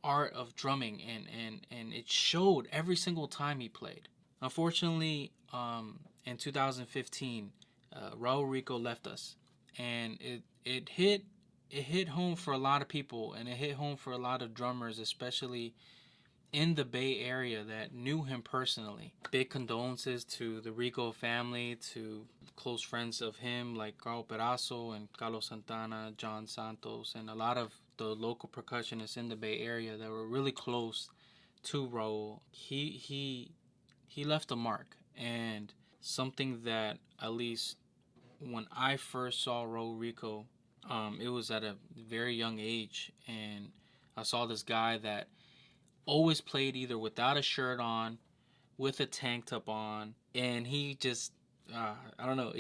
art of drumming, and it showed every single time he played. Unfortunately, in 2015, Raul Rico left us, and it hit home for a lot of people, and it hit home for a lot of drummers, especially in the Bay Area that knew him personally. Big condolences to the Rico family, to close friends of him like Carl Perazo and Carlos Santana, John Santos, and a lot of the local percussionists in the Bay Area that were really close to Raul. He left a mark, and something that, at least when I first saw Raul Rico, it was at a very young age, and I saw this guy that always played either without a shirt on, with a tank top on, and he just, I don't know,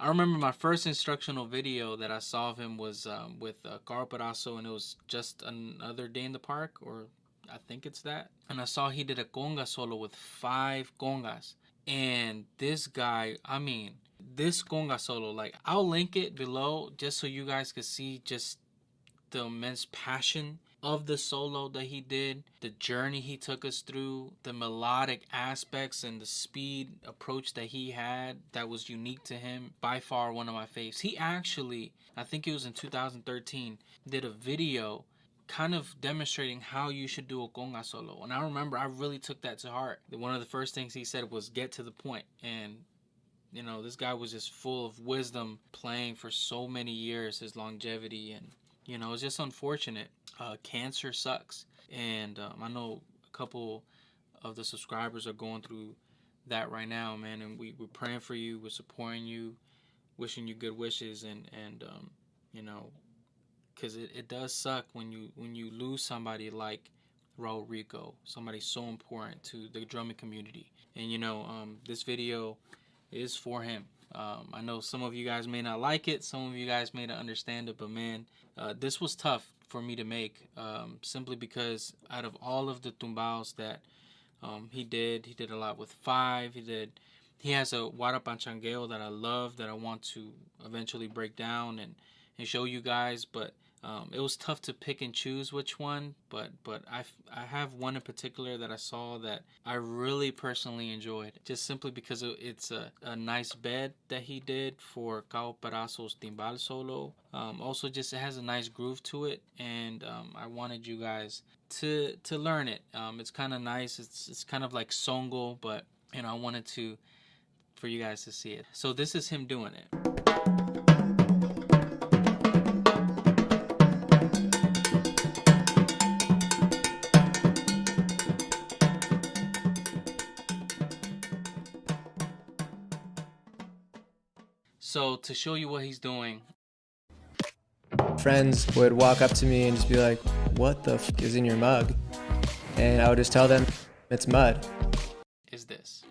I remember my first instructional video that I saw of him was with Carl Perazo, and it was Just Another Day in the Park, or I think it's that. And I saw he did a conga solo with 5 congas. And this guy, I mean, this conga solo, like, I'll link it below just so you guys can see just the immense passion of the solo that he did, the journey he took us through, the melodic aspects and the speed approach that he had that was unique to him. By far one of my faves. He actually, I think it was in 2013, did a video kind of demonstrating how you should do a conga solo. And I remember I really took that to heart. One of the first things he said was get to the point. And you know, this guy was just full of wisdom, playing for so many years, his longevity, and you know, it's just unfortunate. Cancer sucks, and I know a couple of the subscribers are going through that right now, man, and we're praying for you, we're supporting you, wishing you good wishes, and you know, because it does suck when you lose somebody like Raul Rico, somebody so important to the drumming community. And you know, this video is for him. I know some of you guys may not like it, some of you guys may not understand it, but man, this was tough for me to make, simply because out of all of the tumbaos that he did a lot with 5. He has a Wara Panchangueo that I love, that I want to eventually break down and show you guys, but it was tough to pick and choose which one, but I have one in particular that I saw that I really personally enjoyed, just simply because it's a nice bed that he did for Cao Perazo's timbal solo. Also, just it has a nice groove to it, and I wanted you guys to learn it. It's kind of nice. It's kind of like songo, but you know, I wanted to for you guys to see it. So this is him doing it. So to show you what he's doing, friends would walk up to me and just be like, "What the f is in your mug?" And I would just tell them it's mud. is this.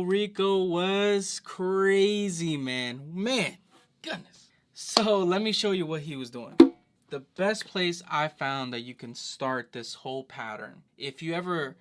Rico was crazy, man. Man, goodness. So let me show you what he was doing. The best place I found that you can start this whole pattern, if you ever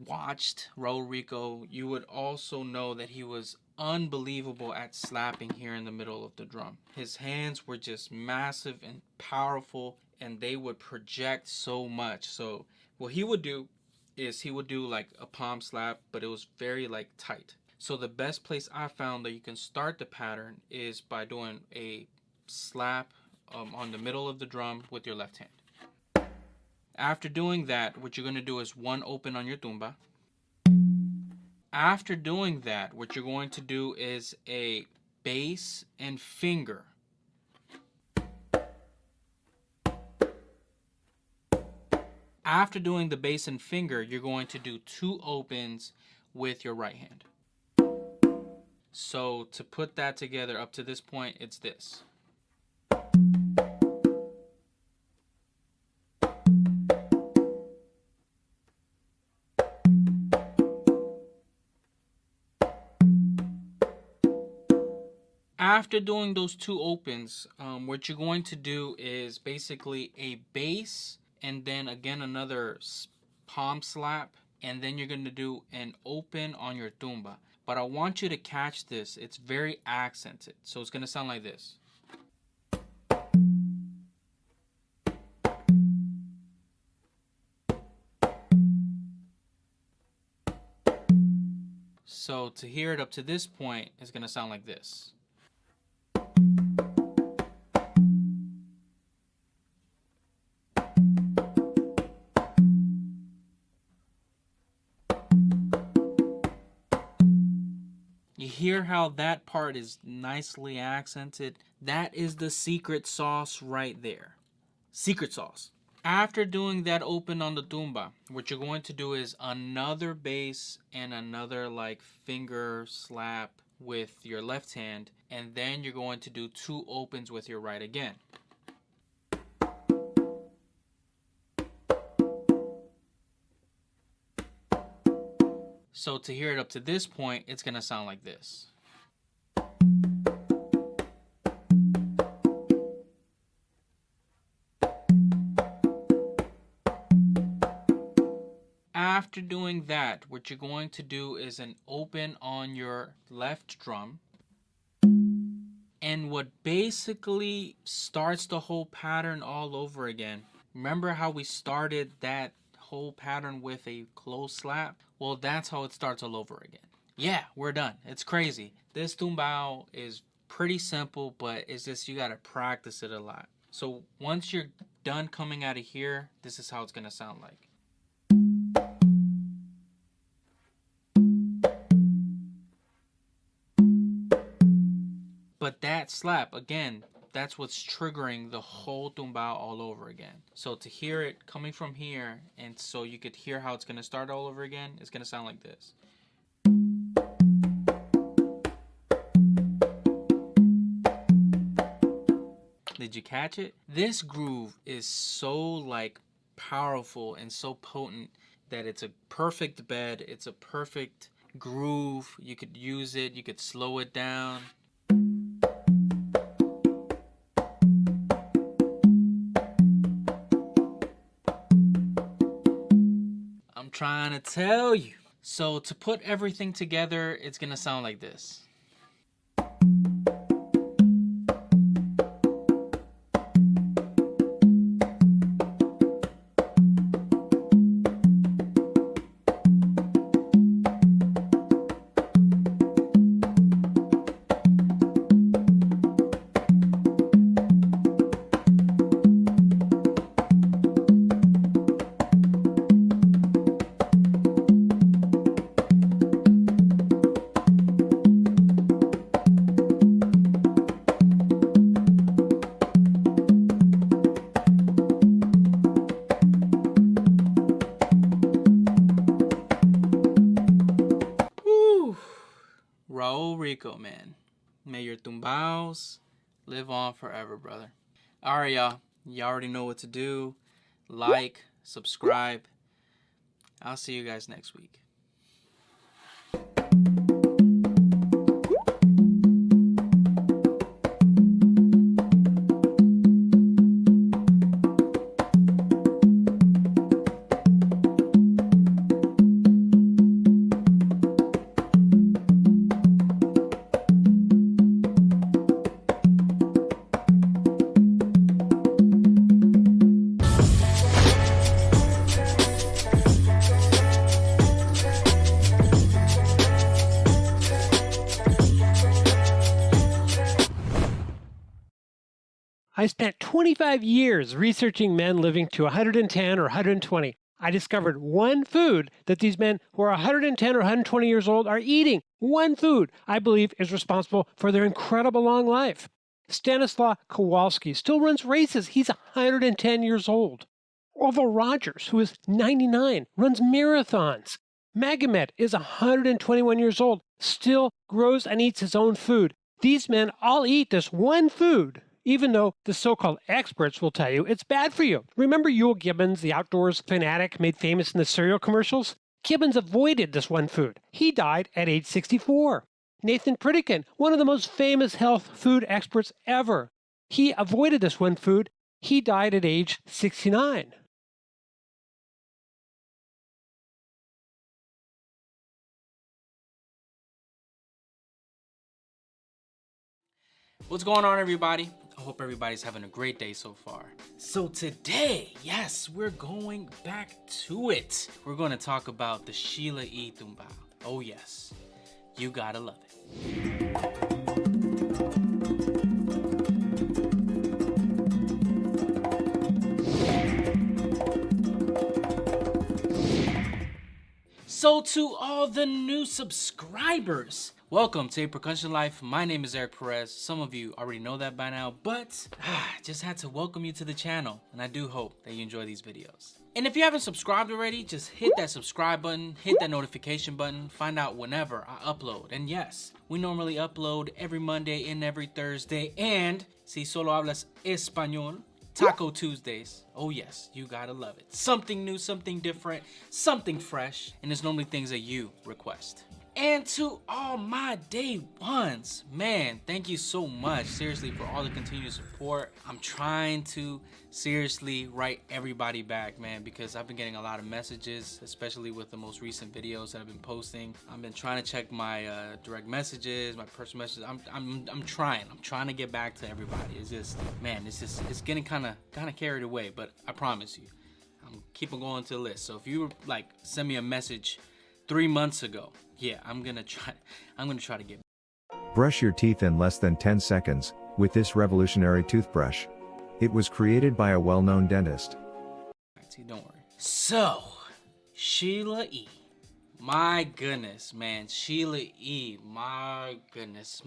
watched Raul Rico, you would also know that he was unbelievable at slapping here in the middle of the drum. His hands were just massive and powerful, and they would project so much. So what he would do is he would do like a palm slap, but it was very like tight. So the best place I found that you can start the pattern is by doing a slap on the middle of the drum with your left hand. After doing that, what you're going to do is one open on your tumba. After doing that, what you're going to do is a bass and finger. After doing the bass and finger, you're going to do two opens with your right hand. So to put that together up to this point, it's this. After doing those two opens, what you're going to do is basically a bass and then again another palm slap, and then you're going to do an open on your tumba. But I want you to catch this. It's very accented. So it's going to sound like this. So to hear it up to this point, it's going to sound like this. You hear how that part is nicely accented? That is the secret sauce right there. Secret sauce. After doing that open on the tumba, what you're going to do is another bass and another like finger slap with your left hand, and then you're going to do two opens with your right again. So to hear it up to this point, it's going to sound like this. After doing that, what you're going to do is an open on your left drum. And what basically starts the whole pattern all over again. Remember how we started that whole pattern with a close slap? Well, that's how it starts all over again. Yeah, we're done. It's crazy. This tumbao is pretty simple, but it's just you gotta practice it a lot. So once you're done coming out of here, this is how it's gonna sound like. But that slap, again, that's what's triggering the whole tumbao all over again. So to hear it coming from here, and so you could hear how it's going to start all over again, it's going to sound like this. Did you catch it? This groove is so like powerful and so potent that it's a perfect bed. It's a perfect groove. You could use it. You could slow it down. trying to tell you. So to put everything together, it's gonna sound like this. Rico, man. May your tumbaos live on forever, brother. Alright, y'all. You already know what to do. Like, subscribe. I'll see you guys next week. I spent 25 years researching men living to 110 or 120. I discovered one food that these men who are 110 or 120 years old are eating. One food I believe is responsible for their incredible long life. Stanislaw Kowalski still runs races. He's 110 years old. Orville Rogers, who is 99, runs marathons. Magomed is 121 years old, still grows and eats his own food. These men all eat this one food, even though the so-called experts will tell you it's bad for you. Remember Yul Gibbons, the outdoors fanatic made famous in the cereal commercials? Gibbons avoided this one food. He died at age 64. Nathan Pritikin, one of the most famous health food experts ever. He avoided this one food. He died at age 69. What's going on, everybody? I hope everybody's having a great day so far. So today, yes, we're going back to it. We're going to talk about the Sheila E. Tumbao. Oh yes, you gotta love it. So to all the new subscribers, welcome to pərઃkəSHən Life. My name is Eric Perez. Some of you already know that by now, but just had to welcome you to the channel, and I do hope that you enjoy these videos. And if you haven't subscribed already, just hit that subscribe button, hit that notification button, find out whenever I upload. And yes, we normally upload every Monday and every Thursday, and si solo hablas español, Taco Tuesdays. Oh yes, you gotta love it. Something new, something different, something fresh, and it's normally things that you request. And to all my day ones, man, thank you so much, seriously, for all the continued support. I'm trying to seriously write everybody back, man, because I've been getting a lot of messages, especially with the most recent videos that I've been posting. I've been trying to check my direct messages, my personal messages. I'm trying to get back to everybody. It's just, man, it's getting kind of carried away, but I promise you, I'm keeping going to the list. So if you like send me a message 3 months ago, yeah, I'm gonna try to get. Brush your teeth in less than 10 seconds with this revolutionary toothbrush. It was created by a well-known dentist. Don't worry. So, Sheila E. My goodness, man. Sheila E. My goodness.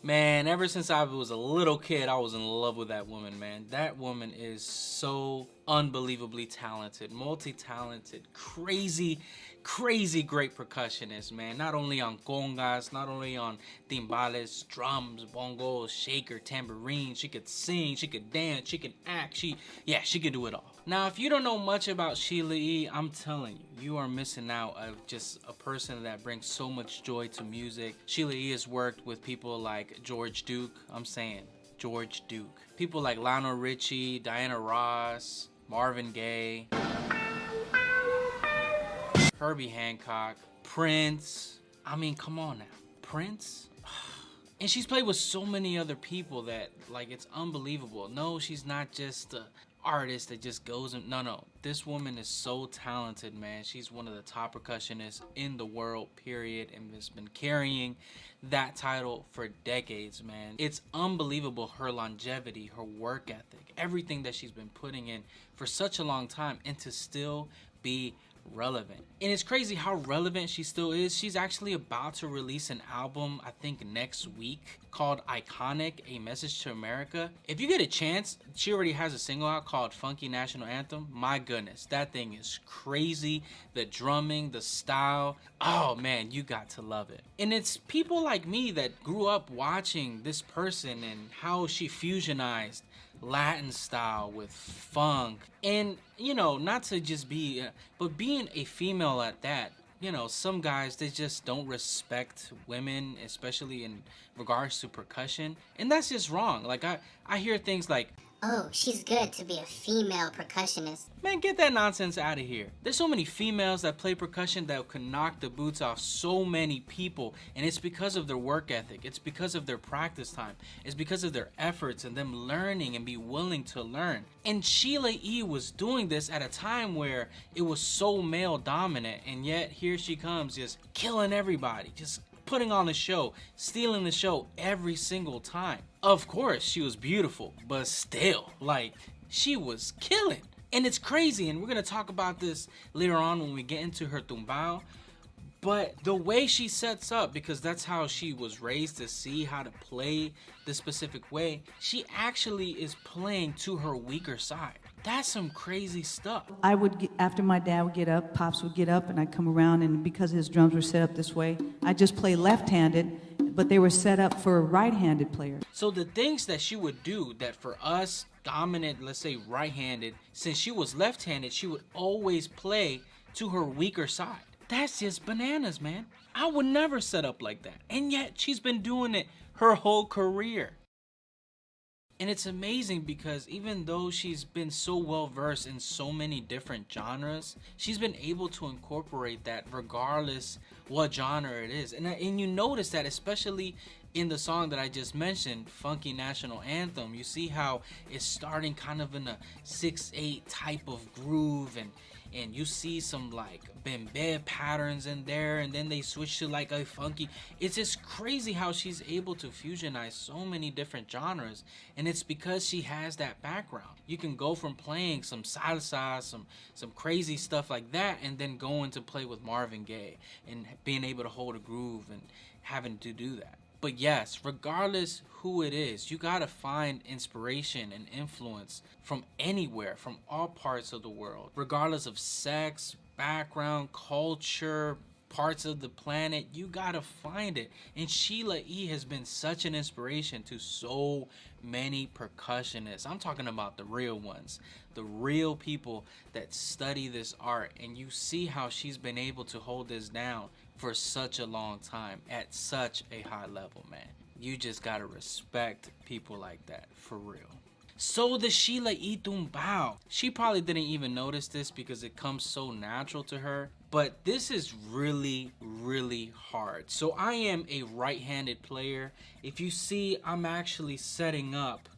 Man, ever since I was a little kid, I was in love with that woman, man. That woman is so unbelievably talented, multi-talented, crazy great percussionist, man. Not only on congas, not only on timbales, drums, bongos, shaker, tambourine. She could sing, she could dance, she could act. She could do it all. Now, if you don't know much about Sheila E., I'm telling you, you are missing out of just a person that brings so much joy to music. Sheila E. has worked with people like George Duke. I'm saying, George Duke. People like Lionel Richie, Diana Ross, Marvin Gaye, Herbie Hancock, Prince. I mean, come on now, Prince? And she's played with so many other people that, like, it's unbelievable. No, she's not just an artist that just goes and, no. This woman is so talented, man. She's one of the top percussionists in the world, period, and has been carrying that title for decades, man. It's unbelievable, her longevity, her work ethic, everything that she's been putting in for such a long time, and to still be relevant. And it's crazy how relevant she still is. She's actually about to release an album, I think next week, called Iconic, A Message to America. If you get a chance, she already has a single out called Funky National Anthem. My goodness, that thing is crazy. The drumming, the style, oh man, you got to love it. And it's people like me that grew up watching this person and how she fusionized Latin style with funk, and you know, not to just be but being a female at that, you know, some guys, they just don't respect women, especially in regards to percussion, and that's just wrong. Like I hear things like, oh, she's good to be a female percussionist. man, get that nonsense out of here. There's so many females that play percussion that can knock the boots off so many people, and it's because of their work ethic. It's because of their practice time. It's because of their efforts and them learning and be willing to learn. And Sheila E. was doing this at a time where it was so male dominant, and yet here she comes just killing everybody, just putting on the show, stealing the show every single time. Of course, she was beautiful, but still, like, she was killing. And it's crazy, and we're gonna talk about this later on when we get into her tumbao. But the way she sets up, because that's how she was raised to see how to play this specific way, she actually is playing to her weaker side. That's some crazy stuff. I would get, after my dad would get up, Pops would get up, and I'd come around, and because his drums were set up this way, I just play left-handed, but they were set up for a right-handed player. So the things that she would do that for us dominant, let's say right-handed, since she was left-handed, she would always play to her weaker side. That's just bananas, man. I would never set up like that. And yet she's been doing it her whole career. And it's amazing because even though she's been so well versed in so many different genres, she's been able to incorporate that regardless what genre it is. And you notice that especially in the song that I just mentioned, Funky National Anthem, you see how it's starting kind of in a 6/8 type of groove, and you see some like bembe patterns in there, and then they switch to like a funky. It's just crazy how she's able to fusionize so many different genres, and it's because she has that background. You can go from playing some salsa, some crazy stuff like that, and then going to play with Marvin Gaye and being able to hold a groove and having to do that. But yes, regardless who it is, you gotta find inspiration and influence from anywhere, from all parts of the world, regardless of sex, background, culture, parts of the planet. You gotta find it. And Sheila E. has been such an inspiration to so many percussionists. I'm talking about the real ones, the real people that study this art, and you see how she's been able to hold this down for such a long time at such a high level, man. You just gotta respect people like that, for real. So the Sheila E. tumbao, she probably didn't even notice this because it comes so natural to her, but this is really, really hard. So I am a right-handed player. If you see, I'm actually setting up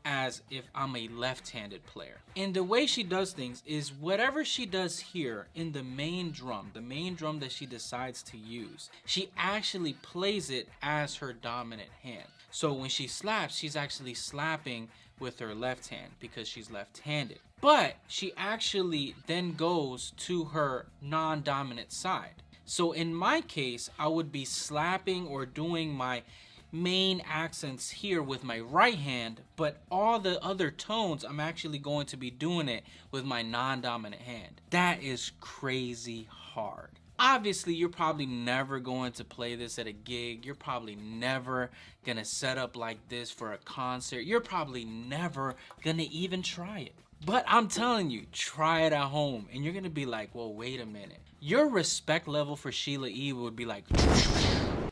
as if I'm a left-handed player. And the way she does things is whatever she does here in the main drum that she decides to use, she actually plays it as her dominant hand. So when she slaps, she's actually slapping with her left hand because she's left-handed. But she actually then goes to her non-dominant side. So in my case, I would be slapping or doing my main accents here with my right hand, but all the other tones, I'm actually going to be doing it with my non-dominant hand. That is crazy hard. Obviously, you're probably never going to play this at a gig. You're probably never gonna set up like this for a concert. You're probably never gonna even try it. But I'm telling you, try it at home and you're gonna be like, well, wait a minute. Your respect level for Sheila E. would be like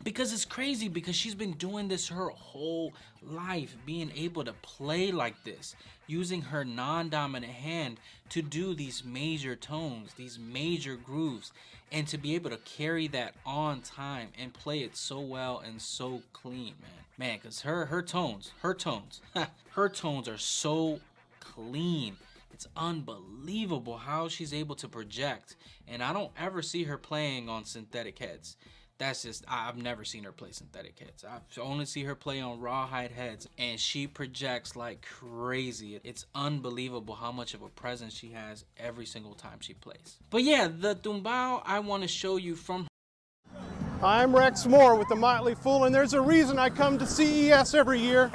Because it's crazy, because she's been doing this her whole life, being able to play like this, using her non-dominant hand to do these major tones, these major grooves, and to be able to carry that on time and play it so well and so clean, man. Because her tones her tones are so clean. It's unbelievable how she's able to project, and I don't ever see her playing on synthetic heads. That's just, I've never seen her play synthetic heads. I've only see her play on rawhide heads, and she projects like crazy. It's unbelievable how much of a presence she has every single time she plays. But yeah, the tumbao I want to show you from I'm Rex Moore with the Motley Fool, and there's a reason I come to CES every year,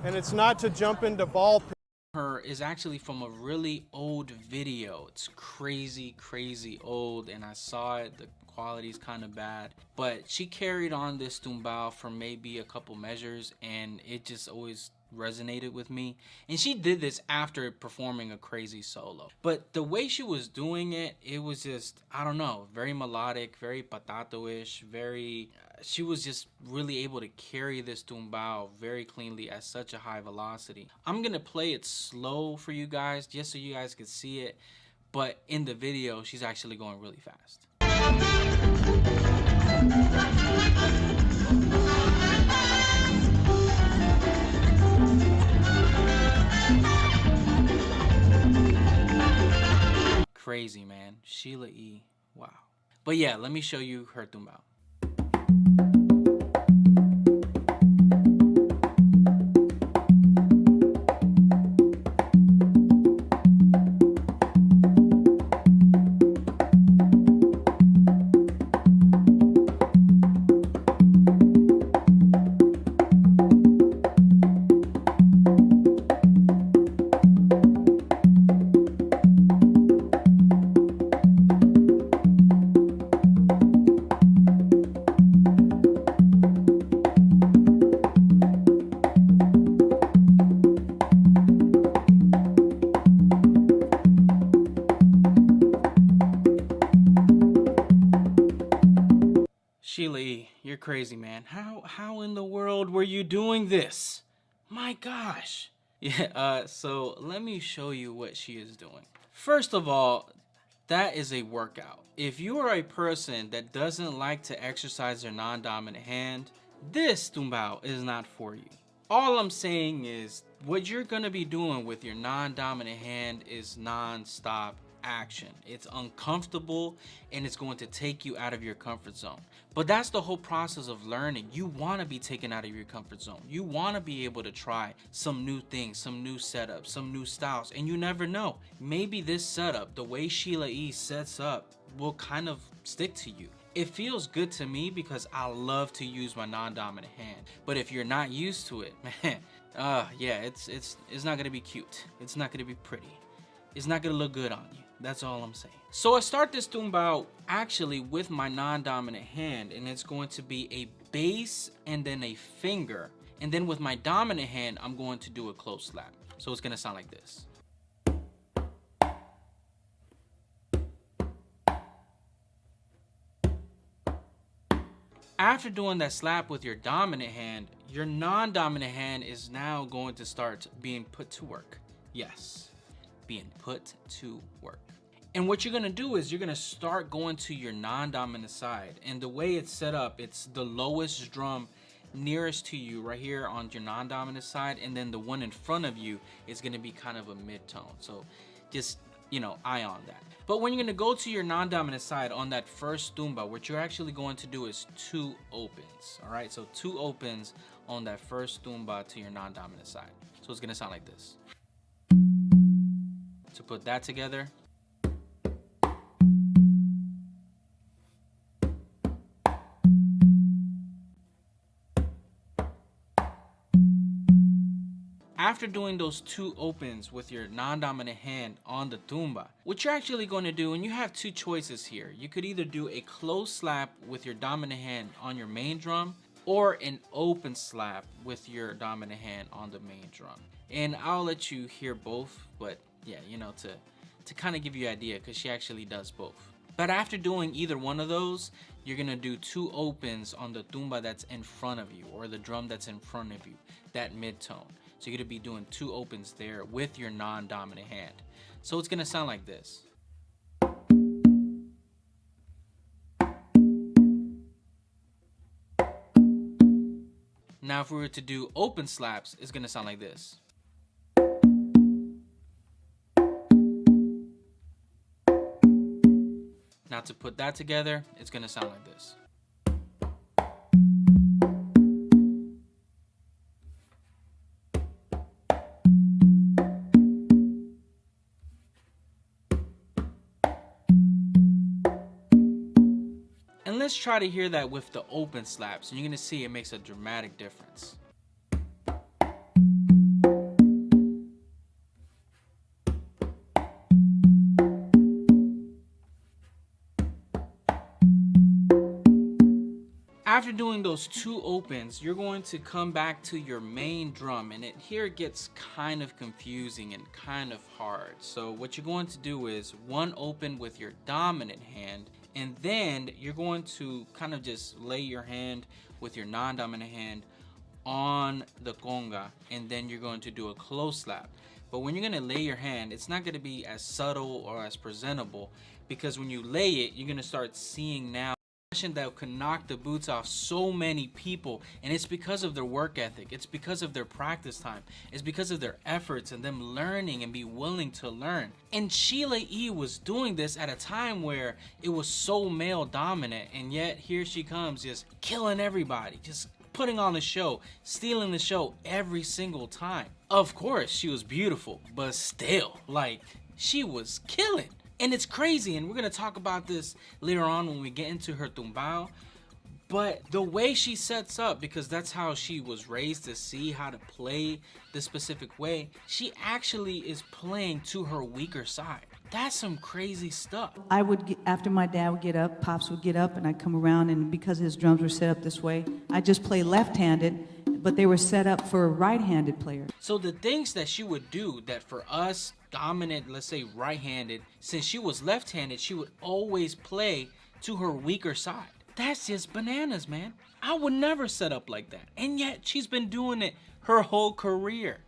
and it's not to jump into ball pits. her is actually from a really old video. It's crazy old, and I saw it. The quality's kind of bad, but she carried on this tumbao for maybe a couple measures, and it just always resonated with me. And she did this after performing a crazy solo, but the way she was doing it, it was just, I don't know, very melodic, very patato-ish, very she was just really able to carry this tumbao very cleanly at such a high velocity. I'm gonna play it slow for you guys just so you guys can see it, but in the video she's actually going really fast. Crazy, man. Sheila E. Wow. But yeah, let me show you her tumbao. Sheila E., you're crazy, man. How in the world were you doing this? My gosh. Yeah, so let me show you what she is doing. First of all, that is a workout. If you are a person that doesn't like to exercise their non-dominant hand, this tumbao is not for you. All I'm saying is what you're gonna be doing with your non-dominant hand is non-stop action. It's uncomfortable and it's going to take you out of your comfort zone. But that's the whole process of learning. You want to be taken out of your comfort zone. You want to be able to try some new things, some new setups, some new styles, and you never know. Maybe this setup, the way Sheila E. sets up, will kind of stick to you. It feels good to me because I love to use my non-dominant hand. But if you're not used to it, man, yeah, it's not gonna be cute. It's not gonna be pretty. It's not gonna look good on you. That's all I'm saying. So I start this tumbao actually with my non-dominant hand, and it's going to be a bass and then a finger. And then with my dominant hand, I'm going to do a close slap. So it's gonna sound like this. After doing that slap with your dominant hand, your non-dominant hand is now going to start being put to work. Yes, being put to work. And what you're gonna do is you're gonna start going to your non-dominant side. And the way it's set up, it's the lowest drum nearest to you right here on your non-dominant side, and then the one in front of you is gonna be kind of a mid-tone. So just, you know, eye on that. But when you're gonna go to your non-dominant side on that first tumbao, what you're actually going to do is 2 opens. All right, so 2 opens on that first tumbao to your non-dominant side. So it's gonna sound like this. To put that together, after doing those 2 opens with your non-dominant hand on the tumba, what you're actually going to do, and you have 2 choices here. You could either do a close slap with your dominant hand on your main drum, or an open slap with your dominant hand on the main drum. And I'll let you hear both, but yeah, you know, to kind of give you an idea, because she actually does both. But after doing either one of those, you're gonna do 2 opens on the tumba that's in front of you, or the drum that's in front of you, that mid-tone. So you're gonna be doing 2 opens there with your non-dominant hand. So it's gonna sound like this. Now if we were to do open slaps, it's gonna sound like this. Now to put that together, it's gonna sound like this. And let's try to hear that with the open slaps, and you're gonna see it makes a dramatic difference. After doing those 2 opens, you're going to come back to your main drum, and here it gets kind of confusing and kind of hard. So what you're going to do is 1 open with your dominant hand, and then you're going to kind of just lay your hand with your non-dominant hand on the conga, and then you're going to do a close slap. But when you're gonna lay your hand, it's not gonna be as subtle or as presentable, because when you lay it, you're gonna start seeing now that can knock the boots off so many people, and it's because of their work ethic, it's because of their practice time, it's because of their efforts and them learning and be willing to learn. And Sheila E. was doing this at a time where it was so male dominant, and yet here she comes just killing everybody, just putting on the show, stealing the show every single time. Of course she was beautiful, but still, like, she was killing. And it's crazy, and we're gonna talk about this later on when we get into her tumbao. But the way she sets up, because that's how she was raised to see how to play this specific way, she actually is playing to her weaker side. That's some crazy stuff. I would, after my dad would get up, Pops would get up, and I'd come around, and because his drums were set up this way, I just play left-handed, but they were set up for a right-handed player. So the things that she would do that for us, dominant, let's say right-handed, since she was left-handed, she would always play to her weaker side. That's just bananas, man. I would never set up like that. And yet she's been doing it her whole career.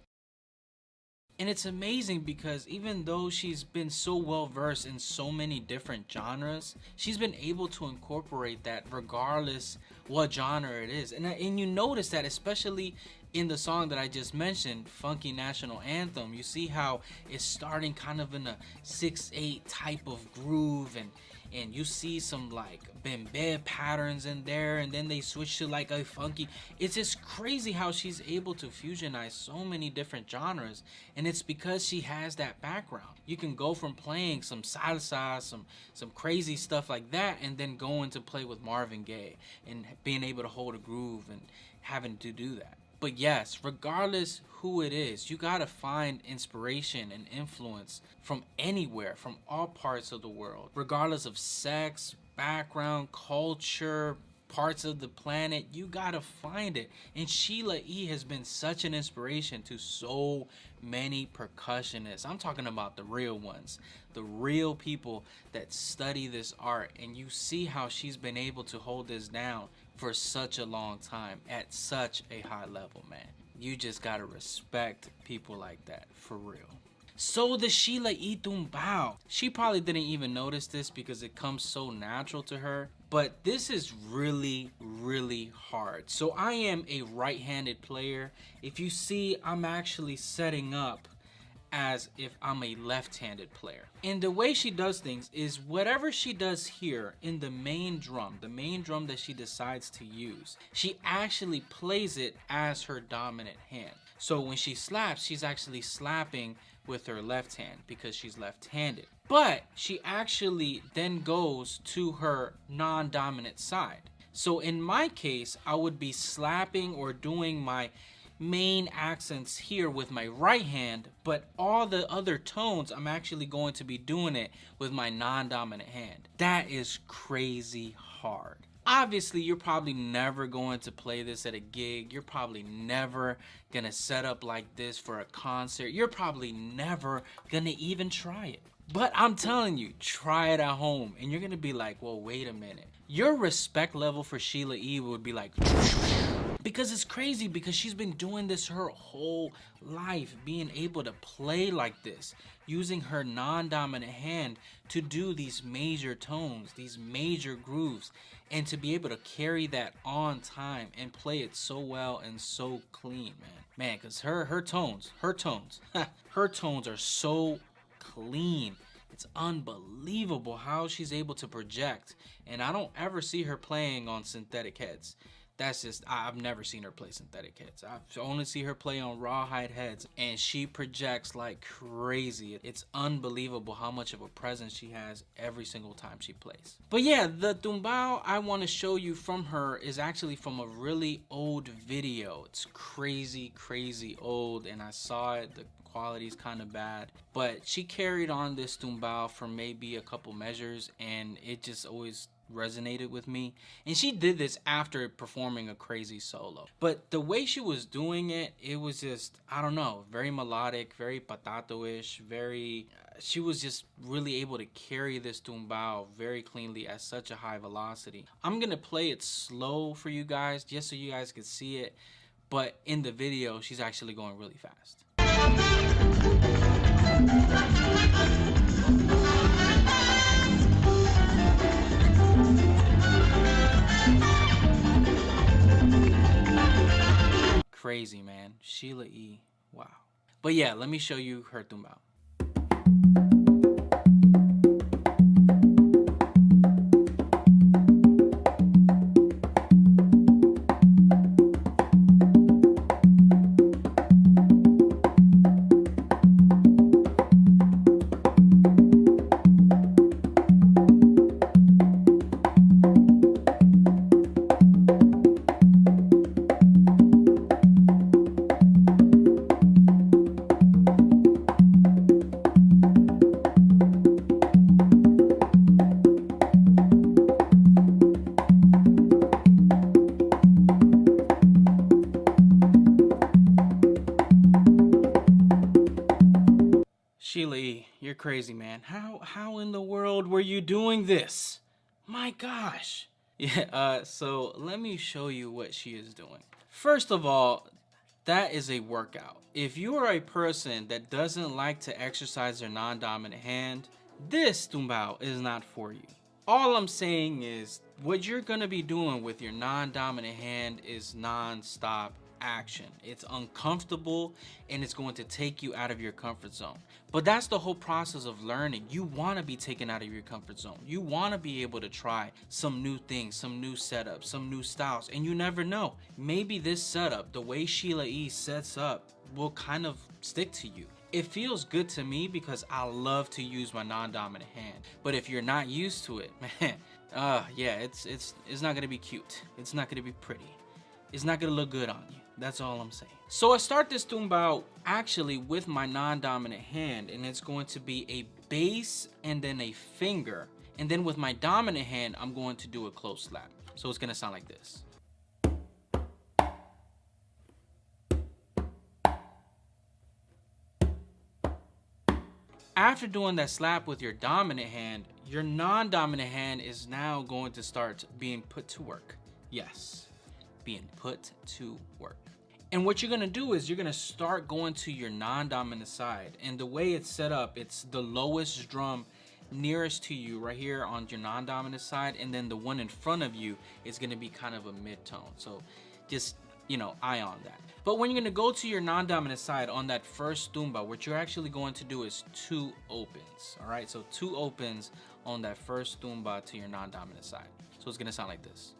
And it's amazing because even though she's been so well versed in so many different genres, she's been able to incorporate that regardless what genre it is. And you notice that especially in the song that I just mentioned, Funky National Anthem, you see how it's starting kind of in a 6/8 type of groove, and you see some like bembe patterns in there, and then they switch to like a funky. It's just crazy how she's able to fusionize so many different genres, and it's because she has that background. You can go from playing some salsa, some crazy stuff like that, and then going to play with Marvin Gaye and being able to hold a groove and having to do that. But yes, regardless who it is, you gotta find inspiration and influence from anywhere, from all parts of the world, regardless of sex, background, culture, parts of the planet. You gotta find it. And Sheila E. has been such an inspiration to so many percussionists. I'm talking about the real ones, the real people that study this art, and you see how she's been able to hold this down for such a long time at such a high level, man. You just gotta respect people like that, for real. So the Sheila E. tumbao, she probably didn't even notice this because it comes so natural to her, but this is really, really hard. So I am a right-handed player. If you see, I'm actually setting up as if I'm a left-handed player. And the way she does things is whatever she does here in the main drum that she decides to use, she actually plays it as her dominant hand. So when she slaps, she's actually slapping with her left hand because she's left-handed. But she actually then goes to her non-dominant side. So in my case, I would be slapping or doing my main accents here with my right hand, but all the other tones I'm actually going to be doing it with my non-dominant hand. That is crazy hard. Obviously, you're probably never going to play this at a gig. You're probably never gonna set up like this for a concert. You're probably never gonna even try it. But I'm telling you, try it at home and you're gonna be like, well, wait a minute. Your respect level for Sheila E. would be like, because it's crazy, because she's been doing this her whole life, being able to play like this, using her non-dominant hand to do these major tones, these major grooves, and to be able to carry that on time and play it so well and so clean, man, because her tones her tones are so clean. It's unbelievable how she's able to project, and I don't ever see her playing on synthetic heads. That's just, I've never seen her play synthetic heads. I've only seen her play on rawhide heads, and she projects like crazy. It's unbelievable how much of a presence she has every single time she plays. But yeah, the tumbao I want to show you from her is actually from a really old video. It's crazy old, and I saw it. The quality's kind of bad, but she carried on this tumbao for maybe a couple measures, and it just always resonated with me. And she did this after performing a crazy solo, but the way she was doing it, it was just, I don't know, very melodic, very patato-ish, very she was just really able to carry this tumbao very cleanly at such a high velocity. I'm gonna play it slow for you guys just so you guys can see it, but in the video she's actually going really fast. Crazy, man. Sheila E. Wow. But yeah, let me show you her tumbao. Sheila E., you're crazy, man. How in the world were you doing this? My gosh. Yeah, so let me show you what she is doing. First of all, that is a workout. If you are a person that doesn't like to exercise their non-dominant hand, this tumbao is not for you. All I'm saying is what you're gonna be doing with your non-dominant hand is non-stop action. It's uncomfortable and it's going to take you out of your comfort zone. But that's the whole process of learning. You want to be taken out of your comfort zone. You want to be able to try some new things, some new setups, some new styles, and you never know. Maybe this setup, the way Sheila E. sets up, will kind of stick to you. It feels good to me because I love to use my non-dominant hand. But if you're not used to it, man, yeah, it's not gonna be cute. It's not gonna be pretty. It's not gonna look good on you. That's all I'm saying. So I start this tumbao actually with my non-dominant hand, and it's going to be a bass and then a finger. And then with my dominant hand, I'm going to do a close slap. So it's gonna sound like this. After doing that slap with your dominant hand, your non-dominant hand is now going to start being put to work. Yes, being put to work. And what you're gonna do is you're gonna start going to your non-dominant side. And the way it's set up, it's the lowest drum nearest to you right here on your non-dominant side, and then the one in front of you is gonna be kind of a mid-tone. So just, you know, eye on that. But when you're gonna go to your non-dominant side on that first tumbao, what you're actually going to do is 2 opens, all right? So 2 opens on that first tumbao to your non-dominant side. So it's gonna sound like this.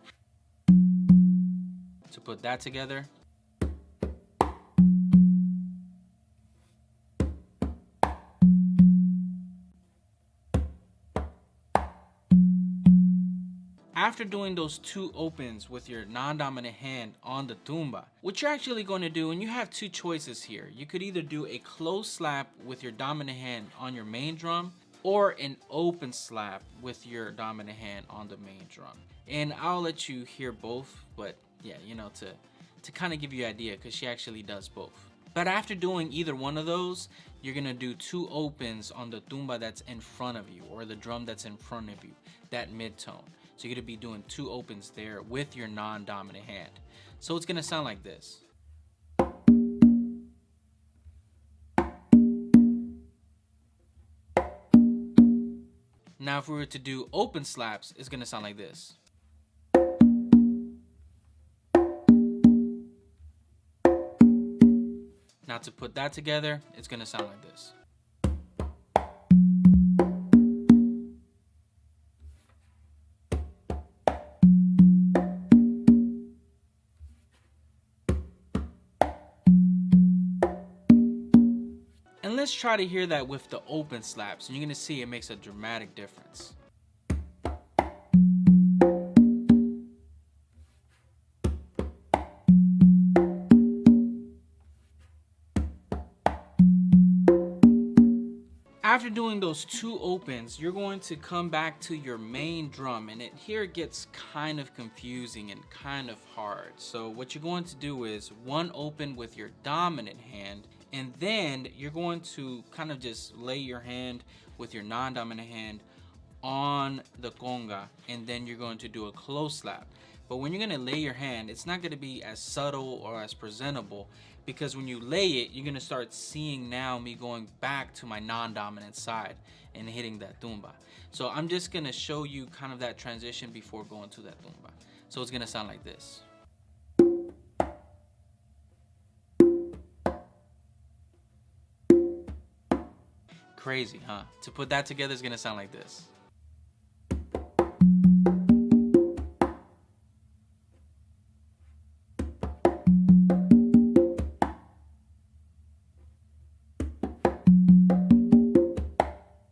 To put that together, after doing those 2 opens with your non-dominant hand on the tumba, what you're actually going to do, and you have 2 choices here. You could either do a close slap with your dominant hand on your main drum, or an open slap with your dominant hand on the main drum. And I'll let you hear both, but yeah, you know, to kind of give you an idea, because she actually does both. But after doing either one of those, you're gonna do 2 opens on the tumba that's in front of you, or the drum that's in front of you, that mid-tone. So you're gonna be doing 2 opens there with your non-dominant hand. So it's gonna sound like this. Now if we were to do open slaps, it's gonna sound like this. Now to put that together, it's gonna sound like this. And let's try to hear that with the open slaps, and you're gonna see it makes a dramatic difference. After doing those 2 opens, you're going to come back to your main drum, and here it gets kind of confusing and kind of hard. So what you're going to do is 1 open with your dominant hand, and then you're going to kind of just lay your hand with your non-dominant hand on the conga, and then you're going to do a close slap. But when you're going to lay your hand, it's not going to be as subtle or as presentable, because when you lay it, you're going to start seeing now me going back to my non-dominant side and hitting that tumba. So I'm just going to show you kind of that transition before going to that tumba. So it's going to sound like this. Crazy, huh? To put that together is going to sound like this.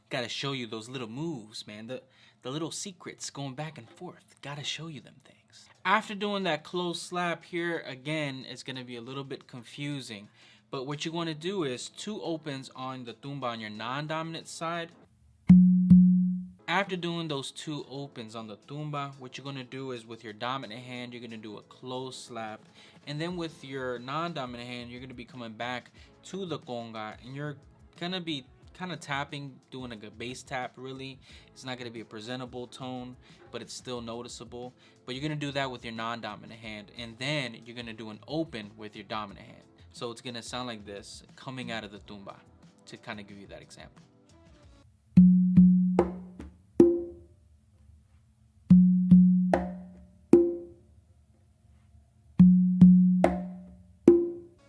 Gotta show you those little moves, man. The little secrets going back and forth. Gotta show you them things. After doing that close slap here, again, it's gonna be a little bit confusing. But what you want to do is 2 opens on the tumba on your non-dominant side. After doing those 2 opens on the tumba, what you're gonna do is with your dominant hand, you're gonna do a close slap. And then with your non-dominant hand, you're gonna be coming back to the conga, and you're gonna be kind of tapping, doing like a bass tap. Really, it's not going to be a presentable tone, but it's still noticeable. But you're going to do that with your non-dominant hand, and then you're going to do an open with your dominant hand. So it's going to sound like this coming out of the tumba, to kind of give you that example.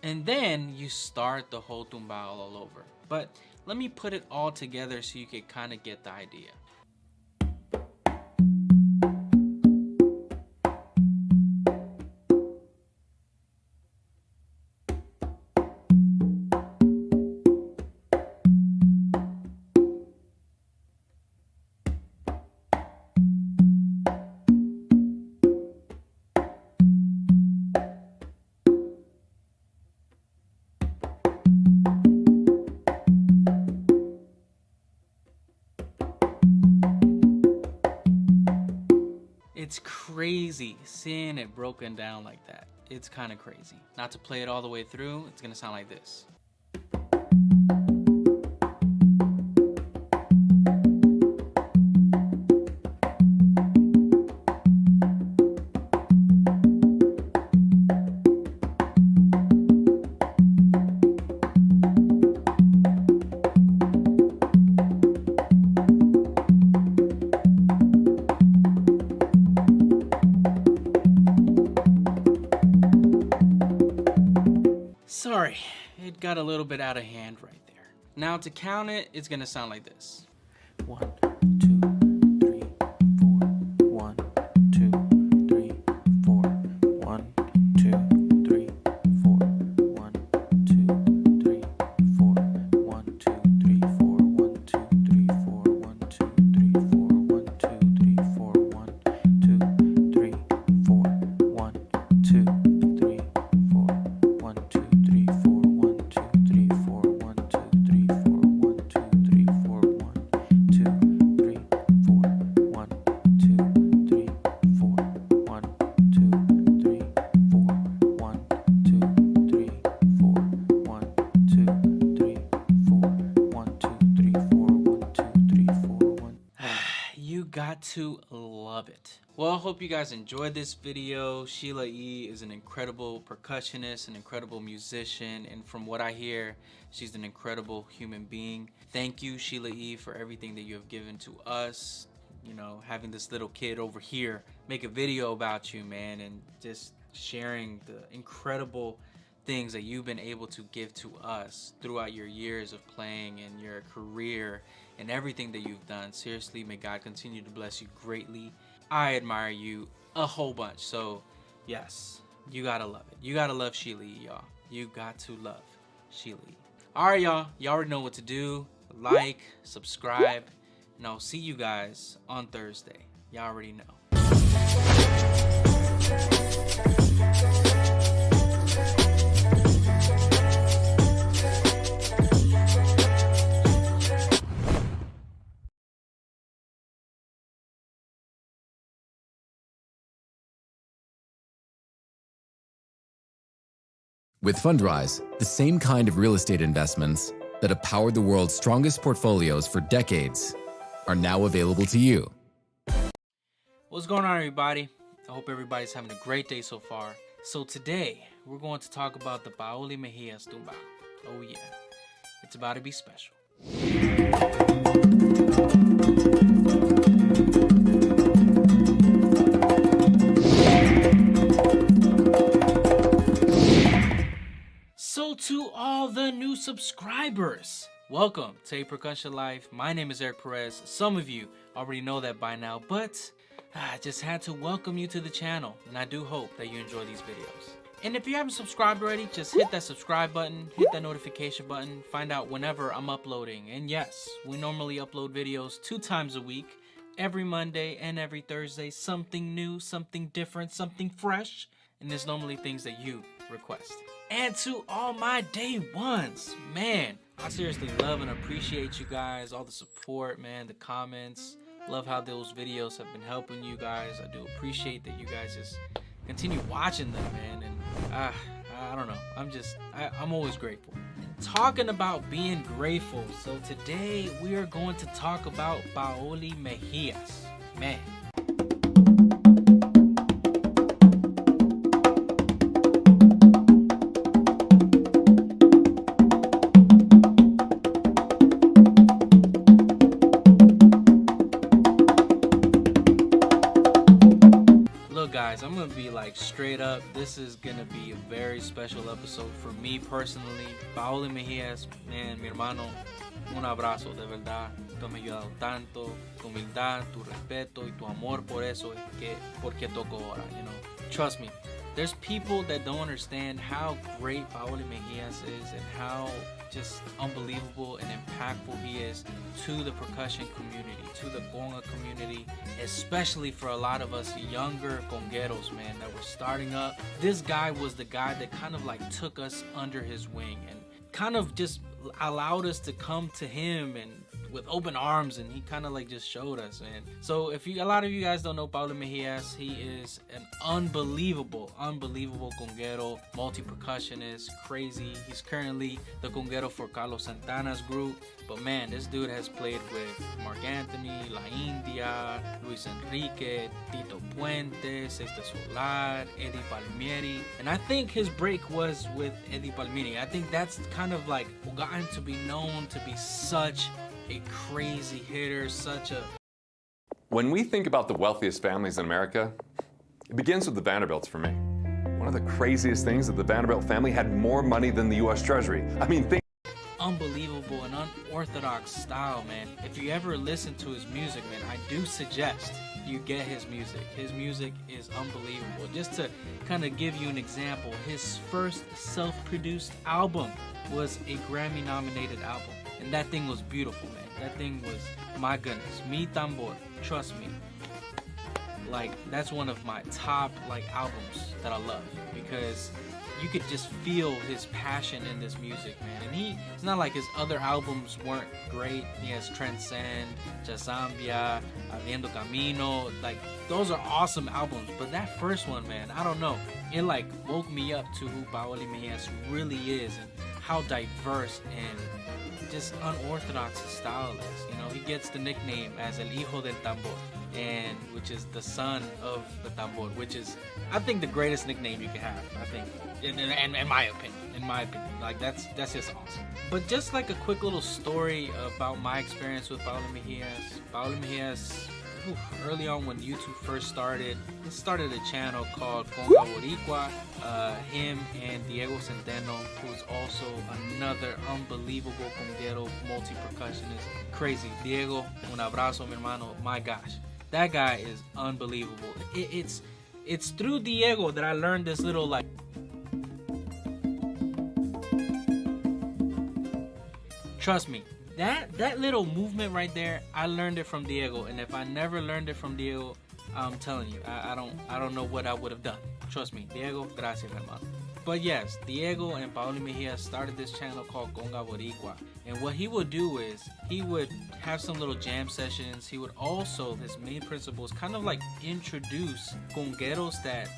And then you start the whole tumba all over. But let me put it all together so you can kind of get the idea. It's crazy seeing it broken down like that. It's kind of crazy. Not to play it all the way through, it's gonna sound like this. Sorry, it got a little bit out of hand right there. Now to count it, it's gonna sound like this. 1, 2, 3, 4. 1, 2, 3, 4. 1, 2, 3, 4. 1, 2, 3, 4. 1, 2, 3, 4. 1, 2, 3, 4. 1, 2, 3, 4. 1, 2, 3, 4. 1, 2, 3, 4. 1, 2, 3, 4. 1, 2, 3, 4. 1, 2, 3, 4. 1, 2, 3, 4. 1, 2, 3, 4. 1, 2, got to love it. Well, I hope you guys enjoyed this video. Sheila E. is an incredible percussionist, an incredible musician, and from what I hear, she's an incredible human being. Thank you, Sheila E., for everything that you have given to us. You know, having this little kid over here make a video about you, man, and just sharing the incredible things that you've been able to give to us throughout your years of playing and your career and everything that you've done. Seriously, may God continue to bless you greatly. I admire you a whole bunch. So yes, you gotta love it. You gotta love Sheila E, y'all. You got to love Sheila E. All right, y'all already know what to do. Like, subscribe, and I'll see you guys on Thursday. Y'all already know. With Fundrise, the same kind of real estate investments that have powered the world's strongest portfolios for decades are now available to you. What's going on, everybody? I hope everybody's having a great day so far. So today, we're going to talk about the Paoli Mejias tumbao. Oh yeah, it's about to be special. So to all the new subscribers, welcome to pər़kəSHən Life. My name is Eric Perez. Some of you already know that by now, but I just had to welcome you to the channel, and I do hope that you enjoy these videos. And if you haven't subscribed already, just hit that subscribe button, hit that notification button, find out whenever I'm uploading. And yes, we normally upload videos 2 times a week, every Monday and every Thursday. Something new, something different, something fresh, and there's normally things that you request. And to all my day ones, man, I seriously love and appreciate you guys, all the support, man, the comments. Love how those videos have been helping you guys. I do appreciate that you guys just continue watching them, man. And I don't know, I'm always grateful. Talking about being grateful, so today we are going to talk about Paoli Mejias, man. Guys, I'm gonna be like straight up, this is gonna be a very special episode for me personally. Paoli Mejias, man, mi hermano, un abrazo, de verdad. Tú me has ayudado tanto, tu humildad, tu respeto y tu amor por eso es que, porque toco ahora, you know. Trust me, there's people that don't understand how great Paoli Mejias is and how just unbelievable and impactful he is to the percussion community, to the conga community, especially for a lot of us younger congueros, man, that were starting up. This guy was the guy that kind of like took us under his wing and kind of just allowed us to come to him and with open arms, and he kind of like just showed us, man. So if a lot of you guys don't know Paoli Mejias, he is an unbelievable conguero, multi-percussionist, crazy. He's currently the conguero for Carlos Santana's group, but man, this dude has played with Mark Anthony, La India, Luis Enrique, Tito Puente, Sexta Solar, Eddie Palmieri, and I think his break was with Eddie Palmieri. I think that's kind of like what got him to be known to be such a crazy hitter, such a... When we think about the wealthiest families in America, it begins with the Vanderbilts for me. One of the craziest things is that the Vanderbilt family had more money than the U.S. Treasury. I mean, think... Unbelievable and unorthodox style, man. If you ever listen to his music, man, I do suggest you get his music. His music is unbelievable. Just to kind of give you an example, his first self-produced album was a Grammy-nominated album. And that thing was beautiful, man. That thing was, my goodness, Mi Tambor, trust me. Like, that's one of my top, like, albums that I love. Because you could just feel his passion in this music, man. And it's not like his other albums weren't great. He has Transcend, Chazambia, Abriendo Camino. Like, those are awesome albums. But that first one, man, I don't know. It, like, woke me up to who Paoli Mejias really is. And how diverse and just unorthodox his style is. You know, he gets the nickname as El Hijo del Tambor, and which is the son of the tambor, which is, I think, the greatest nickname you can have. I think, in my opinion, like that's just awesome. But just like a quick little story about my experience with Paulo Mejias. Early on when YouTube first started, he started a channel called Conga Boricua. Him and Diego Centeno, who is also another unbelievable conguero multi-percussionist. Crazy. Diego, un abrazo, mi hermano. My gosh, that guy is unbelievable. It's through Diego that I learned this little like. Trust me. That little movement right there, I learned it from Diego, and if I never learned it from Diego, I'm telling you, I don't know what I would have done. Trust me, Diego, gracias, hermano. But yes, Diego and Paulo Mejia started this channel called Conga Boricua, and what he would do is he would have some little jam sessions. He would also, his main principle is kind of like introduce congueros that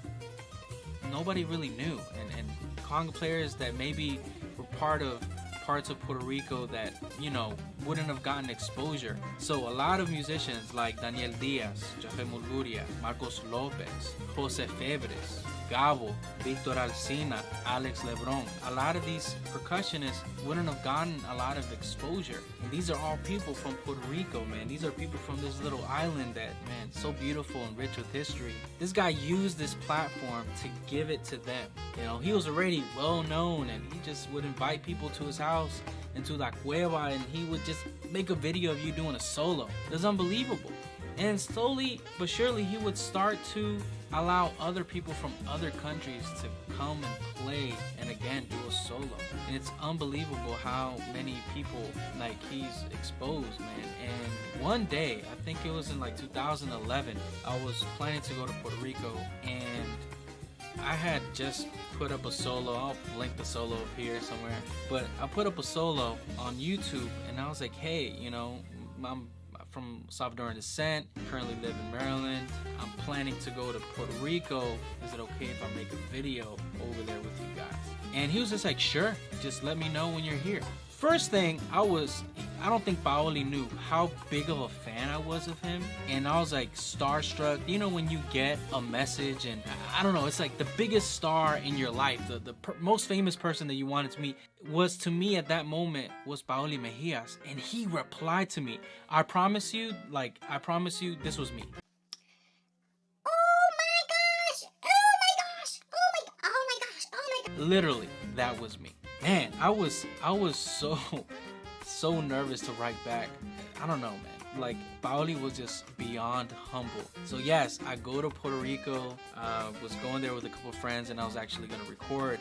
nobody really knew, and conga players that maybe were part of parts of Puerto Rico that, you know, wouldn't have gotten exposure. So a lot of musicians like Daniel Diaz, Jafé Murguria, Marcos Lopez, Jose Febres, Gabo, Victor Alcina, Alex Lebron, a lot of these percussionists wouldn't have gotten a lot of exposure. And these are all people from Puerto Rico, man. These are people from this little island that, man, so beautiful and rich with history. This guy used this platform to give it to them. You know, he was already well known, and he just would invite people to his house into La Cueva, and he would just make a video of you doing a solo. It was unbelievable. And slowly but surely he would start to allow other people from other countries to come and play and again do a solo. And it's unbelievable how many people like he's exposed, man. And one day, I think it was in like 2011, I was planning to go to Puerto Rico, and I had just put up a solo. I'll link the solo up here somewhere, but I put up a solo on YouTube, and I was like, hey, you know, I'm from Salvadoran descent, currently live in Maryland. I'm planning to go to Puerto Rico. Is it okay if I make a video over there with you guys? And he was just like, sure, just let me know when you're here. First thing, I don't think Paoli knew how big of a fan I was of him, and I was like starstruck. You know when you get a message, and I don't know, it's like the biggest star in your life, the most famous person that you wanted to meet was, to me at that moment, was Paoli Mejias, and he replied to me. I promise you, this was me. Literally, that was me. Man, I was so nervous to write back. I don't know, man. Like, Paoli was just beyond humble. So yes, I go to Puerto Rico, was going there with a couple of friends, and I was actually gonna record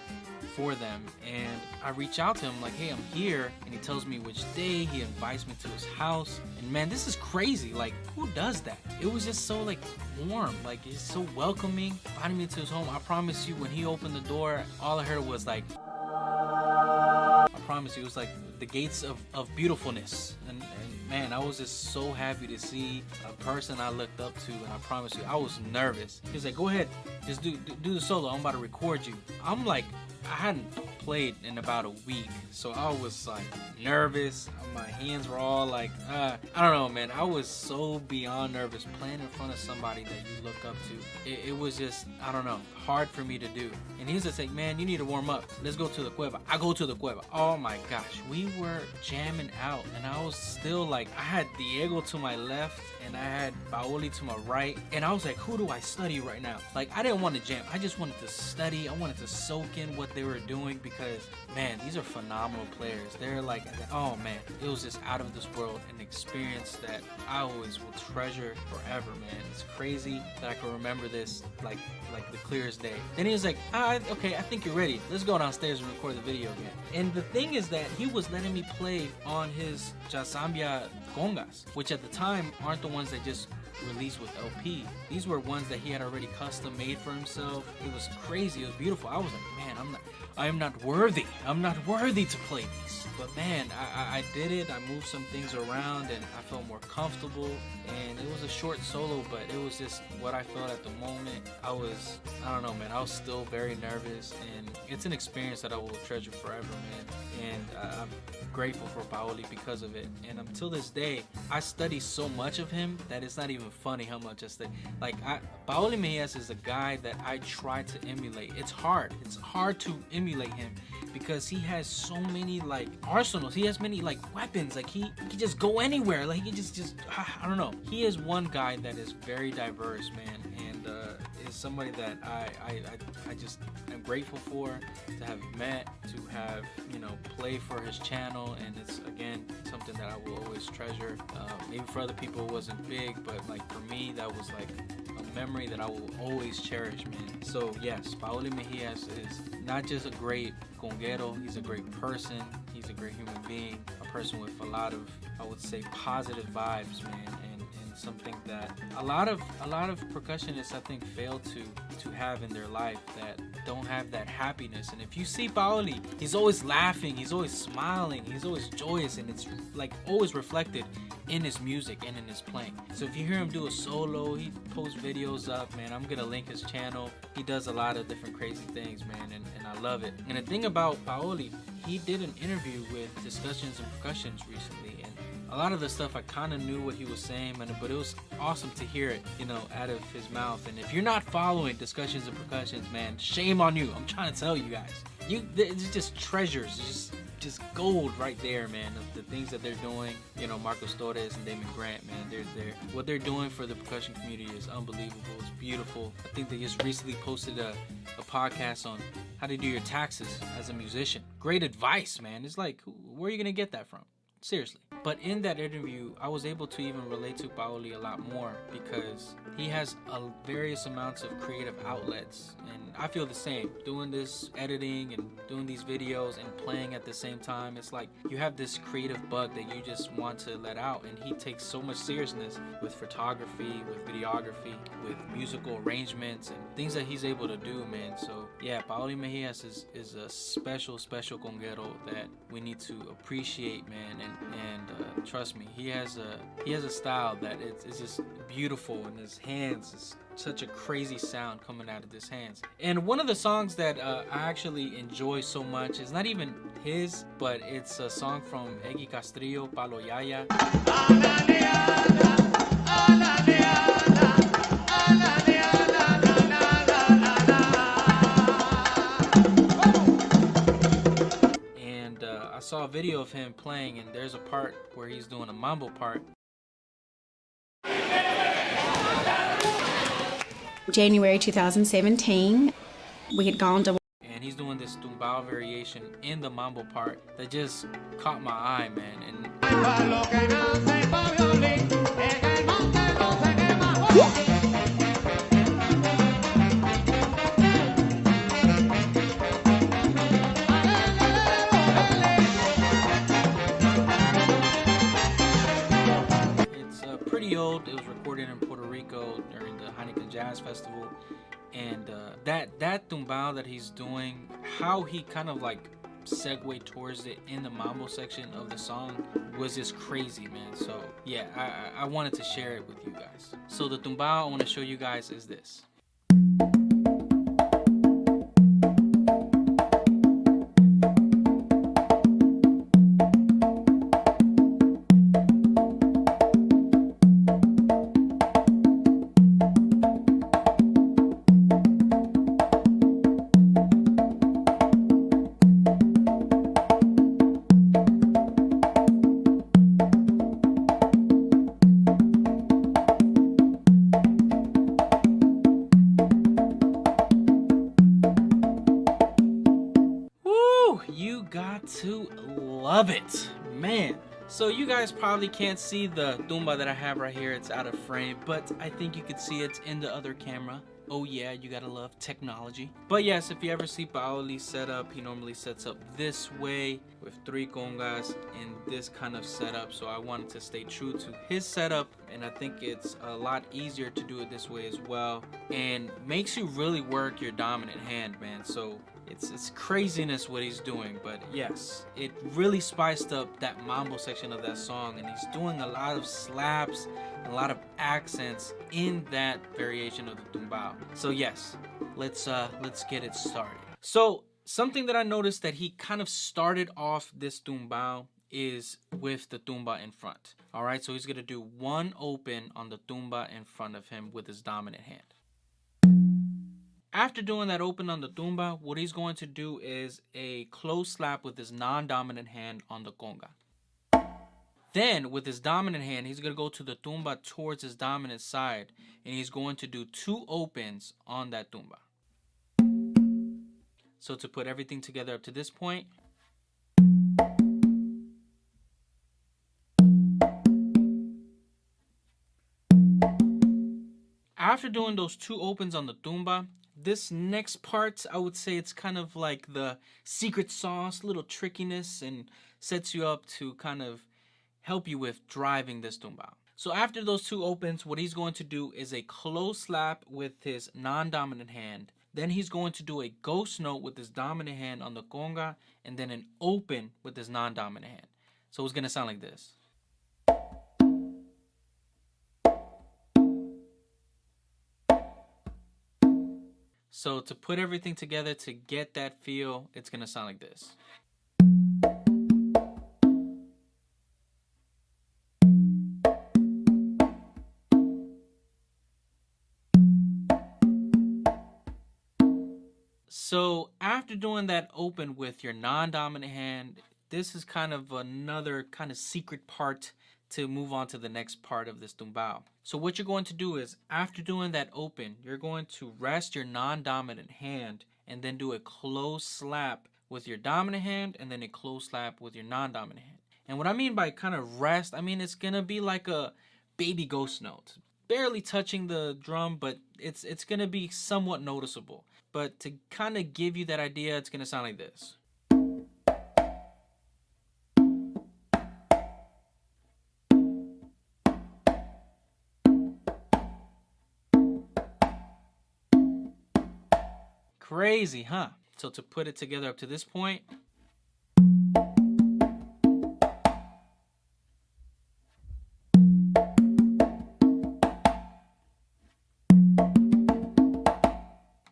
for them. And I reach out to him like, hey, I'm here, and he tells me which day. He invites me to his house, and man, this is crazy. Like, who does that? It was just so like warm, like he's so welcoming, inviting me to his home. I promise you, when he opened the door, all I heard was like, I promise you, it was like the gates of beautifulness. And man, I was just so happy to see a person I looked up to, and I promise you, I was nervous. He was like, go ahead, just do the solo, I'm about to record you. I'm like, I hadn't played in about a week, so I was like nervous. My hands were all like, I don't know, man. I was so beyond nervous playing in front of somebody that you look up to. It was just, I don't know, hard for me to do. And he's just like, man, you need to warm up. Let's go to the Cueva. I go to the Cueva. Oh my gosh, we were jamming out, and I was still like, I had Diego to my left, and I had Paoli to my right, and I was like, who do I study right now? Like, I didn't want to jam. I just wanted to study. I wanted to soak in what they were doing, because, man, these are phenomenal players. They're like, oh man, it was just out of this world, an experience that I always will treasure forever, man. It's crazy that I can remember this like the clearest day. Then he was like, okay, I think you're ready. Let's go downstairs and record the video again. And the thing is that he was letting me play on his Jazambia congas, which at the time aren't the ones that just released with LP. These were ones that he had already custom made for himself. It was crazy. It was beautiful. I was like, man, I am not worthy. I'm not worthy to play these. But man, I did it. I moved some things around and I felt more comfortable. And it was a short solo, but it was just what I felt at the moment. I don't know, man. I was still very nervous, and it's an experience that I will treasure forever, man. And I'm grateful for Paoli because of it. And until this day, I study so much of him that it's not even funny how much I study. Like, Paoli Mejias is a guy that I try to emulate. It's hard. It's hard to emulate him because he has so many like arsenals. He has many like weapons. Like he can just go anywhere. Like he just I don't know. He is one guy that is very diverse, man, and is somebody that I just am grateful for to have met, to have, you know, play for his channel, and it's again something that I will always treasure. Maybe for other people it wasn't big, but like for me that was like a memory that I will always cherish, man. So yes, Paoli Mejias is not just a great conguero, he's a great person, he's a great human being, a person with a lot of, I would say, positive vibes, man, and something that a lot of percussionists I think fail to have in their life, that don't have that happiness. And if you see Paoli, he's always laughing, he's always smiling, he's always joyous, and it's like always reflected in his music and in his playing. So if you hear him do a solo, he posts videos up, man. I'm gonna link his channel. He does a lot of different crazy things, man, and I love it. And the thing about Paoli, he did an interview with Discussions and Percussions recently, and a lot of the stuff I kind of knew what he was saying, but it was awesome to hear it, you know, out of his mouth. And if you're not following Discussions and Percussions, man, shame on you. I'm trying to tell you guys. It's just treasures. It's just gold right there, man. The things that they're doing, you know, Marcos Torres and Damon Grant, man, what they're doing for the percussion community is unbelievable. It's beautiful. I think they just recently posted a podcast on how to do your taxes as a musician. Great advice, man. It's like, where are you gonna get that from? Seriously. But in that interview, I was able to even relate to Paoli a lot more because he has various amounts of creative outlets, and I feel the same. Doing this editing and doing these videos and playing at the same time, it's like you have this creative bug that you just want to let out, and he takes so much seriousness with photography, with videography, with musical arrangements and things that he's able to do, man. So yeah, Paoli Mejias is a special conguero that we need to appreciate, man, and trust me, he has a style that it's just beautiful, and his hands is such a crazy sound coming out of his hands. And one of the songs that I actually enjoy so much is not even his, but it's a song from Eggy Castrillo, Palo Yaya. I saw a video of him playing, and there's a part where he's doing a mambo part. January 2017, we had gone to... And he's doing this tumbao variation in the mambo part that just caught my eye, man. And old. It was recorded in Puerto Rico during the Heineken Jazz Festival, and that tumbao that he's doing, how he kind of like segued towards it in the mambo section of the song was just crazy, man. So yeah, I wanted to share it with you guys. So the tumbao I want to show you guys is this. To love it, man. So you guys probably can't see the tumba that I have right here. It's out of frame, but I think you could see it in the other camera. Oh yeah, you gotta love technology. But yes, if you ever see Paoli's setup, he normally sets up this way with 3 congas in this kind of setup. So I wanted to stay true to his setup, and I think it's a lot easier to do it this way as well, and makes you really work your dominant hand, man. So it's craziness what he's doing, but yes, it really spiced up that mambo section of that song, and he's doing a lot of slaps, a lot of accents in that variation of the tumbao. So yes, let's get it started. So something that I noticed that he kind of started off this tumbao is with the tumba in front. All right, so he's gonna do 1 open on the tumba in front of him with his dominant hand. After doing that open on the tumba, what he's going to do is a close slap with his non-dominant hand on the conga. Then, with his dominant hand, he's going to go to the tumba towards his dominant side, and he's going to do 2 opens on that tumba. So to put everything together up to this point, after doing those 2 opens on the tumba, this next part, I would say it's kind of like the secret sauce, little trickiness, and sets you up to kind of help you with driving this tumbao. So after those 2 opens, what he's going to do is a close slap with his non-dominant hand. Then he's going to do a ghost note with his dominant hand on the conga, and then an open with his non-dominant hand. So it's going to sound like this. So to put everything together to get that feel, it's going to sound like this. So after doing that open with your non-dominant hand, this is kind of another kind of secret part to move on to the next part of this tumbao. So what you're going to do is, after doing that open, you're going to rest your non-dominant hand and then do a close slap with your dominant hand and then a close slap with your non-dominant hand. And what I mean by kind of rest, I mean it's gonna be like a baby ghost note. Barely touching the drum, but it's gonna be somewhat noticeable. But to kind of give you that idea, it's gonna sound like this. Crazy, huh? So to put it together up to this point,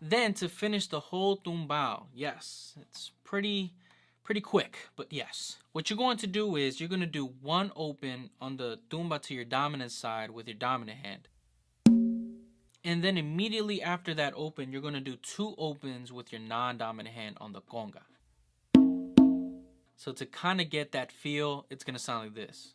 then to finish the whole tumbao, yes, it's pretty quick, but yes. What you're going to do is you're going to do 1 open on the tumba to your dominant side with your dominant hand. And then immediately after that open, you're going to do 2 opens with your non-dominant hand on the conga. So to kind of get that feel, it's going to sound like this.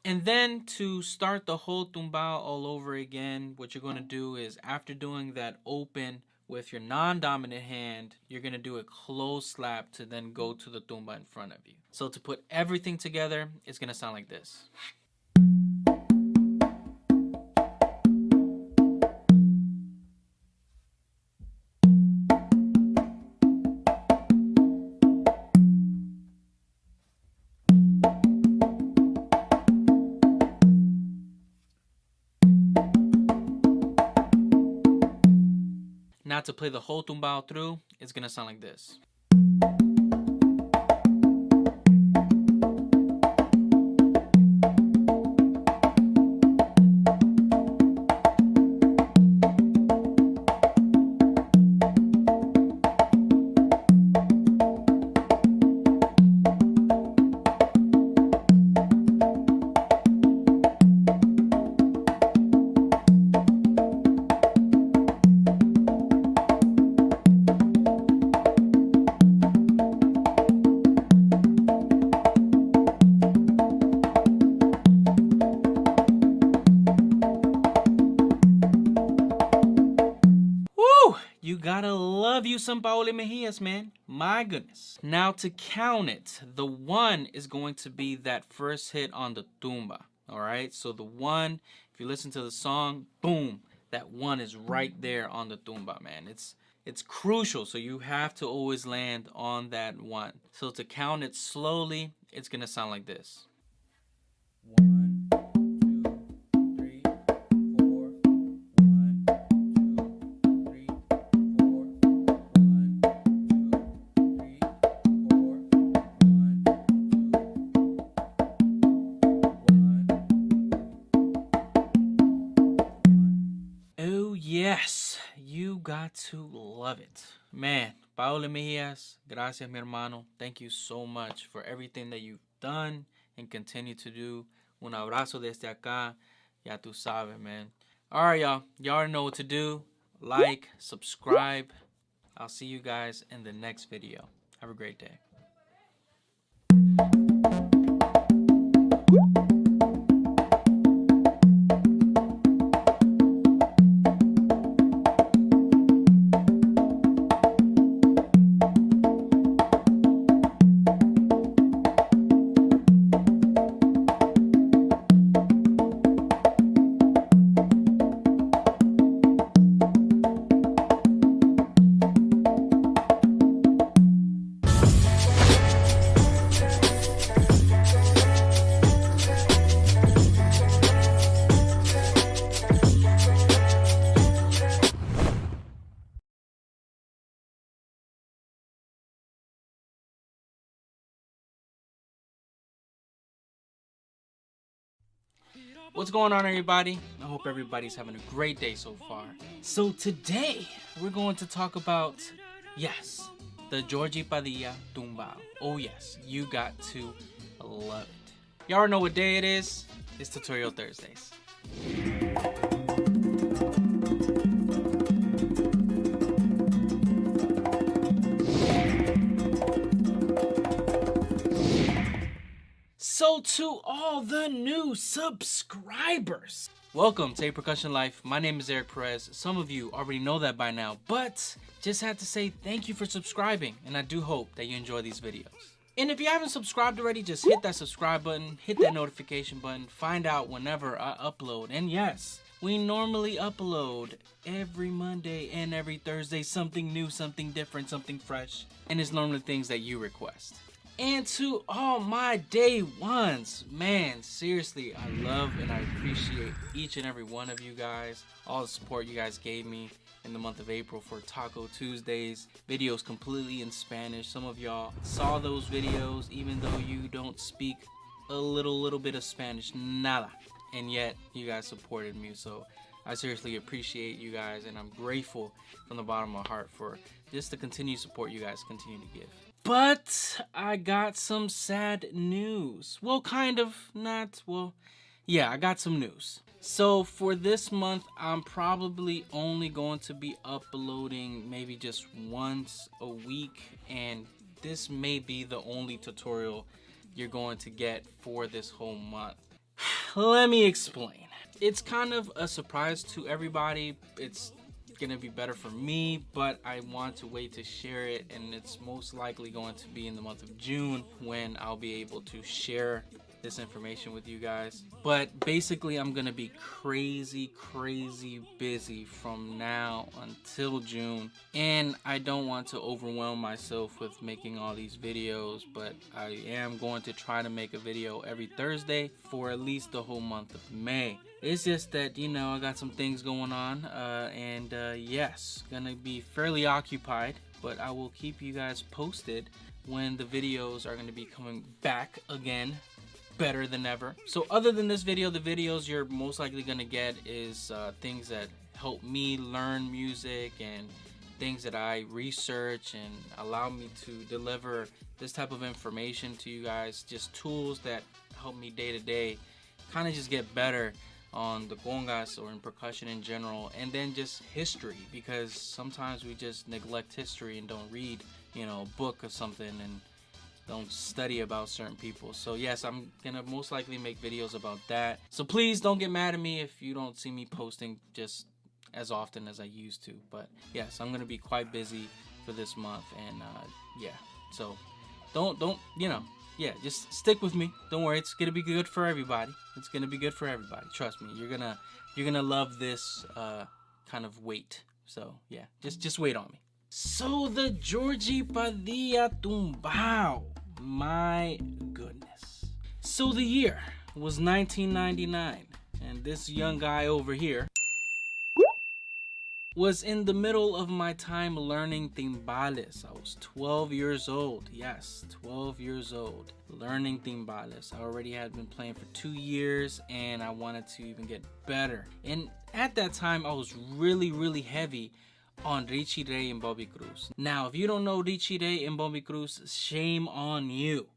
And then to start the whole tumbao all over again, what you're going to do is, after doing that open with your non-dominant hand, you're going to do a close slap to then go to the tumba in front of you. So to put everything together, it's going to sound like this. Now to play the whole tumbao through, it's going to sound like this. You gotta love you some Paoli Mejias, man. My goodness. Now to count it, the 1 is going to be that first hit on the tumba. All right, so the 1, if you listen to the song, boom, that 1 is right there on the tumba, man. It's crucial, so you have to always land on that 1. So to count it slowly, it's gonna sound like this. 1, 2, 3, 4. 1, 2, 3, 4. 1, 2, 3, 4. 1, 2, 1. Oh yes, you got to love it. Man, Paoli Mejias, gracias mi hermano. Thank you so much for everything that you've done and continue to do. Un abrazo desde acá. Ya tú sabes, man. Alright, y'all. Y'all already know what to do. Like, subscribe. I'll see you guys in the next video. Have a great day. What's going on, everybody? I hope everybody's having a great day so far. So today, we're going to talk about, yes, the Georgie Padilla Tumbao. Oh yes, you got to love it. Y'all already know what day it is. It's Tutorial Thursdays. So to all the new subscribers, welcome to pərઃkəSHən Life. My name is Eric Perez. Some of you already know that by now, but just had to say thank you for subscribing, and I do hope that you enjoy these videos. And if you haven't subscribed already, just hit that subscribe button, hit that notification button, find out whenever I upload. And yes, we normally upload every Monday and every Thursday, something new, something different, something fresh, and it's normally things that you request. And to all my day ones, man, seriously, I love and I appreciate each and every one of you guys. All the support you guys gave me in the month of April for Taco Tuesdays. Videos completely in Spanish. Some of y'all saw those videos even though you don't speak a little bit of Spanish, nada. And yet, you guys supported me. So I seriously appreciate you guys, and I'm grateful from the bottom of my heart for just the continued support you guys continue to give. But I got some sad news. Well, kind of, not, well, yeah, I got some news. So for this month, I'm probably only going to be uploading maybe just once a week, and this may be the only tutorial you're going to get for this whole month. Let me explain. It's kind of a surprise to everybody. It's gonna be better for me, but I want to wait to share it, and it's most likely going to be in the month of June when I'll be able to share this information with you guys. But basically, I'm gonna be crazy busy from now until June, and I don't want to overwhelm myself with making all these videos, but I am going to try to make a video every Thursday for at least the whole month of May. It's just that, you know, I got some things going on, and yes, gonna be fairly occupied, but I will keep you guys posted when the videos are gonna be coming back again, better than ever. So other than this video, the videos you're most likely gonna get is things that help me learn music and things that I research and allow me to deliver this type of information to you guys, just tools that help me day to day kind of just get better on the congas or in percussion in general, and then just history, because sometimes we just neglect history and don't read, you know, a book or something and don't study about certain people. So yes, I'm gonna most likely make videos about that. So please don't get mad at me if you don't see me posting just as often as I used to. But yes, I'm gonna be quite busy for this month, and yeah. So don't yeah, just stick with me. Don't worry, it's gonna be good for everybody. It's gonna be good for everybody. Trust me, you're gonna love this kind of wait. So yeah, just wait on me. So the Georgie Padilla tumbao, my goodness. So the year was 1999, and this young guy over here was in the middle of my time learning timbales. I was 12 years old. Yes, 12 years old. Learning timbales. I already had been playing for 2 years, and I wanted to even get better. And at that time, I was really heavy on Richie Ray and Bobby Cruz. Now, if you don't know Richie Ray and Bobby Cruz, shame on you.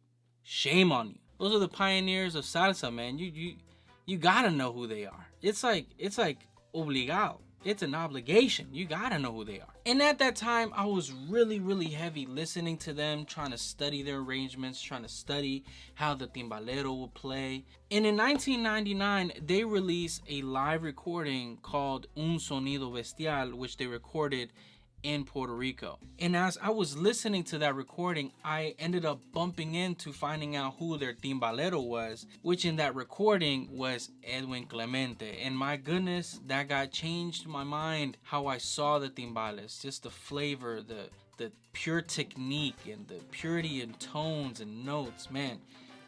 Shame on you. Those are the pioneers of salsa, man. You gotta know who they are. It's like obligado. It's an obligation. You gotta know who they are. And at that time, I was really heavy listening to them, trying to study their arrangements, trying to study how the timbalero would play. And in 1999, they released a live recording called Un Sonido Bestial, which they recorded in Puerto Rico. And as I was listening to that recording, I ended up bumping into finding out who their timbalero was, which in that recording was Edwin Clemente. And my goodness, that guy changed my mind, how I saw the timbales, just the flavor, the pure technique and the purity in tones and notes. Man,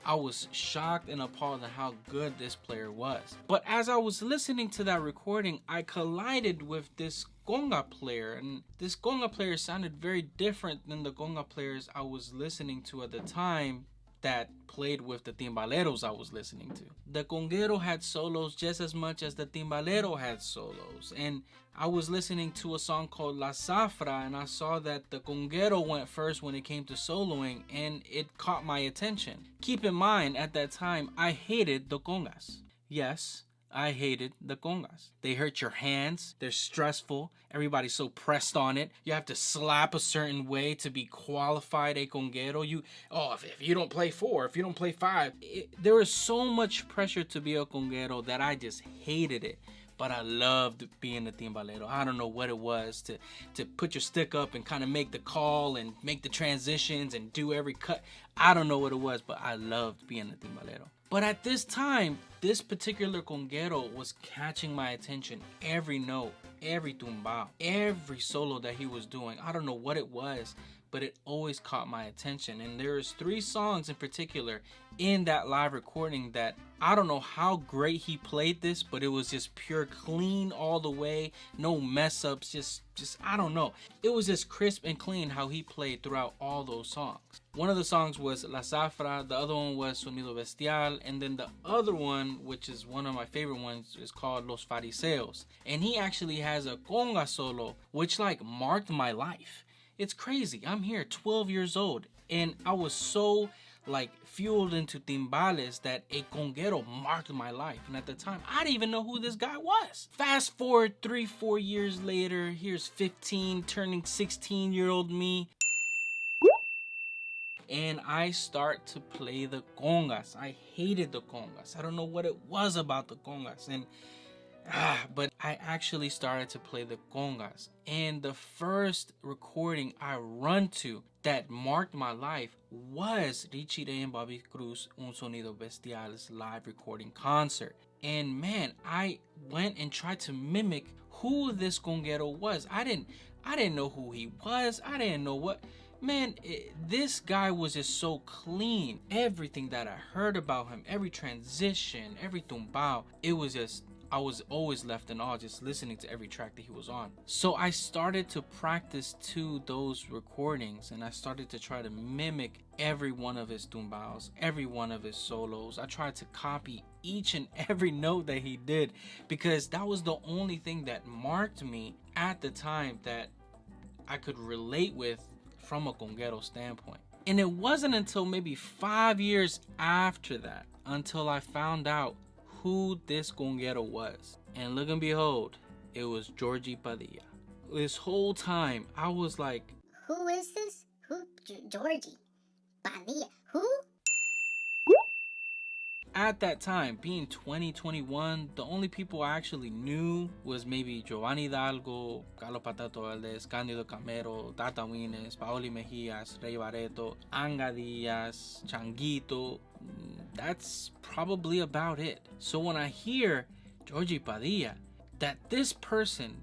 I was shocked and appalled at how good this player was. But as I was listening to that recording, I collided with this conga player, and this conga player sounded very different than the conga players I was listening to at the time that played with the timbaleros I was listening to. The conguero had solos just as much as the timbalero had solos, and I was listening to a song called La Zafra, and I saw that the conguero went first when it came to soloing, and it caught my attention. Keep in mind, at that time, I hated the congas. Yes, I hated the congas. They hurt your hands. They're stressful. Everybody's so pressed on it. You have to slap a certain way to be qualified a conguero. If you don't play 4, if you don't play 5. There was so much pressure to be a conguero that I just hated it. But I loved being a timbalero. I don't know what it was to put your stick up and kind of make the call and make the transitions and do every cut. I don't know what it was, but I loved being a timbalero. But at this time, this particular conguero was catching my attention. Every note, every tumbao, every solo that he was doing. I don't know what it was, but it always caught my attention. And there's 3 songs in particular in that live recording that I don't know how great he played this, but it was just pure clean all the way. No mess ups, just I don't know. It was just crisp and clean how he played throughout all those songs. One of the songs was La Zafra, the other one was Sonido Bestial, and then the other one, which is one of my favorite ones, is called Los Fariseos. And he actually has a conga solo, which marked my life. It's crazy. I'm here 12 years old, and I was so fueled into timbales that a conguero marked my life. And at the time, I didn't even know who this guy was. Fast forward 3-4 years later, here's 15 turning 16-year-old me, and I start to play the congas. I hated the congas. I don't know what it was about the congas, but I actually started to play the congas. And the first recording I run to that marked my life was Richie Ray and Bobby Cruz Un Sonido Bestial's live recording concert. And man, I went and tried to mimic who this conguero was. I didn't know who he was. I didn't know what. Man, this guy was just so clean. Everything that I heard about him, every transition, every tumbao, it was just, I was always left in awe just listening to every track that he was on. So I started to practice to those recordings, and I started to try to mimic every one of his tumbaos, every one of his solos. I tried to copy each and every note that he did, because that was the only thing that marked me at the time that I could relate with from a conguero standpoint. And it wasn't until maybe 5 years after that until I found out who this conguero was. And look and behold, it was Georgie Padilla. This whole time I was like, who is this? Who? Georgie Padilla. Who? at that time, being 2021, the only people I actually knew was maybe Giovanni Hidalgo, Carlos Patato Valdez, Cándido Camero, Tata Wines, Paoli Mejías, Rey Barreto, Anga Díaz, Changuito. That's probably about it. So when I hear Georgie Padilla, that this person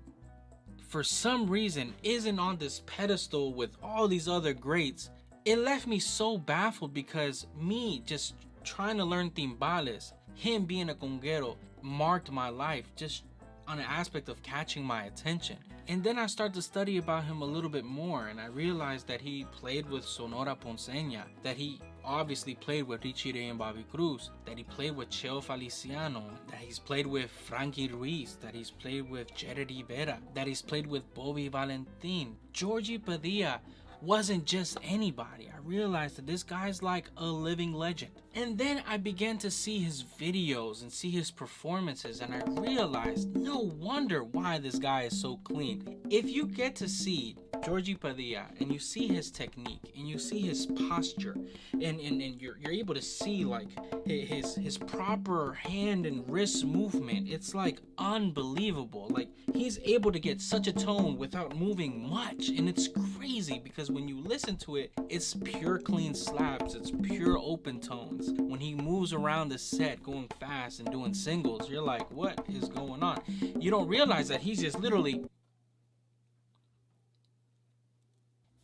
for some reason isn't on this pedestal with all these other greats, it left me so baffled, because me just trying to learn timbales, him being a conguero, marked my life just on an aspect of catching my attention. And then I started to study about him a little bit more, and I realized that he played with Sonora Ponceña, that he obviously played with Richie Ray and Bobby Cruz, that he played with Cheo Feliciano, that he's played with Frankie Ruiz, that he's played with Jared Rivera, that he's played with Bobby Valentin. Georgie Padilla wasn't just anybody. I realized that this guy's like a living legend. And then I began to see his videos and see his performances, and I realized no wonder why this guy is so clean. If you get to see Georgie Padilla and you see his technique and you see his posture, and you're able to see like his proper hand and wrist movement, it's like unbelievable. Like, he's able to get such a tone without moving much, and it's crazy because when you listen to it, it's pure clean slaps, it's pure open tones. When he moves around the set going fast and doing singles, you're like, what is going on? You don't realize that he's just literally.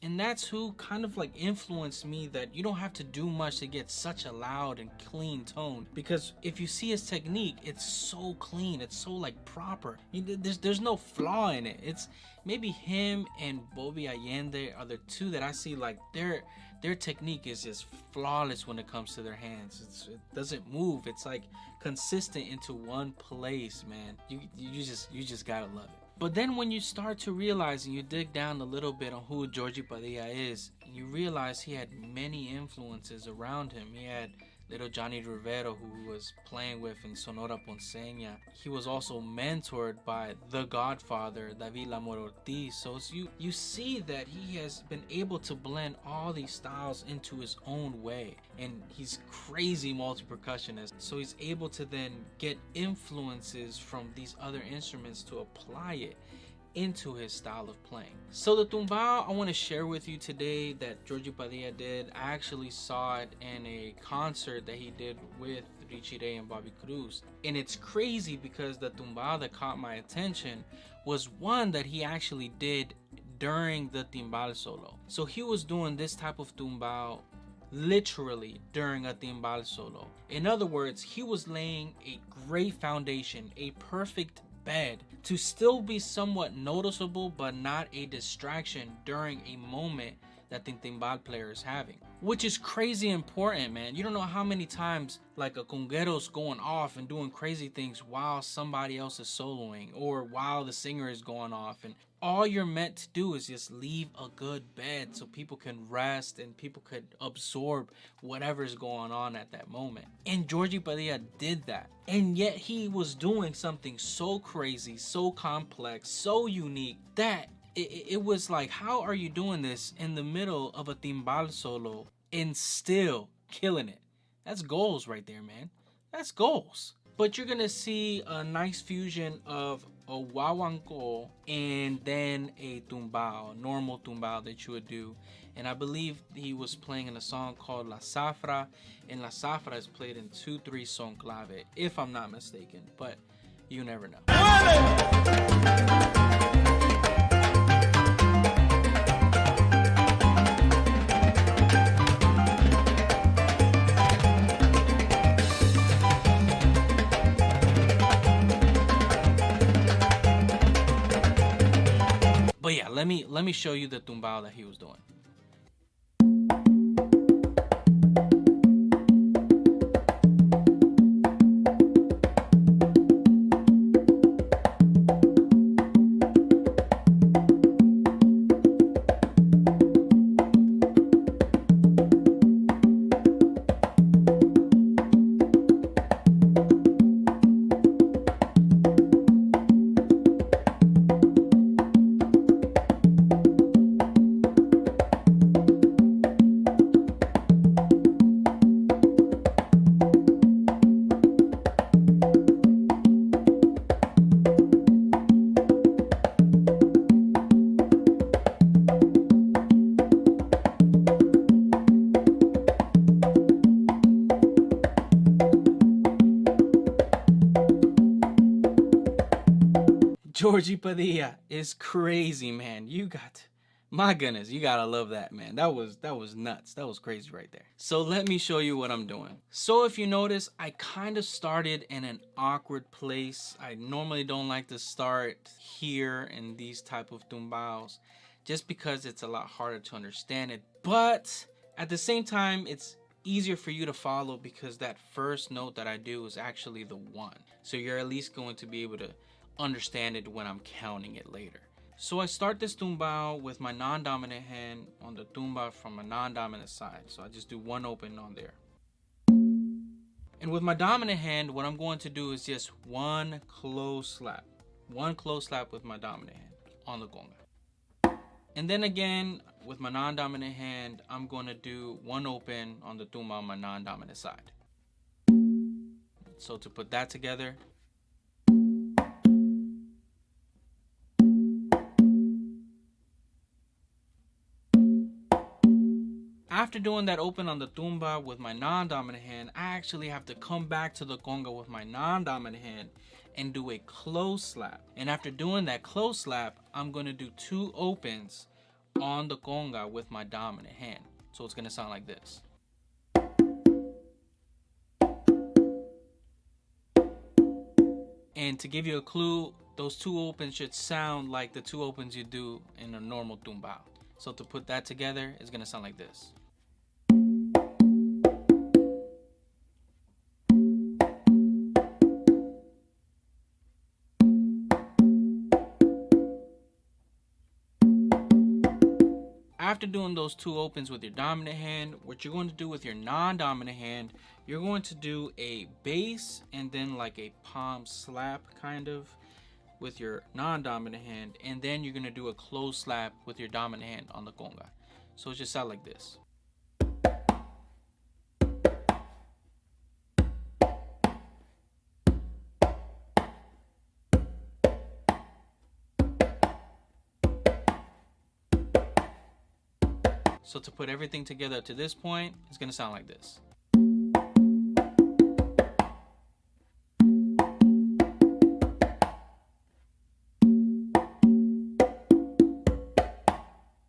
And that's who kind of like influenced me, that you don't have to do much to get such a loud and clean tone. Because if you see his technique, it's so clean, it's so like proper. There's no flaw in it. It's maybe him and Bobby Allende are the two that I see like their technique is just flawless when it comes to their hands. It doesn't move. It's like consistent into one place, man. You just gotta love it. But then when you start to realize and you dig down a little bit on who Georgie Padilla is, and you realize he had many influences around him. He had little Johnny Rivero, who was playing with in Sonora Ponceña. He was also mentored by the Godfather, David Lamor Ortiz. So you see that he has been able to blend all these styles into his own way. And he's crazy multi-percussionist. So he's able to then get influences from these other instruments to apply it into his style of playing. So the tumbao I want to share with you today that Georgie Padilla did, I actually saw it in a concert that he did with Richie Ray and Bobby Cruz. And it's crazy because the tumbao that caught my attention was one that he actually did during the timbal solo. So he was doing this type of tumbao literally during a timbal solo. In other words, he was laying a great foundation, a perfect bed to still be somewhat noticeable but not a distraction during a moment that the timbal player is having, which is crazy important, man. You don't know how many times like a conguero's going off and doing crazy things while somebody else is soloing or while the singer is going off, and all you're meant to do is just leave a good bed so people can rest and people could absorb whatever's going on at that moment. And Georgie Padilla did that. And yet he was doing something so crazy, so complex, so unique that it was like, how are you doing this in the middle of a timbal solo and still killing it? That's goals right there, man. That's goals. But you're gonna see a nice fusion of a guaguancó and then a tumbao, a normal tumbao that you would do. And I believe he was playing in a song called La Zafra, and La Zafra is played in 2/3 son clave, if I'm not mistaken, but you never know. But yeah, let me show you the tumbao that he was doing. Georgie Padilla is crazy, man. My goodness, you gotta love that, man. That was nuts. That was crazy right there. So let me show you what I'm doing. So if you notice, I kind of started in an awkward place. I normally don't like to start here in these type of tumbaos, just because it's a lot harder to understand it. But at the same time, it's easier for you to follow because that first note that I do is actually the 1. So you're at least going to be able to understand it when I'm counting it later. So I start this tumbao with my non-dominant hand on the tumba from a non-dominant side. So I just do 1 open on there. And with my dominant hand, what I'm going to do is just 1 close slap. 1 close slap with my dominant hand on the conga. And then again, with my non-dominant hand, I'm going to do 1 open on the tumba on my non-dominant side. So to put that together, after doing that open on the tumba with my non-dominant hand, I actually have to come back to the conga with my non-dominant hand and do a close slap. And after doing that close slap, I'm going to do 2 opens on the conga with my dominant hand. So it's going to sound like this. And to give you a clue, those 2 opens should sound like the 2 opens you do in a normal tumbao. So to put that together, it's going to sound like this. After doing those 2 opens with your dominant hand, what you're going to do with your non-dominant hand, you're going to do a bass and then like a palm slap kind of with your non-dominant hand, and then you're going to do a close slap with your dominant hand on the conga. So it just sounds like this. So to put everything together to this point, it's going to sound like this.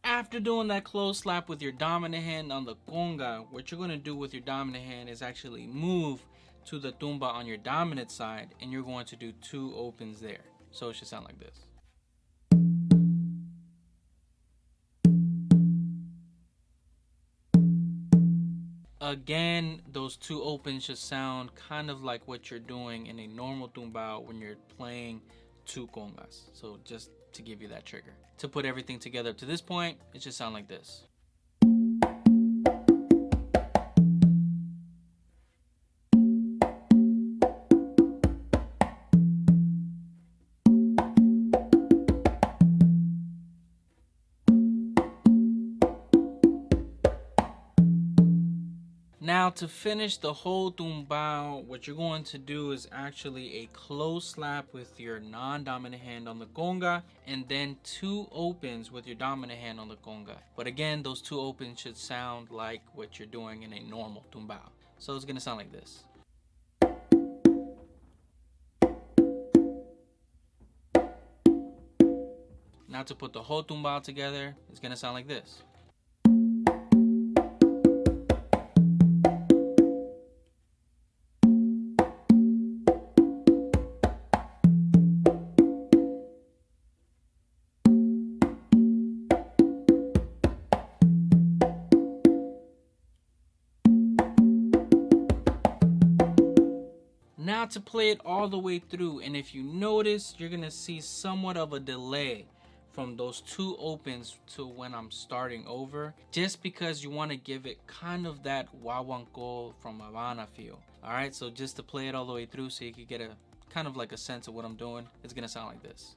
After doing that close slap with your dominant hand on the conga, what you're going to do with your dominant hand is actually move to the tumba on your dominant side, and you're going to do 2 opens there. So it should sound like this. Again, those 2 opens should sound kind of like what you're doing in a normal tumbao when you're playing 2 congas. So just to give you that trigger. To put everything together to this point, it should sound like this. Now to finish the whole tumbao, what you're going to do is actually a close slap with your non-dominant hand on the conga, and then 2 opens with your dominant hand on the conga. But again, those 2 opens should sound like what you're doing in a normal tumbao. So it's going to sound like this. Now to put the whole tumbao together, it's going to sound like this. Now to play it all the way through, and if you notice, you're gonna see somewhat of a delay from those 2 opens to when I'm starting over, just because you want to give it kind of that Wawanko from Havana feel. Alright, so just to play it all the way through so you can get a kind of like a sense of what I'm doing, it's gonna sound like this.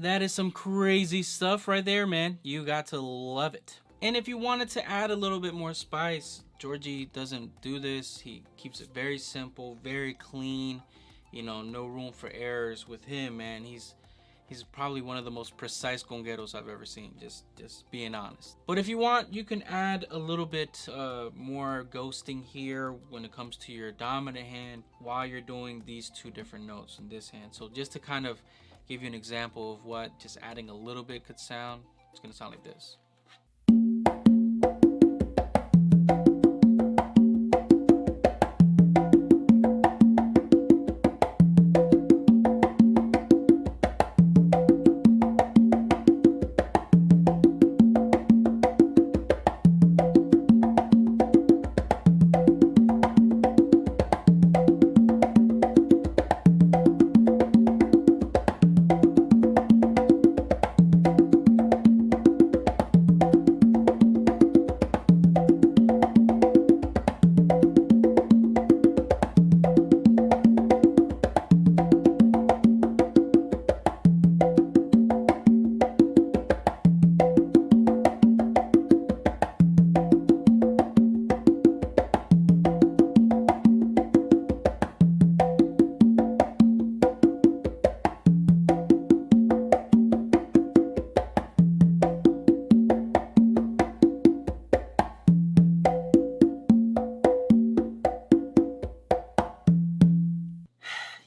That is some crazy stuff right there, man. You got to love it. And if you wanted to add a little bit more spice, Georgie doesn't do this. He keeps it very simple, very clean. You know, no room for errors with him, man. He's probably one of the most precise congueros I've ever seen, just being honest. But if you want, you can add a little bit more ghosting here when it comes to your dominant hand while you're doing these two different notes in this hand. So just to kind of give you an example of what just adding a little bit could sound, it's gonna sound like this.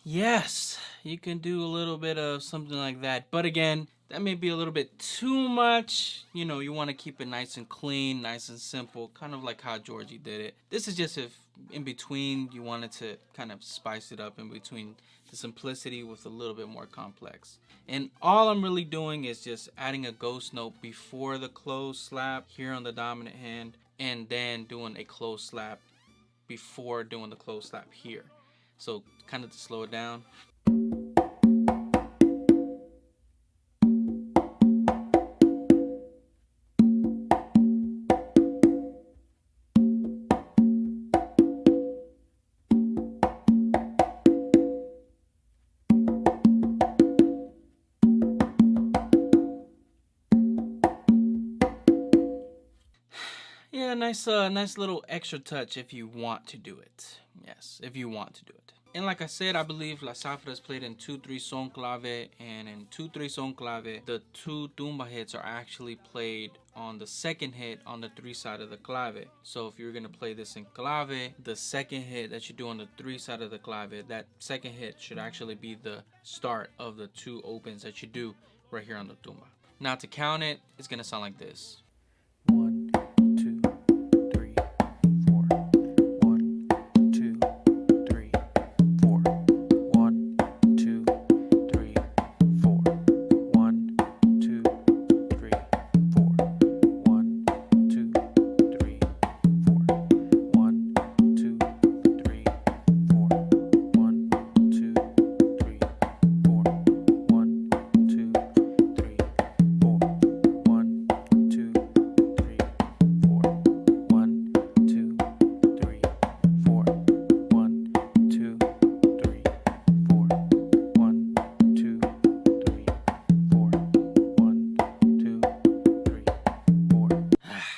Yes, you can do a little bit of something like that. But again, that may be a little bit too much. You know, you want to keep it nice and clean, nice and simple, kind of like how Georgie did it. This is just if in between you wanted to kind of spice it up in between the simplicity with a little bit more complex. And all I'm really doing is just adding a ghost note before the closed slap here on the dominant hand, and then doing a closed slap before doing the closed slap here. So kind of to slow it down. Yeah, nice little extra touch if you want to do it. Yes, if you want to do it. And like I said, I believe La Zafra is played in 2-3 son clave, and in 2-3 son clave, the two tumba hits are actually played on the second hit on the 3 side of the clave. So if you're gonna play this in clave, the second hit that you do on the 3 side of the clave, that second hit should actually be the start of the 2 opens that you do right here on the tumba. Now to count it, it's gonna sound like this. 1, 2, 3, 4. 1, 2, 3, 4. 1, 2, 3, 4. 1, 2, 3, 4. 1, 2, 3, 4. 1, 2, 3, 4. 1, 2, 3, 4. 1, 2, 3, 4. 1, 2, 3, 4. 1, 2, 3, 4. 1, 2, 3, 4. 1, 2, 3, 4. 1, 2, 3, 4.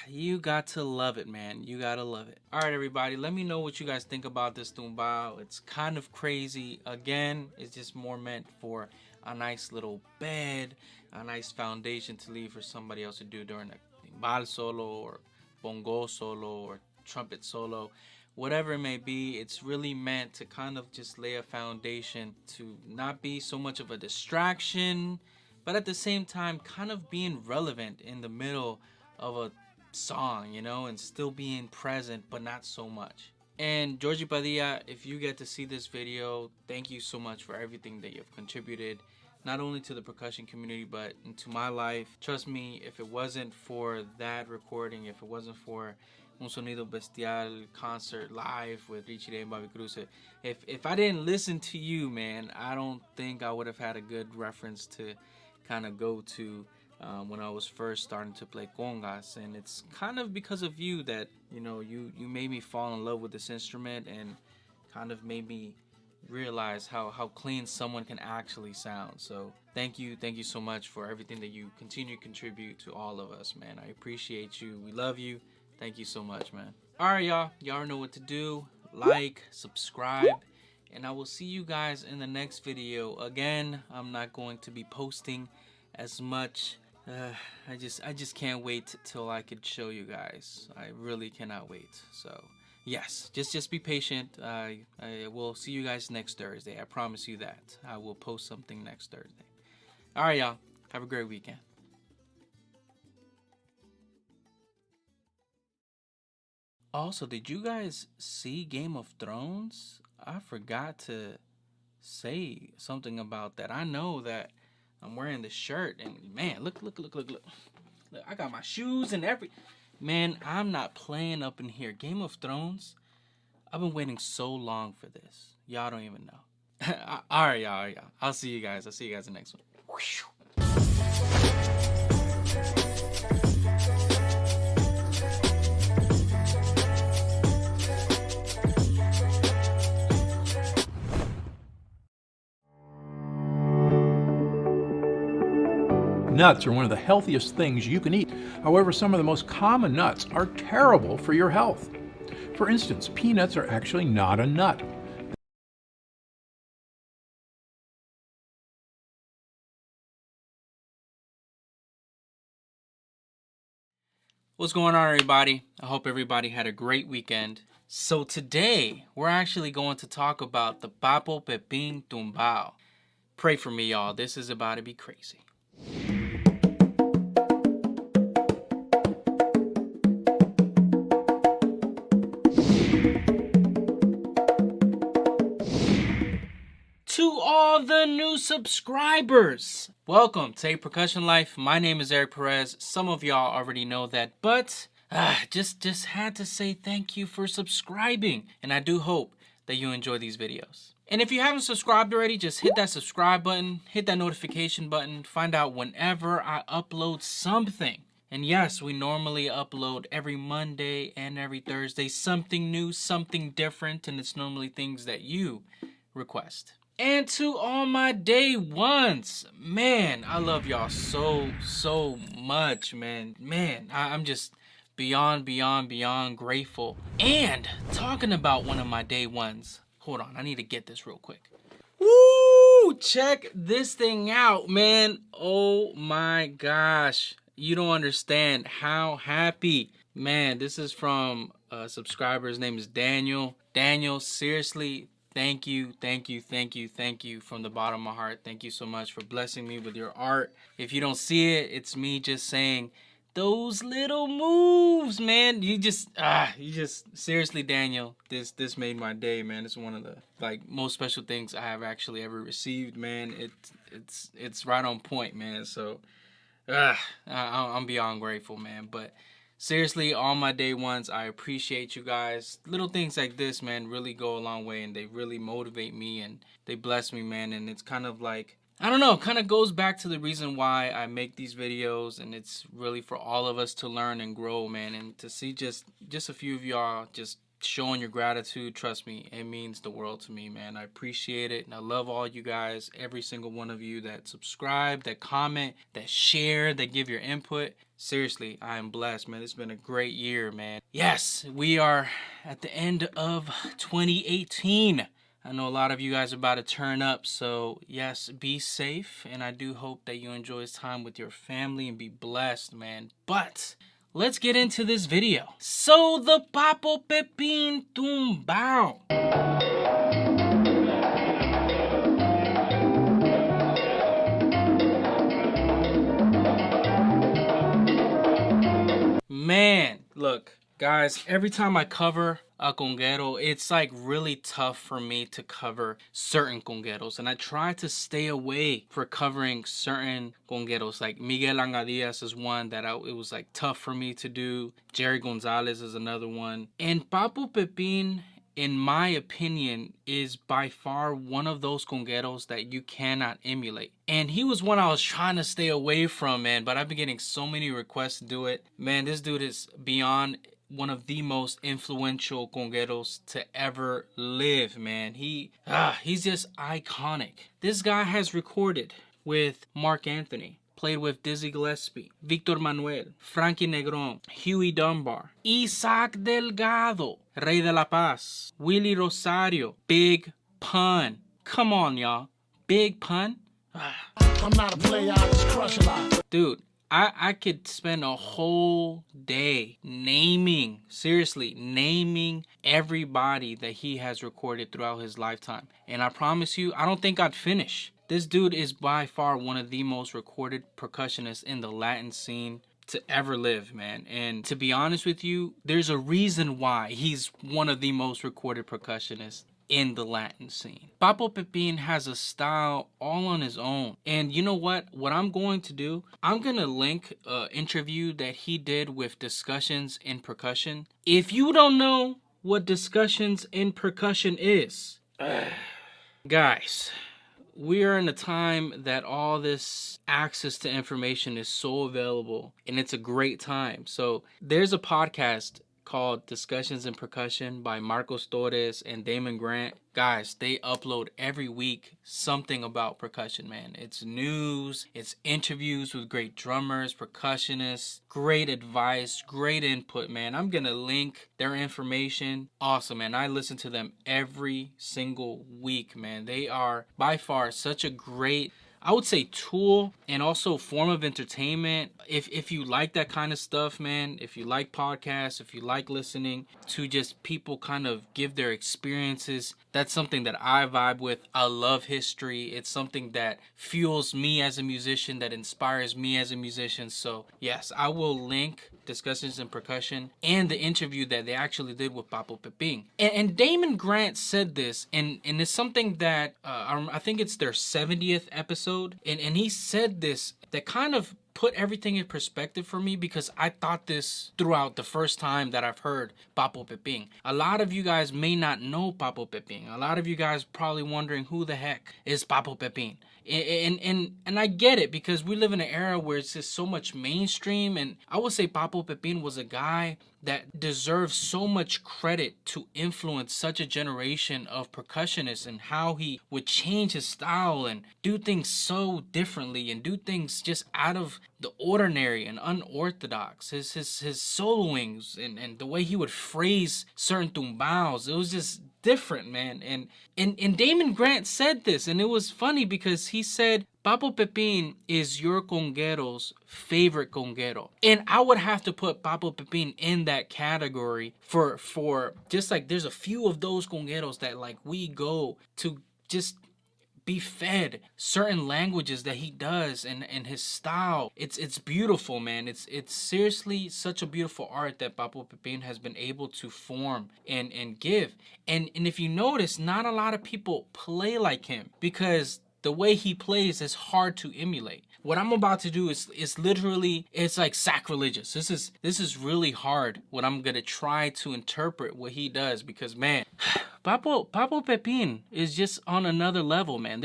You got to love it, man. You gotta love it. All right, everybody, let me know what you guys think about this tumbao. It's kind of crazy. Again, it's just more meant for a nice little bed, a nice foundation to leave for somebody else to do during a timbal solo or bongo solo or trumpet solo, whatever it may be. It's really meant to kind of just lay a foundation to not be so much of a distraction, but at the same time kind of being relevant in the middle of a song, you know, and still being present but not so much. And Georgie Padilla, if you get to see this video, thank you so much for everything that you've contributed, not only to the percussion community but into my life. Trust me, if it wasn't for that recording, if it wasn't for Un Sonido Bestial concert live with Richie Ray and Bobby Cruz, if I didn't listen to you, man, I don't think I would have had a good reference to kind of go to when I was first starting to play congas. And it's kind of because of you that, you know, you made me fall in love with this instrument and kind of made me realize how clean someone can actually sound. So thank you so much for everything that you continue to contribute to all of us, man. I appreciate you. We love you. Thank you so much, man. All right, y'all know what to do. Like, subscribe, and I will see you guys in the next video. Again, I'm not going to be posting as much. I just can't wait till I could show you guys. I really cannot wait. So yes, just be patient. I will see you guys next Thursday. I promise you that. I will post something next Thursday. All right, y'all. Have a great weekend. Also, did you guys see Game of Thrones? I forgot to say something about that. I know that I'm wearing the shirt, and man, look. Look, I got my shoes and every... Man, I'm not playing up in here. Game of Thrones, I've been waiting so long for this. Y'all don't even know. All right, y'all. I'll see you guys. In the next one. Nuts are one of the healthiest things you can eat. However, some of the most common nuts are terrible for your health. For instance, peanuts are actually not a nut. What's going on, everybody? I hope everybody had a great weekend. So today, we're actually going to talk about the pər๊kəSHən tumbao. Pray for me, y'all. This is about to be crazy. To all the new subscribers, welcome to pər๊kəSHən Life. My name is Eric Perez. Some of y'all already know that, but just had to say thank you for subscribing, and I do hope that you enjoy these videos. And if you haven't subscribed already, just hit that subscribe button, hit that notification button, find out whenever I upload something. And yes, we normally upload every Monday and every Thursday, something new, something different, and it's normally things that you request. And to all my day ones, man, I love y'all so much, man. I'm just beyond grateful. And talking about one of my day ones, hold on, I need to get this real quick. Woo! Check this thing out, man. Oh my gosh. You don't understand how happy. Man, this is from a subscriber. His name is Daniel. Daniel, seriously, thank you from the bottom of my heart. Thank you so much for blessing me with your art. If you don't see it, it's me just saying those little moves, man. You just seriously, Daniel, this made my day, man. It's one of the most special things I have actually ever received, man. It's right on point, man. So I'm beyond grateful, man. But seriously, all my day ones, I appreciate you guys. Little things like this, man, really go a long way, and they really motivate me, and they bless me, man. And it's kind of like, I don't know, kind of goes back to the reason why I make these videos, and it's really for all of us to learn and grow, man. And to see just a few of y'all just showing your gratitude, trust me, it means the world to me, man. I appreciate it, and I love all you guys, every single one of you that subscribe, that comment, that share, that give your input. Seriously, I am blessed, man. It's been a great year, man. Yes, we are at the end of 2018. I know a lot of you guys are about to turn up, so yes, be safe, and I do hope that you enjoy this time with your family and be blessed, man. But let's get into this video. So the pər๊kəSHən tumbao. Man, look, guys, every time I cover a conguero, it's like really tough for me to cover certain congueros, and I try to stay away for covering certain congueros. Like Miguel Angadias is one that it was like tough for me to do. Jerry Gonzalez is another one. And pər๊kəSHən, in my opinion, is by far one of those congueros that you cannot emulate. And he was one I was trying to stay away from, man, but I've been getting so many requests to do it. Man, this dude is beyond one of the most influential congueros to ever live, man. He's just iconic. This guy has recorded with Mark Anthony, played with Dizzy Gillespie, Victor Manuel, Frankie Negron, Huey Dunbar, Isaac Delgado, Rey de la Paz, Willie Rosario, Big Pun. Come on, y'all. Big Pun? I'm not a player, I just crush a lot. Dude, I could spend a whole day naming everybody that he has recorded throughout his lifetime. And I promise you, I don't think I'd finish. This dude is by far one of the most recorded percussionists in the Latin scene to ever live, man. And to be honest with you, there's a reason why he's one of the most recorded percussionists in the Latin scene. Papo Pepin has a style all on his own. And you know what? What I'm going to do, I'm going to link an interview that he did with Discussions in Percussion. If you don't know what Discussions in Percussion is, guys, we are in a time that all this access to information is so available, and it's a great time. So there's a podcast called Discussions in Percussion by Marcos Torres and Damon Grant. Guys, they upload every week something about percussion, man. It's news, it's interviews with great drummers, percussionists, great advice, great input, man. I'm gonna link their information. Awesome, man. I listen to them every single week, man. They are by far such a great, I would say, tool and also form of entertainment. If you like that kind of stuff, man, if you like podcasts, if you like listening to just people kind of give their experiences, that's something that I vibe with. I love history. It's something that fuels me as a musician, that inspires me as a musician. So yes, I will link Discussions in Percussion and the interview that they actually did with Papo Pepin. And Damon Grant said this, and it's something that I think it's their 70th episode, and he said this that kind of put everything in perspective for me, because I thought this throughout the first time that I've heard Papo Pepin. A lot of you guys may not know Papo Pepin. A lot of you guys probably wondering who the heck is Papo Pepin. And I get it, because we live in an era where it's just so much mainstream, and I would say Papo Pepin was a guy that deserves so much credit to influence such a generation of percussionists, and how he would change his style and do things so differently and do things just out of the ordinary and unorthodox. His soloings and the way he would phrase certain tumbaos, it was just different, man. And Damon Grant said this, and it was funny because he said Papo Pepin is your conguero's favorite conguero. And I would have to put Papo Pepin in that category for just like there's a few of those congueros that like we go to just be fed certain languages that he does, and his style. It's beautiful, man. It's seriously such a beautiful art that Papo Pepin has been able to form and give. And if you notice, not a lot of people play like him, because the way he plays is hard to emulate. What I'm about to do is literally, it's like sacrilegious. This is really hard, what I'm gonna try to interpret what he does, because man, Papo Pepin is just on another level, man.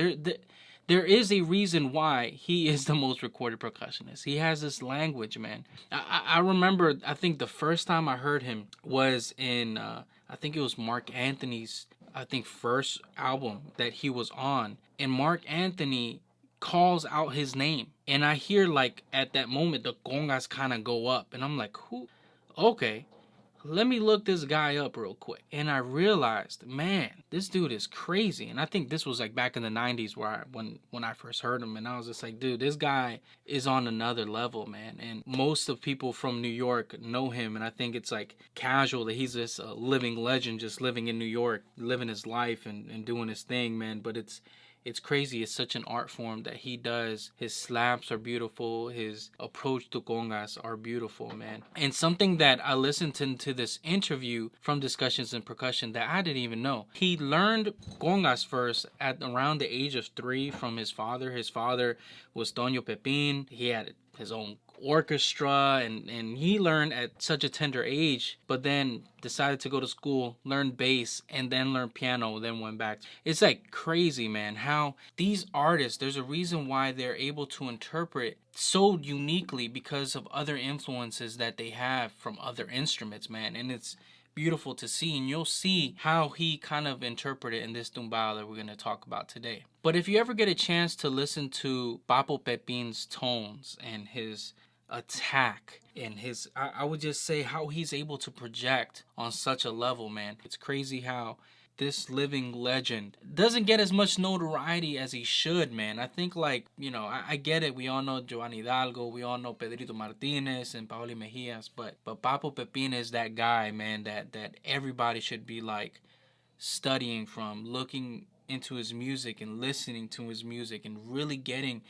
There is a reason why he is the most recorded percussionist. He has this language, man. I remember, I think the first time I heard him was in, I think it was Mark Anthony's, first album that he was on. And Mark Anthony calls out his name. And I hear, like, at that moment, the congas kind of go up. And I'm like, who? Okay, let me look this guy up real quick. And I realized, man, this dude is crazy. And I think this was like back in the 90s where when I first heard him. And I was just like, dude, this guy is on another level, man. And most of people from New York know him. And I think it's like casual that he's just a living legend, just living in New York, living his life and doing his thing, man. But it's crazy. It's such an art form that he does. His slaps are beautiful. His approach to congas are beautiful, man. And something that I listened to this interview from Discussions in Percussion that I didn't even know. He learned congas first at around the age of 3 from his father. His father was Toño Pepin. He had his own orchestra, and he learned at such a tender age, but then decided to go to school, learn bass, and then learn piano, then went back. It's like crazy, man, how these artists, there's a reason why they're able to interpret so uniquely because of other influences that they have from other instruments, man. And it's beautiful to see, and you'll see how he kind of interpreted in this tumbao that we're going to talk about today. But if you ever get a chance to listen to Papo Pepin's tones and his attack and his, I would just say how he's able to project on such a level, man. It's crazy how this living legend doesn't get as much notoriety as he should, man. I think, like, you know, I get it. We all know Giovanni Hidalgo. We all know Pedrito Martinez and Paoli Mejias. But Papo Pepin is that guy, man, that everybody should be, like, studying from, looking into his music and listening to his music and really getting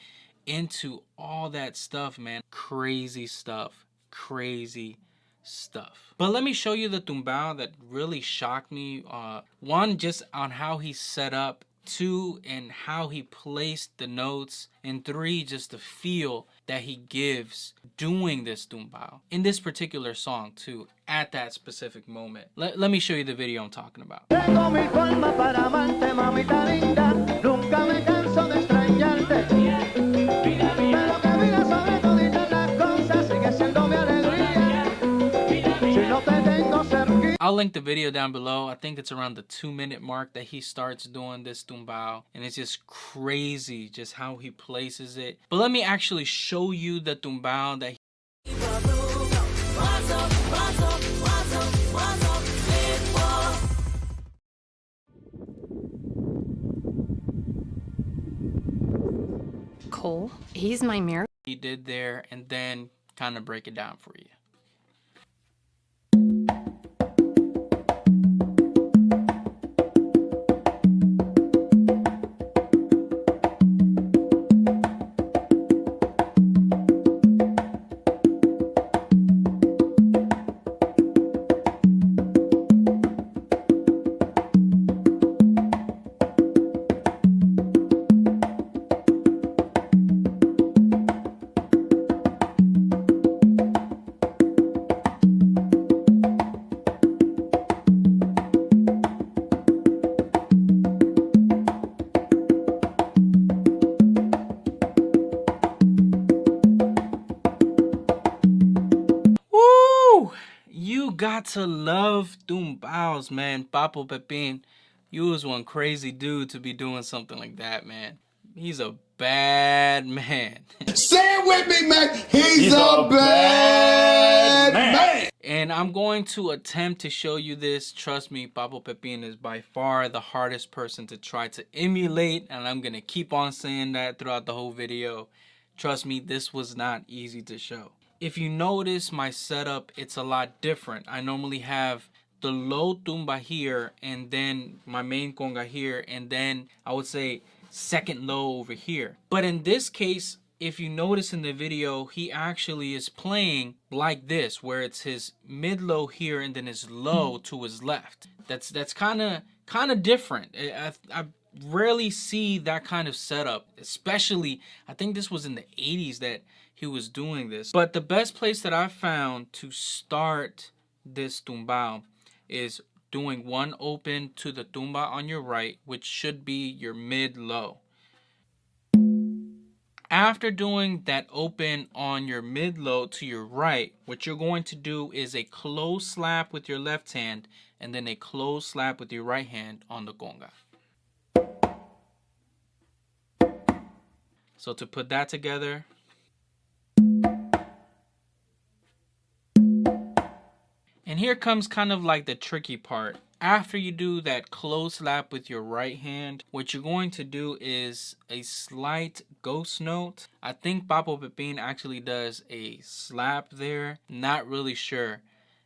into all that stuff, man. Crazy stuff. Crazy stuff. But let me show you the tumbao that really shocked me. One, just on how he's set up. Two, and how he placed the notes. And three, just the feel that he gives doing this tumbao in this particular song too, at that specific moment. Let me show you the video I'm talking about. I'll link the video down below. I think it's around the 2-minute mark that he starts doing this tumbao. And it's just crazy just how he places it. But let me actually show you the tumbao that Cole, he's my mirror. he did there, and then kind of break it down for you. Got to love tumbaos, man. Papo Pepin, you was one crazy dude to be doing something like that, man. He's a bad man. Say it with me, man. He's a bad man. And I'm going to attempt to show you this. Trust me, Papo Pepin is by far the hardest person to try to emulate, and I'm gonna keep on saying that throughout the whole video. Trust me, this was not easy to show. If you notice my setup, it's a lot different. I normally have the low tumba here, and then my main conga here, and then I would say second low over here. But in this case, if you notice in the video, he actually is playing like this, where it's his mid low here and then his low to his left. That's kind of different. I rarely see that kind of setup, especially I think this was in the 80s that he was doing this. But the best place that I found to start this tumbao is doing one open to the tumba on your right, which should be your mid low. After doing that open on your mid low to your right, what you're going to do is a close slap with your left hand and then a close slap with your right hand on the conga. So to put that together, and here comes kind of like the tricky part. After you do that close slap with your right hand, what you're going to do is a slight ghost note. I think Papo Pepin actually does a slap there. Not really sure.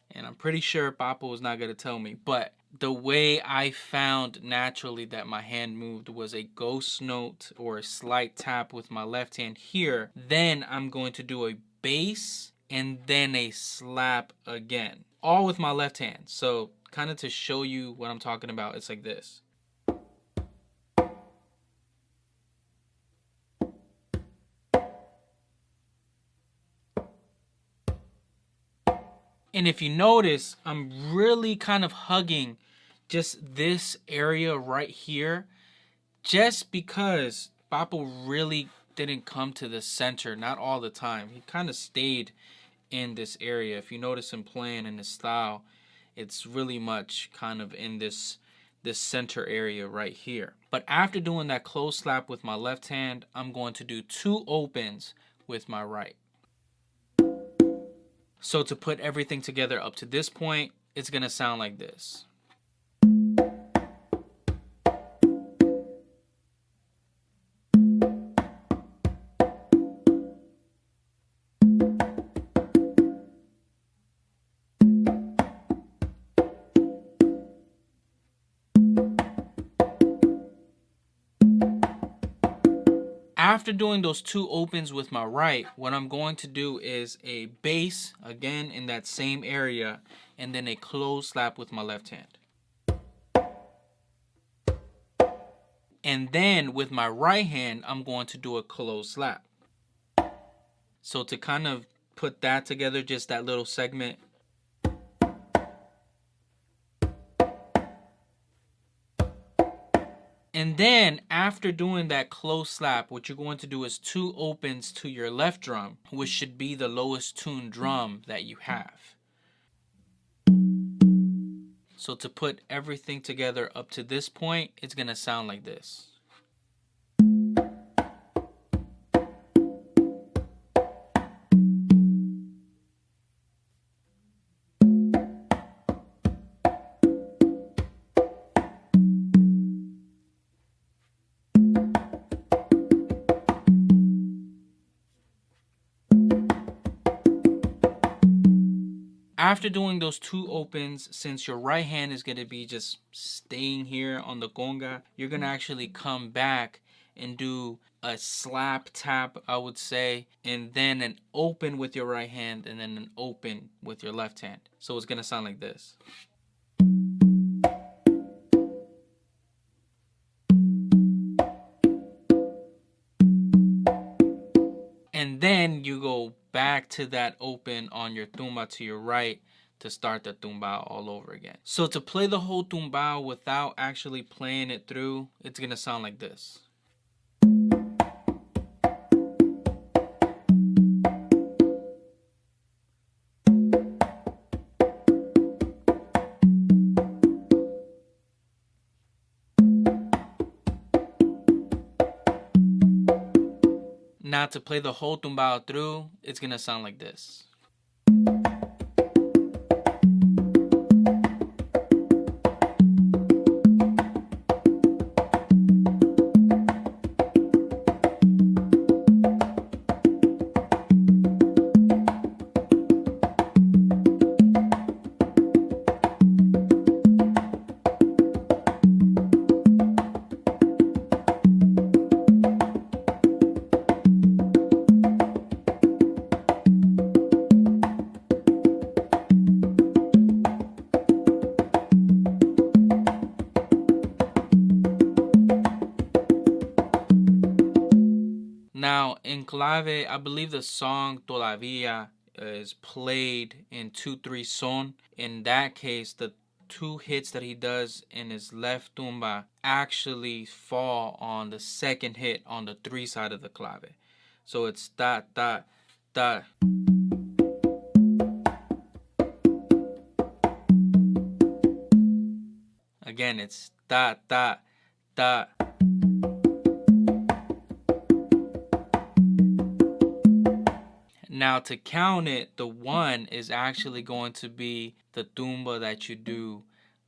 And I'm pretty sure Papo is not going to tell me. But the way I found naturally that my hand moved was a ghost note or a slight tap with my left hand here. Then I'm going to do a bass and then a slap again. All with my left hand. So kind of to show you what I'm talking about, it's like this. And if you notice, I'm really kind of hugging just this area right here, just because Papo really didn't come to the center, not all the time. He kind of stayed in this area. If you notice him playing in his style, it's really much kind of in this center area right here. But after doing that close slap with my left hand, I'm going to do 2 opens with my right. So to put everything together up to this point, it's gonna sound like this. After doing those 2 opens with my right, what I'm going to do is a bass, again in that same area, and then a close slap with my left hand. And then with my right hand, I'm going to do a close slap. So to kind of put that together, just that little segment. And then after doing that close slap, what you're going to do is 2 opens to your left drum, which should be the lowest tuned drum that you have. So to put everything together up to this point, it's going to sound like this. After doing those 2 opens, since your right hand is going to be just staying here on the conga, you're going to actually come back and do a slap tap, I would say, and then an open with your right hand, and then an open with your left hand. So it's going to sound like this. And then you go back to that open on your tumba to your right to start the tumbao all over again. So to play the whole tumbao without actually playing it through, it's gonna sound like this. Now to play the whole tumbao through, it's gonna sound like this. Now, in clave, I believe the song Todavía is played in 2-3 son. In that case, the 2 hits that he does in his left tumba actually fall on the second hit on the 3 side of the clave. So it's da, da, da. Again, it's da, da, da. Now to count it, the 1 is actually going to be the tumba that you do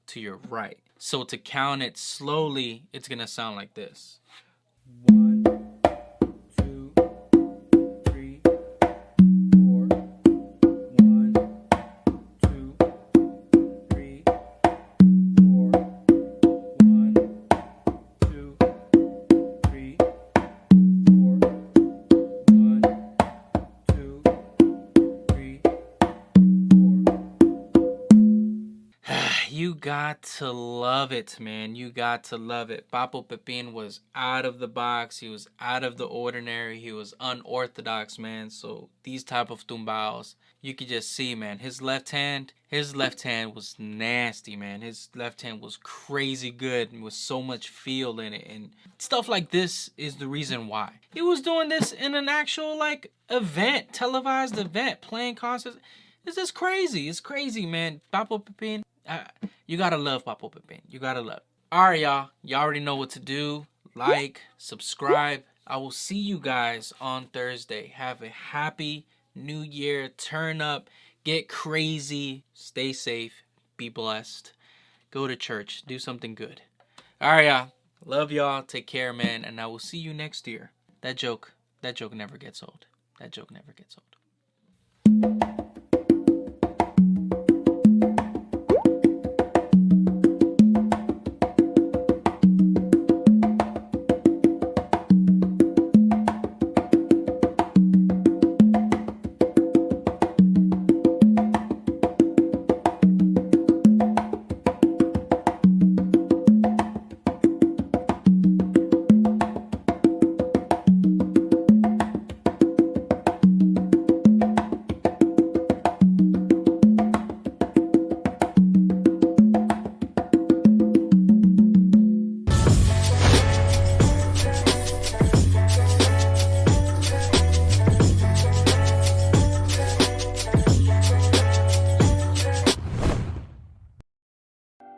to your right. So to count it slowly, it's gonna sound like this. 1, 2, 3, 4. 1, 2, 3, 4. 1, 2, 3, 4. 1, 2, 3, 4. You got to love it, man. You got to love it. Papo Pepin was out of the box. He was out of the ordinary. He was unorthodox, man. So these type of tumbaos, you could just see, man. His left hand was nasty, man. His left hand was crazy good and with so much feel in it. And stuff like this is the reason why. He was doing this in an actual, like, event, televised event, playing concerts. This is crazy. It's crazy, man. Papo Pepin, you gotta love Papo Pepin. You gotta love. All right, y'all. Y'all already know what to do. Like, subscribe. I will see you guys on Thursday. Have a happy New Year. Turn up. Get crazy. Stay safe. Be blessed. Go to church. Do something good. All right, y'all. Love y'all. Take care, man. And I will see you next year. That joke never gets old. That joke never gets old.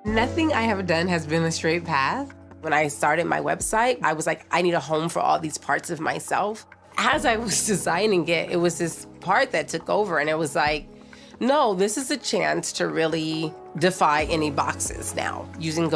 Nothing I have done has been a straight path. When I started my website, I was like, I need a home for all these parts of myself. As I was designing it, it was this part that took over, and it was like, no, this is a chance to really defy any boxes now using